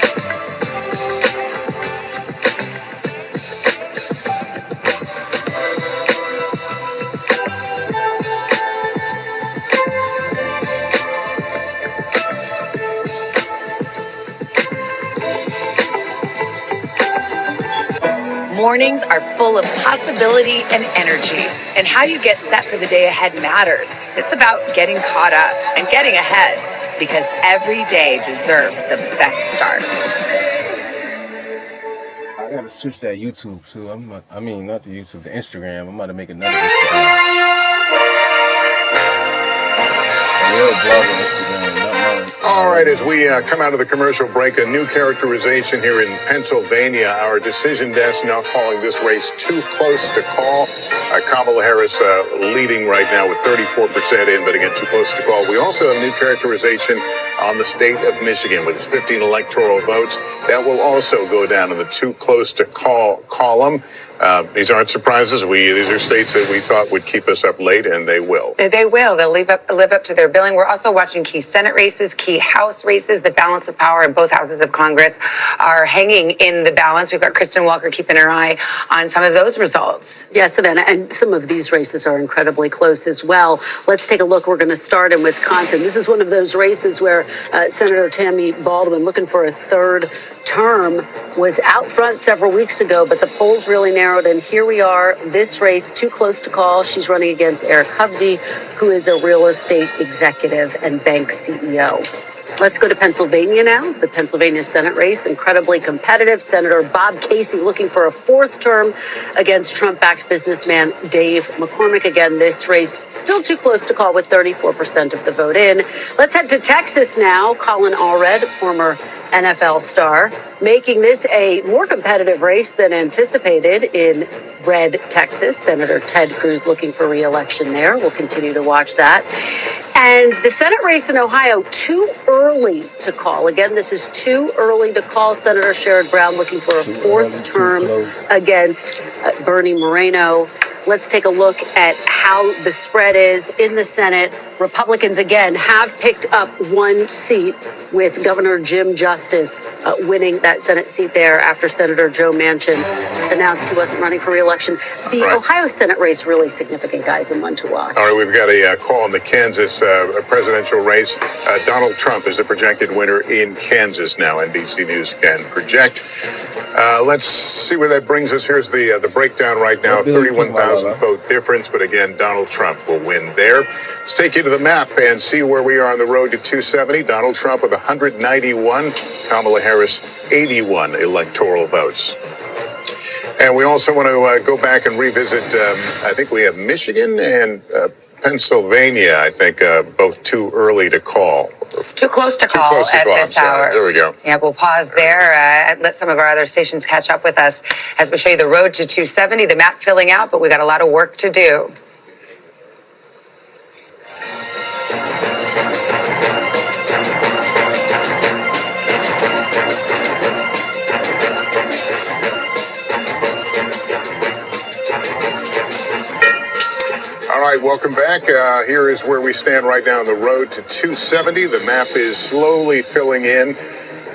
Mornings are full of possibility and energy, and how you get set for the day ahead matters. It's about getting caught up and getting ahead, because every day deserves the best start. I gotta switch that YouTube too. Not the YouTube, the Instagram. I'm about to make another Instagram. Real blog on Instagram, not mine. All right, as we come out of the commercial break, a new characterization here in Pennsylvania. Our decision desk now calling this race too close to call. Kamala Harris leading right now with 34% in, but again, too close to call. We also have a new characterization on the state of Michigan with its 15 electoral votes. That will also go down in the too close to call column. These aren't surprises. These are states that we thought would keep us up late, and they will. They will. They'll live up to their billing. filling. We're also watching key Senate races, key House races. The balance of power in both houses of Congress are hanging in the balance. We've got Kristen Walker keeping her eye on some of those results. Yeah, Savannah, and some of these races are incredibly close as well. Let's take a look. We're going to start in Wisconsin. This is one of those races where Senator Tammy Baldwin, looking for a third term, was out front several weeks ago, but the polls really narrowed, and here we are. This race, too close to call. She's running against Eric Hovde, who is a real estate executive and bank CEO. Let's go to Pennsylvania now. The Pennsylvania Senate race, incredibly competitive. Senator Bob Casey looking for a fourth term against Trump-backed businessman Dave McCormick. Again, this race still too close to call with 34% of the vote in. Let's head to Texas now. Colin Allred, former NFL star, making this a more competitive race than anticipated in red Texas. Senator Ted Cruz looking for re-election there. We'll continue to watch that. And the Senate race in Ohio, too early to call. Again, this is too early to call. Senator Sherrod Brown looking for a fourth term against Bernie Moreno. Let's take a look at how the spread is in the Senate. Republicans, again, have picked up one seat, with Governor Jim Justice winning that Senate seat there after Senator Joe Manchin announced he wasn't running for re-election. The Ohio Senate race, really significant, guys, and one to watch. All right, we've got a call on the Kansas presidential race. Donald Trump is the projected winner in Kansas now. NBC News can project. Let's see where that brings us. Here's the breakdown right now. 31,000 vote difference, but again, Donald Trump will win there. Let's take you to the map and see where we are on the road to 270. Donald Trump with 191, Kamala Harris 81 electoral votes. And we also want to go back and revisit, I think we have Michigan and Pennsylvania, I think, both too early to call. Too close to call at this hour. There we go. Yeah, we'll pause there. Let some of our other stations catch up with us as we show you the road to 270. The map filling out, but we got a lot of work to do. All right, welcome back. Here is where we stand right now on the road to 270. The map is slowly filling in.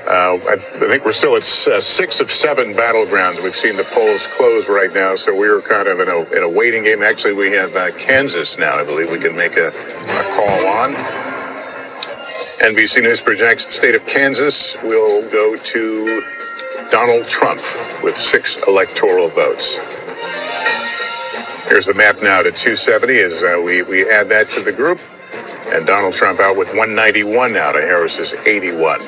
I think we're still at 6 of 7 battlegrounds. We've seen the polls close right now, so we're kind of in a waiting game. Actually, we have Kansas now. I believe we can make a call on. NBC News projects the state of Kansas will go to Donald Trump with 6 electoral votes. Here's the map now to 270 as we add that to the group. And Donald Trump out with 191 now to Harris's 81.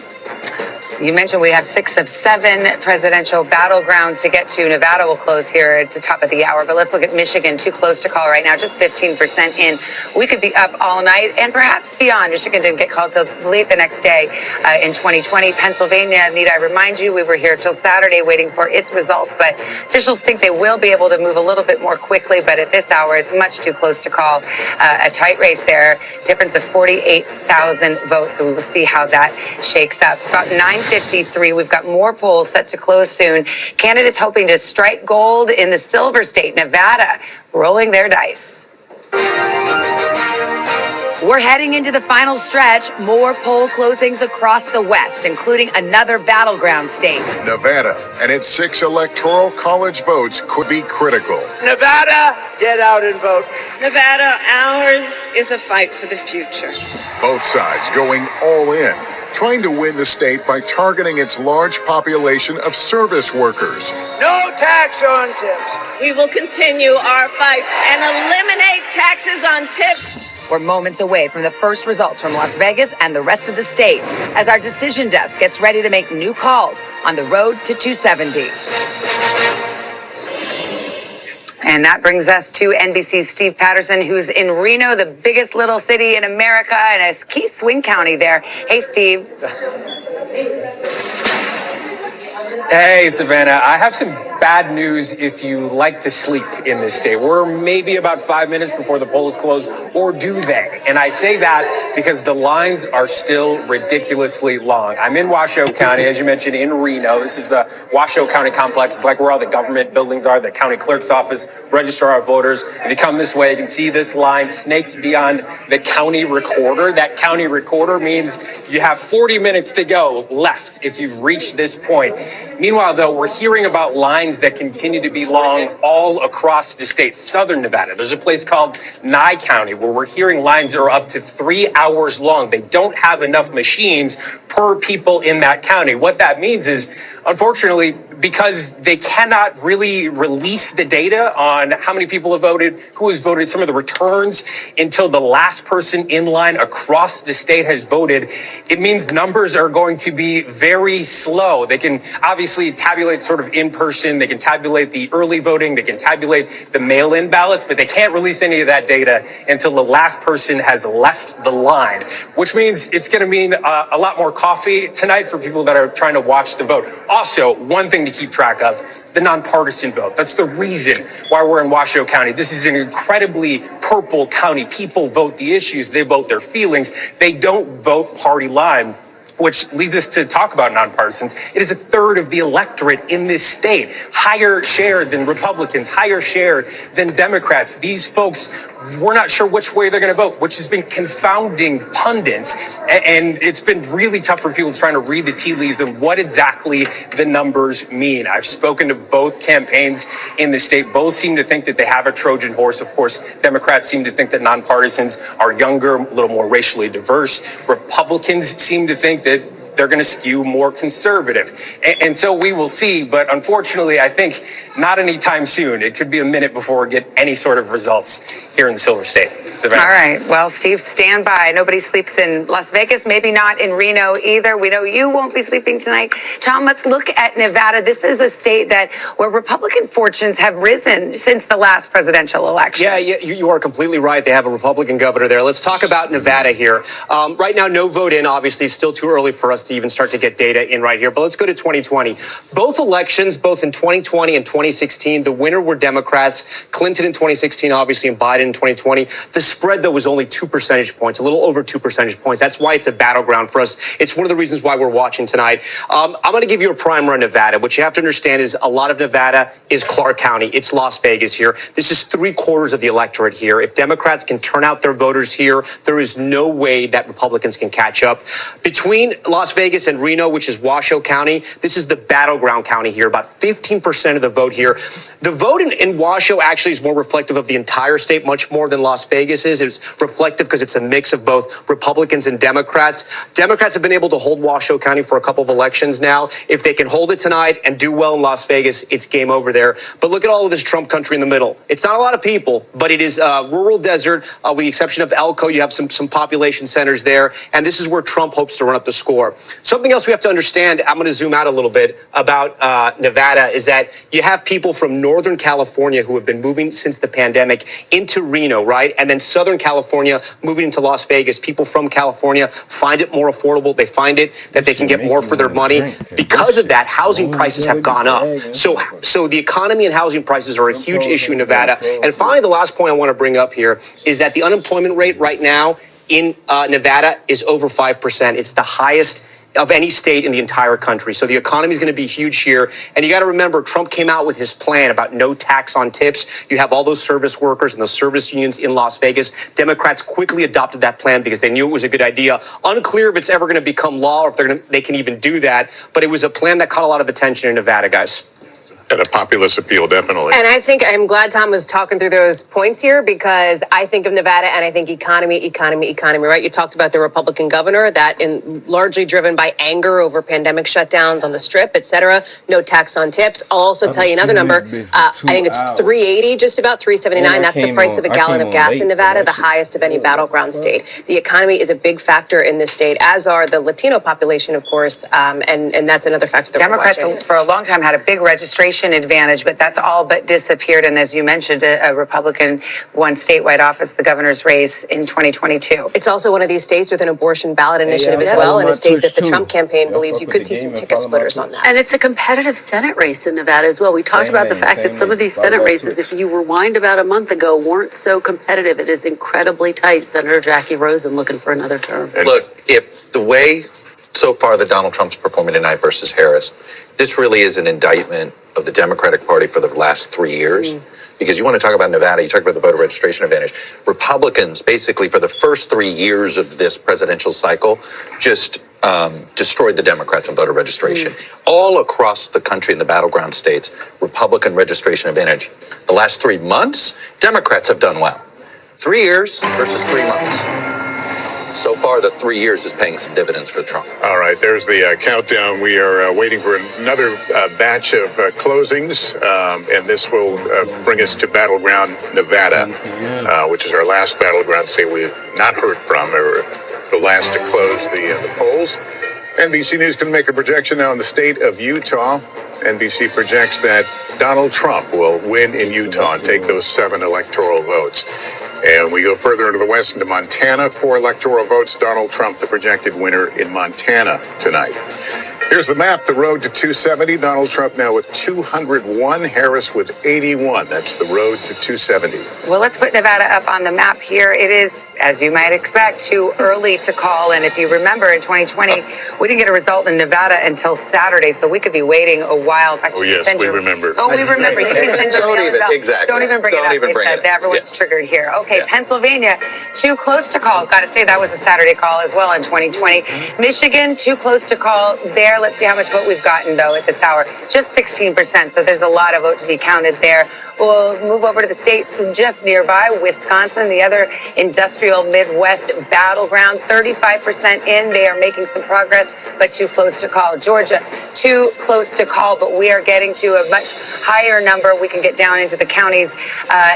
You mentioned we have 6 of 7 presidential battlegrounds to get to. Nevada will close here at the top of the hour, but let's look at Michigan, too close to call right now, just 15% in. We could be up all night and perhaps beyond. Michigan didn't get called till late the next day in 2020. Pennsylvania, need I remind you, we were here till Saturday waiting for its results, but officials think they will be able to move a little bit more quickly, but at this hour, it's much too close to call. A tight race there, difference of 48,000 votes, so we will see how that shakes up. About 9:53. We've got more polls set to close soon. Candidates hoping to strike gold in the silver state, Nevada, rolling their dice. We're heading into the final stretch. More poll closings across the West, including another battleground state. Nevada and its 6 electoral college votes could be critical. Nevada, get out and vote. Nevada, ours is a fight for the future. Both sides going all in, trying to win the state by targeting its large population of service workers. No tax on tips. We will continue our fight and eliminate taxes on tips. We're moments away from the first results from Las Vegas and the rest of the state as our decision desk gets ready to make new calls on the road to 270. And that brings us to NBC's Steve Patterson, who's in Reno, the biggest little city in America, and a key swing county there. Hey, Steve. Hey, Savannah. I have some bad news if you like to sleep in this state. We're maybe about 5 minutes before the polls close, or do they? And I say that because the lines are still ridiculously long. I'm in Washoe County, as you mentioned, in Reno. This is the Washoe County complex. It's like where all the government buildings are, the county clerk's office, registrar of voters. If you come this way, you can see this line snakes beyond the county recorder. That county recorder means you have 40 minutes to go left if you've reached this point. Meanwhile, though, we're hearing about lines that continue to be long all across the state. Southern Nevada, there's a place called Nye County where we're hearing lines that are up to 3 hours long. They don't have enough machines per people in that county. What that means is, unfortunately, because they cannot really release the data on how many people have voted, who has voted, some of the returns until the last person in line across the state has voted, it means numbers are going to be very slow. They can obviously tabulate sort of in person, they can tabulate the early voting, they can tabulate the mail-in ballots, but they can't release any of that data until the last person has left the line, which means it's going to mean a lot more coffee tonight for people that are trying to watch the vote. Also, one thing to keep track of, the nonpartisan vote. That's the reason why we're in Washoe County. This is an incredibly purple county. People vote the issues, they vote their feelings. They don't vote party line, which leads us to talk about nonpartisans. It is a third of the electorate in this state, higher share than Republicans, higher share than Democrats. These folks, we're not sure which way they're going to vote, which has been confounding pundits. And it's been really tough for people trying to read the tea leaves and what exactly the numbers mean. I've spoken to both campaigns in the state. Both seem to think that they have a Trojan horse. Of course, Democrats seem to think that nonpartisans are younger, a little more racially diverse. Republicans seem to think that they're going to skew more conservative. And so we will see. But unfortunately, I think not anytime soon. It could be a minute before we get any sort of results here in the Silver State. Savannah. All right. Well, Steve, stand by. Nobody sleeps in Las Vegas, maybe not in Reno either. We know you won't be sleeping tonight. Tom, let's look at Nevada. This is a state where Republican fortunes have risen since the last presidential election. Yeah, you are completely right. They have a Republican governor there. Let's talk about Nevada here. Right now, no vote in. Obviously, it's still too early for us to even start to get data in right here. But let's go to 2020. Both elections, both in 2020 and 2016, the winner were Democrats. Clinton in 2016, obviously, and Biden in 2020. The spread, though, was only 2 percentage points, a little over 2 percentage points. That's why it's a battleground for us. It's one of the reasons why we're watching tonight. I'm going to give you a primer on Nevada. What you have to understand is a lot of Nevada is Clark County. It's Las Vegas here. This is 3/4 of the electorate here. If Democrats can turn out their voters here, there is no way that Republicans can catch up. Between Las Vegas and Reno, which is Washoe County, this is the battleground county here. About 15% of the vote here. The vote in Washoe actually is more reflective of the entire state, much more than Las Vegas is. It's reflective because it's a mix of both Republicans and Democrats. Democrats have been able to hold Washoe County for a couple of elections now. If they can hold it tonight and do well in Las Vegas, it's game over there. But look at all of this Trump country in the middle. It's not a lot of people, but it is rural desert. With the exception of Elko, you have some population centers there. And this is where Trump hopes to run up the score. Something else we have to understand, I'm going to zoom out a little bit about Nevada, is that you have people from Northern California who have been moving since the pandemic into Reno, right? And then Southern California moving into Las Vegas. People from California find it more affordable. They find it that they can get more for their money. Because of that, housing prices have gone up. So the economy and housing prices are a huge issue in Nevada. And finally, the last point I want to bring up here is that the unemployment rate right now in Nevada is over 5%. It's the highest of any state in the entire country. So the economy is going to be huge here. And you got to remember, Trump came out with his plan about no tax on tips. You have all those service workers and those service unions in Las Vegas. Democrats quickly adopted that plan because they knew it was a good idea. Unclear if it's ever going to become law or if they can even do that. But it was a plan that caught a lot of attention in Nevada, guys. And a populist appeal, definitely. And I think I'm glad Tom was talking through those points here because I think of Nevada and I think economy, right? You talked about the Republican governor, that largely driven by anger over pandemic shutdowns on the Strip, et cetera. No tax on tips. I'll also tell you another number. I think it's $3.80, just about $3.79. That's the price of a gallon of gas in Nevada, the highest of any battleground state. The economy is a big factor in this state, as are the Latino population, of course, and that's another factor that Democrats for a long time had a big registration population advantage, but that's all but disappeared. And as you mentioned, a Republican won statewide office, the governor's race in 2022. It's also one of these states with an abortion ballot initiative as well, and a state that the Trump campaign believes you could see some ticket splitters on that. And it's a competitive Senate race in Nevada as well. We talked about the fact that some of these Senate races, if you rewind about a month ago, weren't so competitive. It is incredibly tight. Senator Jackie Rosen looking for another term. Look, if the way so far that Donald Trump's performing tonight versus Harris, this really is an indictment of the Democratic Party for the last 3 years. Because you want to talk about Nevada, you talk about the voter registration advantage. Republicans, basically, for the first 3 years of this presidential cycle, just destroyed the Democrats on voter registration. All across the country in the battleground states, Republican registration advantage. The last 3 months, Democrats have done well. 3 years versus 3 months. So far, the 3 years is paying some dividends for Trump. All right, there's the countdown. We are waiting for another batch of closings, and this will bring us to Battleground Nevada, which is our last battleground state we've not heard from, or the last to close the polls. NBC News can make a projection now in the state of Utah. NBC projects that Donald Trump will win in Utah and take those 7 electoral votes. And we go further into the west, into Montana, 4 electoral votes. Donald Trump, the projected winner in Montana tonight. Here's the map, the road to 270. Donald Trump now with 201, Harris with 81. That's the road to 270. Well, let's put Nevada up on the map here. It is, as you might expect, too early to call. And if you remember, in 2020, we didn't get a result in Nevada until Saturday, so we could be waiting a while. Oh, yes, we remember. Oh, we remember. You can send your Don't even bring it up. Everyone's triggered here. Okay, Pennsylvania, too close to call. Got to say, that was a Saturday call as well in 2020. Michigan, too close to call there. Let's see how much vote we've gotten, though, at this hour. Just 16%, so there's a lot of vote to be counted there. We'll move over to the state just nearby, Wisconsin, the other industrial Midwest battleground. 35% in. They are making some progress, but too close to call. Georgia, too close to call, but we are getting to a much higher number. We can get down into the counties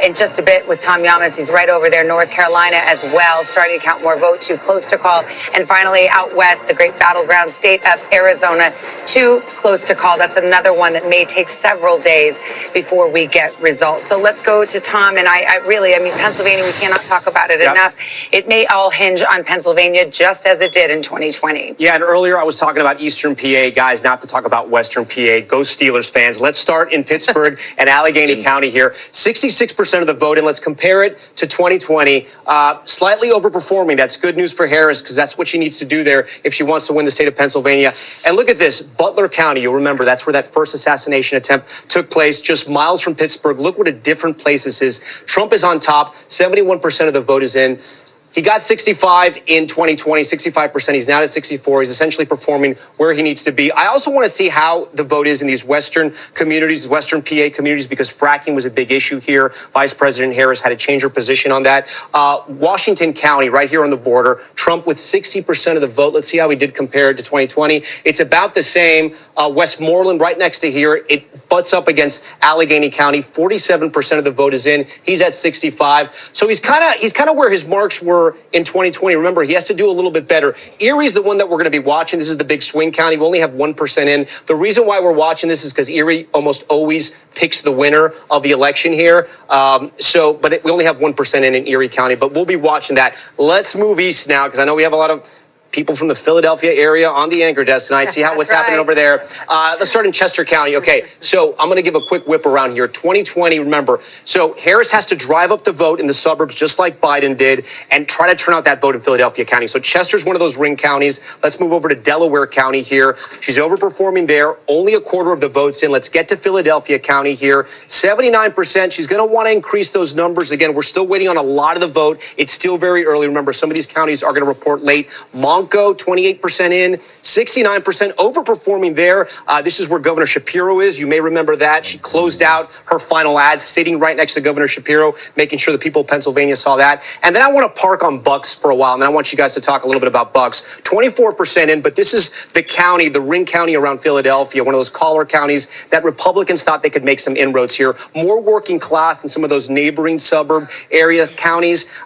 in just a bit with Tom Yamas. He's right over there. North Carolina as well, starting to count more vote, too close to call. And finally, out west, the great battleground state of Arizona, too close to call. That's another one that may take several days before we get results. So let's go to Tom. And I mean, Pennsylvania, we cannot talk about it enough. It may all hinge on Pennsylvania, just as it did in 2020. Yeah, and earlier I was talking about Eastern PA, guys, not to talk about Western PA. Go Steelers fans. Let's start in Pittsburgh and Allegheny County here. 66% of the vote, and let's compare it to 2020. Slightly overperforming. That's good news for Harris, because that's what she needs to do there if she wants to win the state of Pennsylvania. And look at this, Butler County. You'll remember that's where that first assassination attempt took place, just miles from Pittsburgh. Look what a different place this is. Trump is on top. 71% of the vote is in. He got 65 in 2020, 65%. He's now at 64. He's essentially performing where he needs to be. I also want to see how the vote is in these Western communities, Western PA communities, because fracking was a big issue here. Vice President Harris had to change her position on that. Washington County, right here on the border, Trump with 60% of the vote. Let's see how he did compared to 2020. It's about the same. Westmoreland right next to here. It butts up against Allegheny County. 47% of the vote is in. He's at 65. So he's kind of where his marks were in 2020. Remember, he has to do a little bit better. Erie is the one that we're going to be watching. This is the big swing county. We only have 1% in. The reason why we're watching this is because Erie almost always picks the winner of the election here. But we only have 1% in Erie County, but we'll be watching that. Let's move east now, because I know we have a lot of people from the Philadelphia area on the anchor desk tonight. See what's happening over there. Let's start in Chester County. Okay, so I'm going to give a quick whip around here. 2020, remember. So Harris has to drive up the vote in the suburbs just like Biden did and try to turn out that vote in Philadelphia County. So Chester's one of those ring counties. Let's move over to Delaware County here. She's overperforming there. Only a quarter of the votes in. Let's get to Philadelphia County here. 79%. She's going to want to increase those numbers. Again, we're still waiting on a lot of the vote. It's still very early. Remember, some of these counties are going to report late. Monco, 28% in, 69% overperforming there. This is where Governor Shapiro is. You may remember that. She closed out her final ad, sitting right next to Governor Shapiro, making sure the people of Pennsylvania saw that. And then I want to park on Bucks for a while, and then I want you guys to talk a little bit about Bucks. 24% in, but this is the county, the ring county around Philadelphia, one of those collar counties that Republicans thought they could make some inroads here. More working class than some of those neighboring suburb areas, counties.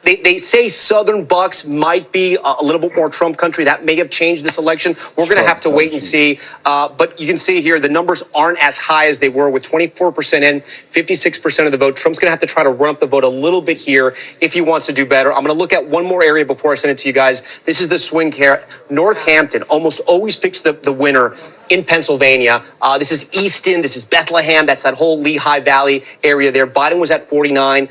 They say Southern Bucks might be a little bit more Trump country. That may have changed this election. We're going to have to wait and see. But you can see here the numbers aren't as high as they were with 24% in, 56% of the vote. Trump's going to have to try to run up the vote a little bit here if he wants to do better. I'm going to look at one more area before I send it to you guys. This is the swing here. Northampton almost always picks the winner in Pennsylvania. This is Easton. This is Bethlehem. That's that whole Lehigh Valley area there. Biden was at 49.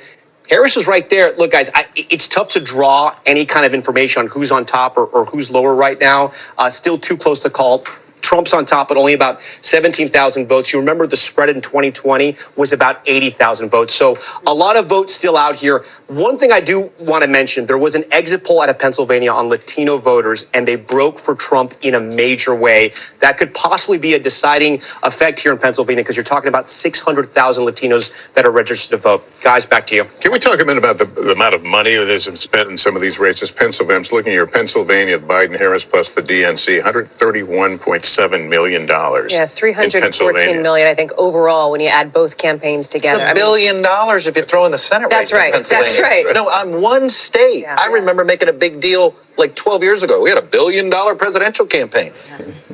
Harris is right there. Look, guys, it's tough to draw any kind of information on who's on top or who's lower right now. Still too close to call. Trump's on top at only about 17,000 votes. You remember the spread in 2020 was about 80,000 votes. So a lot of votes still out here. One thing I do want to mention, there was an exit poll out of Pennsylvania on Latino voters, and they broke for Trump in a major way. That could possibly be a deciding effect here in Pennsylvania because you're talking about 600,000 Latinos that are registered to vote. Guys, back to you. Can we talk a minute about the amount of money that is spent in some of these races? Pennsylvania, I'm looking here, Pennsylvania, Biden, Harris plus the DNC, $131.7 million. Yeah, 314 million, I think, overall when you add both campaigns together. $1 billion if you throw in the Senate race. That's right. That's right. No, on one state. Yeah. I remember making a big deal like 12 years ago. We had $1 billion presidential campaign.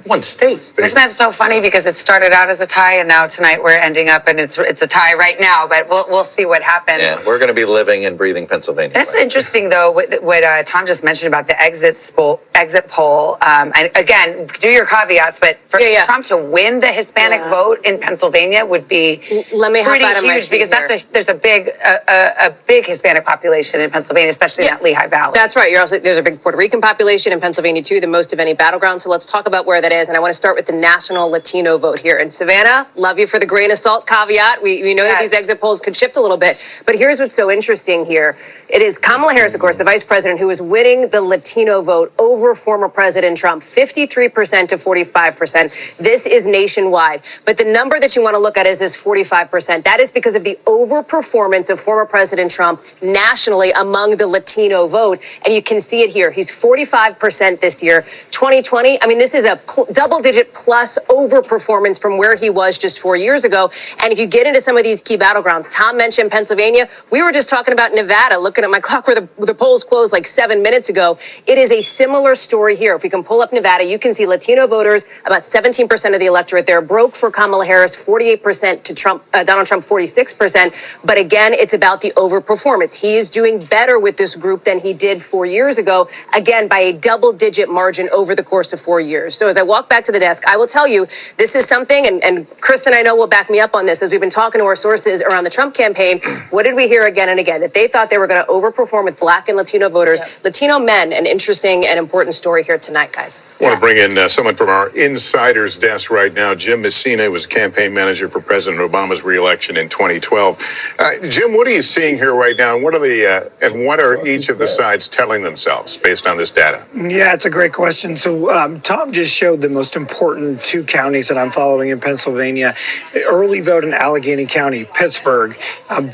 One state. Isn't that so funny? Because it started out as a tie, and now tonight we're ending up, and it's a tie right now. But we'll see what happens. Yeah, we're going to be living and breathing Pennsylvania. That's interesting, though, what Tom just mentioned about the exit poll. And again, do your caveats, but for Trump to win the Hispanic vote in Pennsylvania would be pretty huge because there's a big Hispanic population in Pennsylvania, especially in that Lehigh Valley. That's right. There's a big Puerto Rican population in Pennsylvania too, the most of any battleground. So let's talk about where that is. And I want to start with the national Latino vote here. And Savannah, love you for the grain of salt caveat. We know that these exit polls could shift a little bit. But here's what's so interesting here. It is Kamala Harris, of course, the vice president, who is winning the Latino vote over former President Trump, 53% to 45%. This is nationwide. But the number that you want to look at is 45%. That is because of the overperformance of former President Trump nationally among the Latino vote. And you can see it here. He's 45% this year. 2020, I mean, this is a double-digit plus overperformance from where he was just 4 years ago. And if you get into some of these key battlegrounds, Tom mentioned Pennsylvania. We were just talking about Nevada, looking at my clock where the polls closed like 7 minutes ago. It is a similar story here. If we can pull up Nevada, you can see Latino voters, about 17% of the electorate there, broke for Kamala Harris, 48% to Donald Trump, 46%. But again, it's about the overperformance. He is doing better with this group than he did 4 years ago, again, by a double-digit margin over the course of 4 years. So as I walk back to the desk, I will tell you, this is something, and Kristen, I know, will back me up on this, as we've been talking to our sources around the Trump campaign. What did we hear again and again? That they thought they were going to overperform with Black and Latino voters. Latino men, an interesting and important story here tonight, guys. I want to bring in someone from our insider's desk right now. Jim Messina was campaign manager for President Obama's reelection in 2012. Jim, what are you seeing here right now? And what are each of the sides telling themselves based on this data? Yeah, it's a great question. So Tom just showed the most important two counties that I'm following in Pennsylvania. Early vote in Allegheny County, Pittsburgh,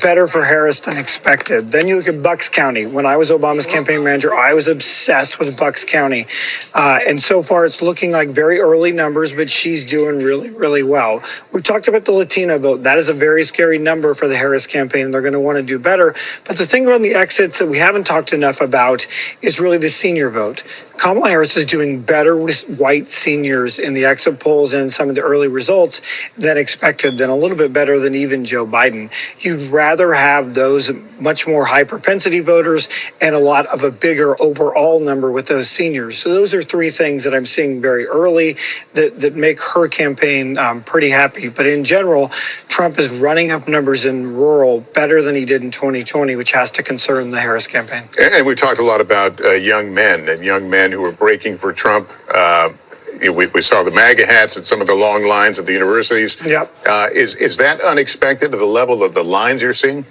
better for Harris than expected. Then you look at Bucks County. When I was Obama's campaign manager, I was obsessed with Bucks County. And so far, it's looking like very early numbers, but she's doing really, really well. We talked about the Latino vote. That is a very scary number for the Harris campaign, and they're going to want to do better. But the thing around the exits that we haven't talked enough about is really the senior vote. Kamala Harris is doing better with white seniors in the exit polls and in some of the early results than expected, than a little bit better than even Joe Biden. You'd rather have those much more high propensity voters and a lot of a bigger overall number with those seniors. So those are three things that I'm seeing very early that make her campaign pretty happy. But in general, Trump is running up numbers in rural better than he did in 2020, which has to concern the Harris campaign. And we talked a lot about young men who were breaking for Trump. We saw the MAGA hats and some of the long lines at the universities. Yep. Is that unexpected to the level of the lines you're seeing?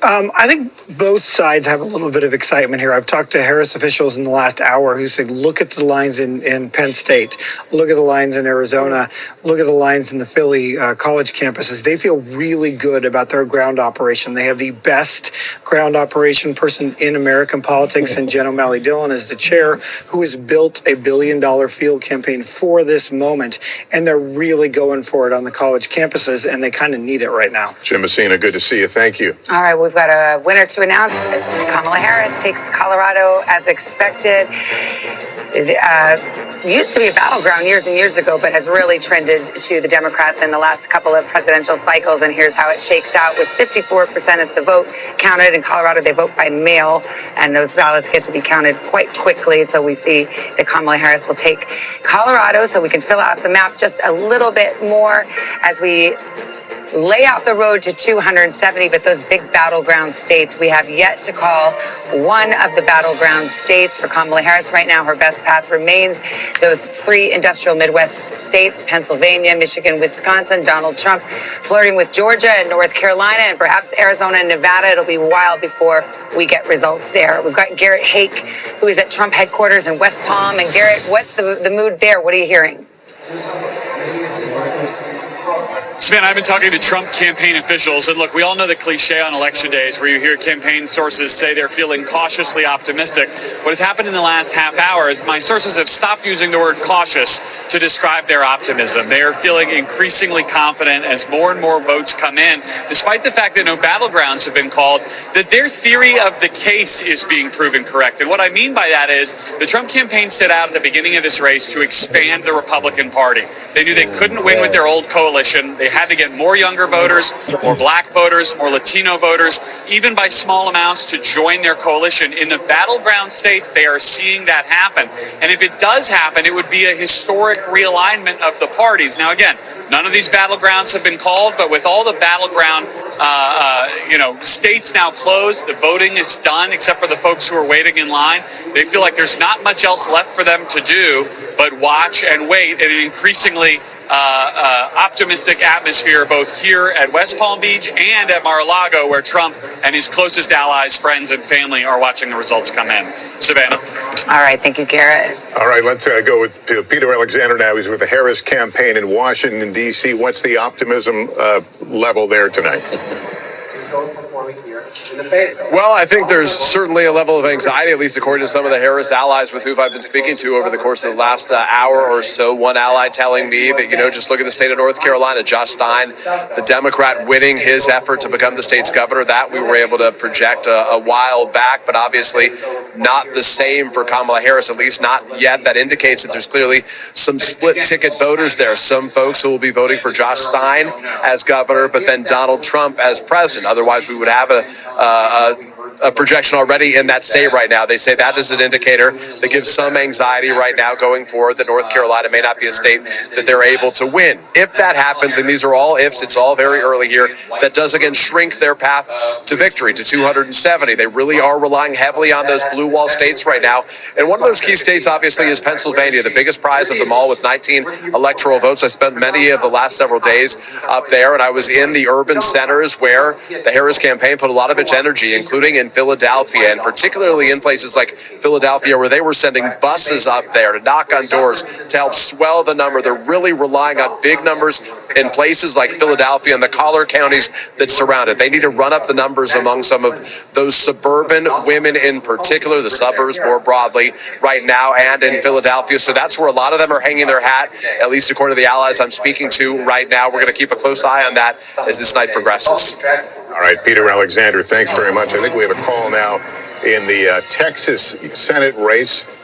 I think both sides have a little bit of excitement here. I've talked to Harris officials in the last hour who said, look at the lines in Penn State, look at the lines in Arizona, look at the lines in the Philly college campuses. They feel really good about their ground operation. They have the best ground operation person in American politics, and Jen O'Malley Dillon is the chair, who has built $1 billion field campaign for this moment. And they're really going for it on the college campuses, and they kind of need it right now. Jim Messina, good to see you. Thank you. All right, we've got a winner to announce. Kamala Harris takes Colorado as expected. It used to be a battleground years and years ago, but has really trended to the Democrats in the last couple of presidential cycles. And here's how it shakes out. With 54% of the vote counted in Colorado, they vote by mail, and those ballots get to be counted quite quickly. So we see that Kamala Harris will take Colorado, so we can fill out the map just a little bit more as we lay out the road to 270, but those big battleground states, we have yet to call one of the battleground states for Kamala Harris. Right now, her best path remains those three industrial Midwest states, Pennsylvania, Michigan, Wisconsin. Donald Trump flirting with Georgia and North Carolina and perhaps Arizona and Nevada. It'll be a while before we get results there. We've got Garrett Hake, who is at Trump headquarters in West Palm. And Garrett, what's the mood there? What are you hearing? Sven, I've been talking to Trump campaign officials, and look, we all know the cliche on election days where you hear campaign sources say they're feeling cautiously optimistic. What has happened in the last half hour is my sources have stopped using the word cautious to describe their optimism. They are feeling increasingly confident as more and more votes come in, despite the fact that no battlegrounds have been called, that their theory of the case is being proven correct. And what I mean by that is the Trump campaign set out at the beginning of this race to expand the Republican Party. They knew they couldn't win with their old coalition. They had to get more younger voters, more black voters, more Latino voters, even by small amounts to join their coalition. In the battleground states, they are seeing that happen. And if it does happen, it would be a historic realignment of the parties. Now, again, none of these battlegrounds have been called, but with all the battleground, states now closed, the voting is done, except for the folks who are waiting in line. They feel like there's not much else left for them to do but watch and wait in an increasingly optimistic atmosphere, both here at West Palm Beach and at Mar-a-Lago, where Trump and his closest allies, friends, and family are watching the results come in. Savannah. All right. Thank you, Garrett. All right. Let's go with Peter Alexander now. He's with the Harris campaign in Washington, D.C. What's the optimism level there tonight? Well, I think there's certainly a level of anxiety, at least according to some of the Harris allies with whom I've been speaking to over the course of the last hour or so. One ally telling me that, just look at the state of North Carolina. Josh Stein, the Democrat, winning his effort to become the state's governor. That we were able to project a while back, but obviously not the same for Kamala Harris, at least not yet. That indicates that there's clearly some split ticket voters there. Some folks who will be voting for Josh Stein as governor, but then Donald Trump as president. Otherwise, we would have a projection already in that state right now. They say that is an indicator that gives some anxiety right now going forward that North Carolina may not be a state that they're able to win. If that happens, and these are all ifs, it's all very early here, that does again shrink their path to victory to 270. They really are relying heavily on those blue wall states right now. And one of those key states obviously is Pennsylvania, the biggest prize of them all with 19 electoral votes. I spent many of the last several days up there, and I was in the urban centers where the Harris campaign put a lot of its energy, including in Philadelphia, and particularly in places like Philadelphia where they were sending buses up there to knock on doors to help swell the number. They're really relying on big numbers in places like Philadelphia and the collar counties that surround it. They need to run up the numbers among some of those suburban women in particular, the suburbs more broadly right now, and in Philadelphia. So that's where a lot of them are hanging their hat, at least according to the allies I'm speaking to right now. We're going to keep a close eye on that as this night progresses. All right, Peter Alexander, thanks very much. I think we have a call now in the Texas Senate race.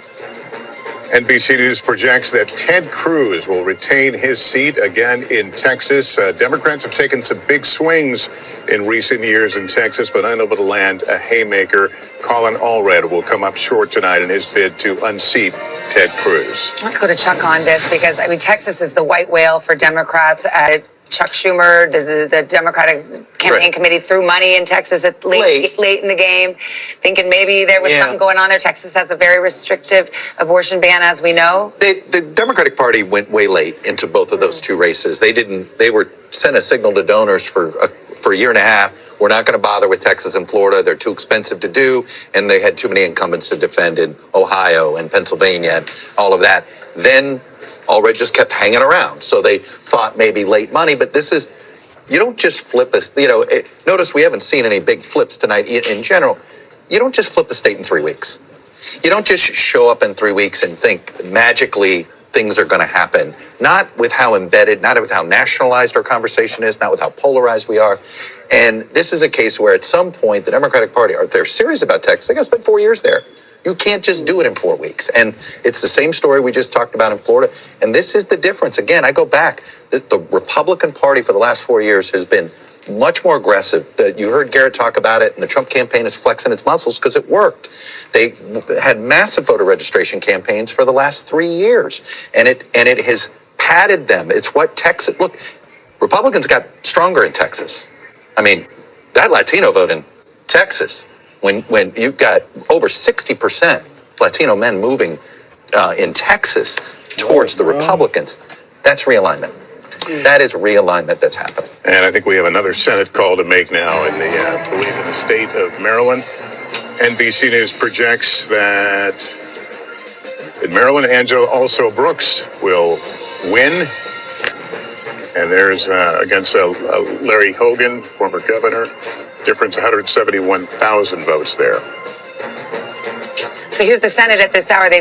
NBC News projects that Ted Cruz will retain his seat again in Texas. Democrats have taken some big swings in recent years in Texas, but unable to land a haymaker. Colin Allred will come up short tonight in his bid to unseat Ted Cruz. Let's go to Chuck on this because, Texas is the white whale for Democrats. Chuck Schumer, the Democratic campaign committee, threw money in Texas at late in the game, thinking maybe there was something going on there. Texas has a very restrictive abortion ban, as we know. The Democratic Party went way late into both of those two races. They sent a signal to donors for a year and a half. We're not going to bother with Texas and Florida. They're too expensive to do, and they had too many incumbents to defend in Ohio and Pennsylvania and all of that. Then Allred just kept hanging around. So they thought maybe late money, but this is, you don't just flip a, notice we haven't seen any big flips tonight in general. You don't just flip a state in 3 weeks. You don't just show up in 3 weeks and think magically things are going to happen, not with how embedded, not with how nationalized our conversation is, not with how polarized we are. And this is a case where at some point the Democratic Party, if they're serious about Texas, they got to spend 4 years there. You can't just do it in 4 weeks. And it's the same story we just talked about in Florida. And this is the difference. Again, I go back. The Republican Party for the last 4 years has been much more aggressive. You heard Garrett talk about it, and the Trump campaign is flexing its muscles because it worked. They had massive voter registration campaigns for the last 3 years, and it has padded them. It's what Texas, look, Republicans got stronger in Texas. I mean, that Latino vote in Texas, when you've got over 60% Latino men moving in Texas towards the Republicans, that's realignment. That is realignment that's happening. And I think we have another Senate call to make now in the, I believe in the state of Maryland. NBC News projects that in Maryland, Angela also Brooks will win. And there's against Larry Hogan, former governor, difference 171,000 votes there. So here's the Senate at this hour. The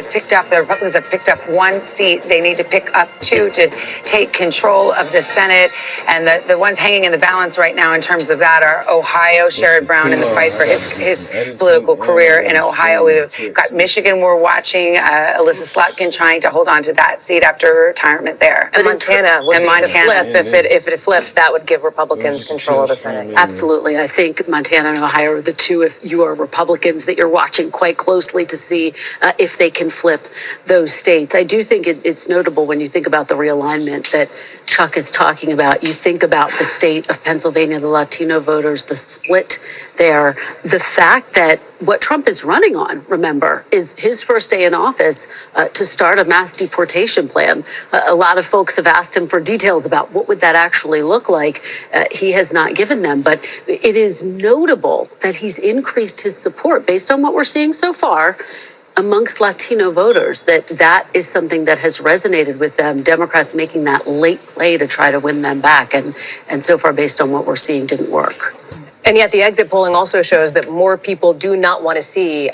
Republicans have picked up 1 seat. They need to pick up 2 to take control of the Senate. And the ones hanging in the balance right now in terms of that are Ohio, Sherrod Brown in the fight for his political career in Ohio. We've got Michigan we're watching. Alyssa Slotkin trying to hold on to that seat after her retirement there. And Montana would be the flip. If it flips, that would give Republicans control of the Senate. Absolutely. I think Montana and Ohio are the two, if you are Republicans, that you're watching quite closely to see if they can flip those states. I do think it's notable when you think about the realignment that Chuck is talking about. You think about the state of Pennsylvania, the Latino voters, the split there, the fact that what Trump is running on, remember, is his first day in office to start a mass deportation plan. A lot of folks have asked him for details about what would that actually look like. He has not given them, but it is notable that he's increased his support based on what we're seeing so far amongst Latino voters, that is something that has resonated with them. Democrats making that late play to try to win them back. And so far, based on what we're seeing, didn't work. And yet the exit polling also shows that more people do not want to see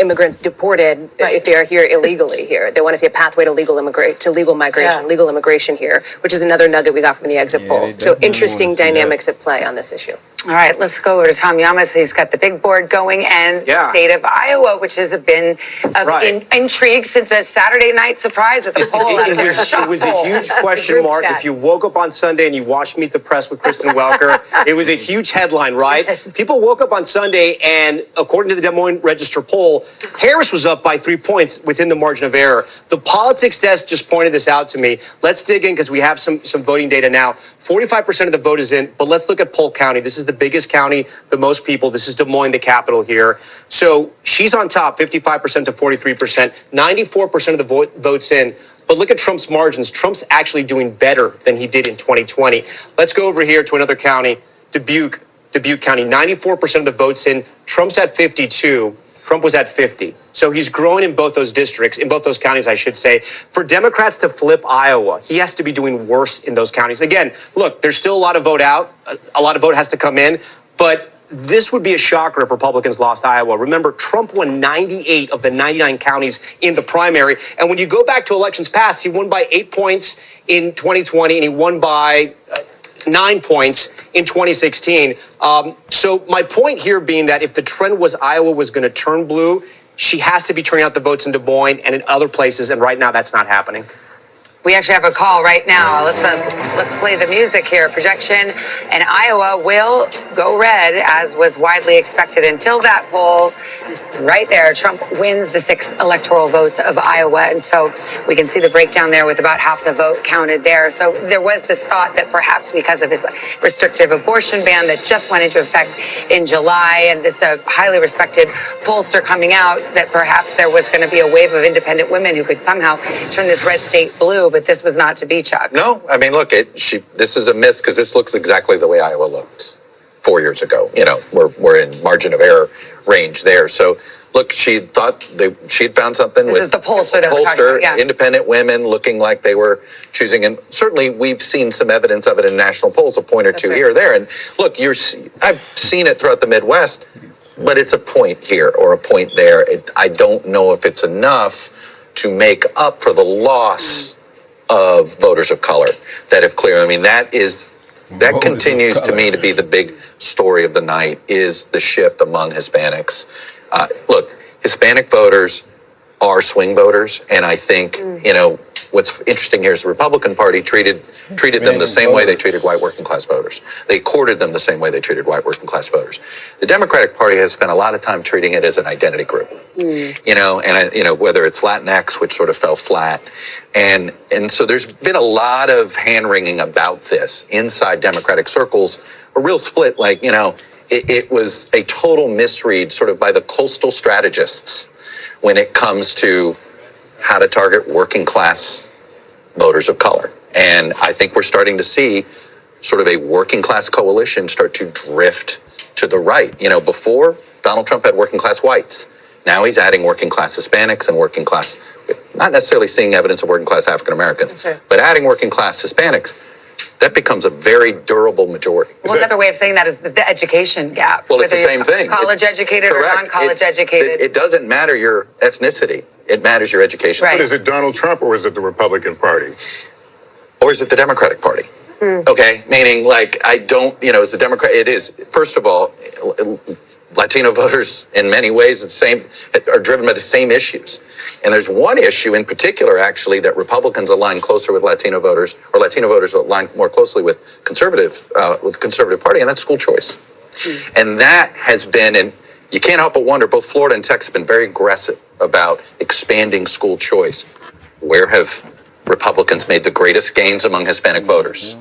immigrants deported if they are here illegally here. They want to see a pathway to legal migration, legal immigration here, which is another nugget we got from the exit poll. So interesting dynamics at play on this issue. All right, let's go over to Tom Yamas. He's got the big board going, and the state of Iowa, which has been intrigue since a Saturday night surprise at the poll. It was a huge question mark. If you woke up on Sunday and you watched Meet the Press with Kristen Welker, it was a huge headline, right? Yes. People woke up on Sunday, and according to the Des Moines Register poll, Harris was up by 3 points within the margin of error. The politics desk just pointed this out to me. Let's dig in because we have some voting data now. 45% of the vote is in, but let's look at Polk County. This is the biggest county, the most people. This is Des Moines, the capital here. So she's on top, 55% to 43%, 94% of the votes in. But look at Trump's margins. Trump's actually doing better than he did in 2020. Let's go over here to another county, Dubuque County, 94% of the votes in. Trump's at 52. Trump was at 50. So he's growing in both those districts, in both those counties, I should say. For Democrats to flip Iowa, he has to be doing worse in those counties. Again, look, there's still a lot of vote out. A lot of vote has to come in. But this would be a shocker if Republicans lost Iowa. Remember, Trump won 98 of the 99 counties in the primary. And when you go back to elections past, he won by 8 points in 2020, and he won by 9 points in 2016. So my point here being that if the trend was Iowa was going to turn blue, she has to be turning out the votes in Des Moines and in other places. And right now that's not happening. We actually have a call right now. Let's play the music here. Projection, and Iowa will go red, as was widely expected until that poll. Right there, Trump wins the 6 electoral votes of Iowa, and so we can see the breakdown there with about half the vote counted there. So there was this thought that perhaps because of his restrictive abortion ban that just went into effect in July, and this highly respected pollster coming out, that perhaps there was going to be a wave of independent women who could somehow turn this red state blue. But this was not to be, Chuck. No, I mean, look, this is a miss because this looks exactly the way Iowa looked 4 years ago. You know, we're in margin of error range there. So, look, she thought she'd found something with the pollster that we're talking about, yeah. Independent women looking like they were choosing. And certainly we've seen some evidence of it in national polls, a point or two here or there. And look, I've seen it throughout the Midwest, but it's a point here or a point there. I don't know if it's enough to make up for the loss of voters of color that have cleared. I mean, that continues to me to be the big story of the night, is the shift among Hispanics. Look, Hispanic voters are swing voters, and I think, what's interesting here is the Republican Party treated them the same way they treated white working class voters. They courted them the same way they treated white working class voters. The Democratic Party has spent a lot of time treating it as an identity group. Whether it's Latinx, which sort of fell flat, and so there's been a lot of hand wringing about this inside Democratic circles. A real split, it was a total misread, sort of by the coastal strategists, when it comes to how to target working class voters of color. And I think we're starting to see sort of a working class coalition start to drift to the right. Before, Donald Trump had working class whites. Now he's adding working class Hispanics and working class, not necessarily seeing evidence of working class African Americans, but adding working class Hispanics. That becomes a very durable majority. Well, another way of saying that is the education gap. Well, it's the same thing. College educated or non-college educated. It doesn't matter your ethnicity. It matters your education. Right. But is it Donald Trump or is it the Republican Party? Or is it the Democratic Party? Okay, meaning it's the Democrat. It is, first of all, Latino voters in many ways are driven by the same issues. And there's one issue in particular, actually, that Republicans align closer with Latino voters, or Latino voters align more closely with the Conservative Party, and that's school choice. And that has been, and you can't help but wonder, both Florida and Texas have been very aggressive about expanding school choice. Where have Republicans made the greatest gains among Hispanic voters?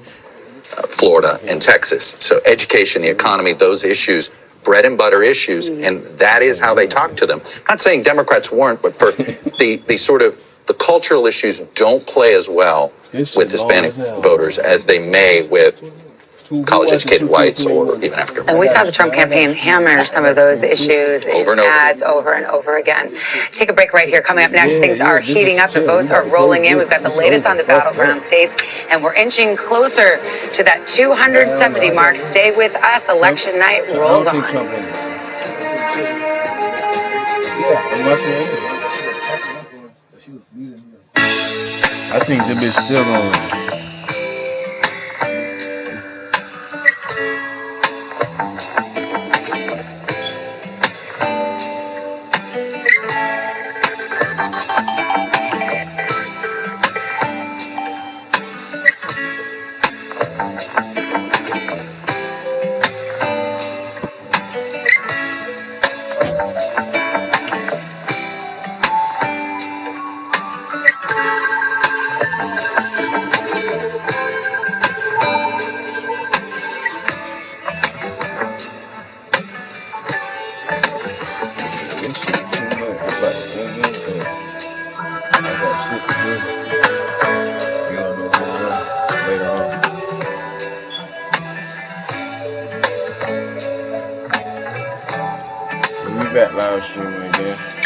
Florida and Texas. So education, the economy, those issues, bread and butter issues, and that is how they talk to them. I'm not saying Democrats weren't, but for the cultural issues don't play as well with Hispanic voters as they may with college-educated whites or even African Americans. And we saw the Trump campaign hammer some of those issues in ads over and over again. Take a break right here. Coming up next, things are heating up. The votes are rolling in. We've got the latest on the battleground states, and we're inching closer to that 270 mark. Stay with us. Election night rolls on. I think the bitch still going. Back live streaming again.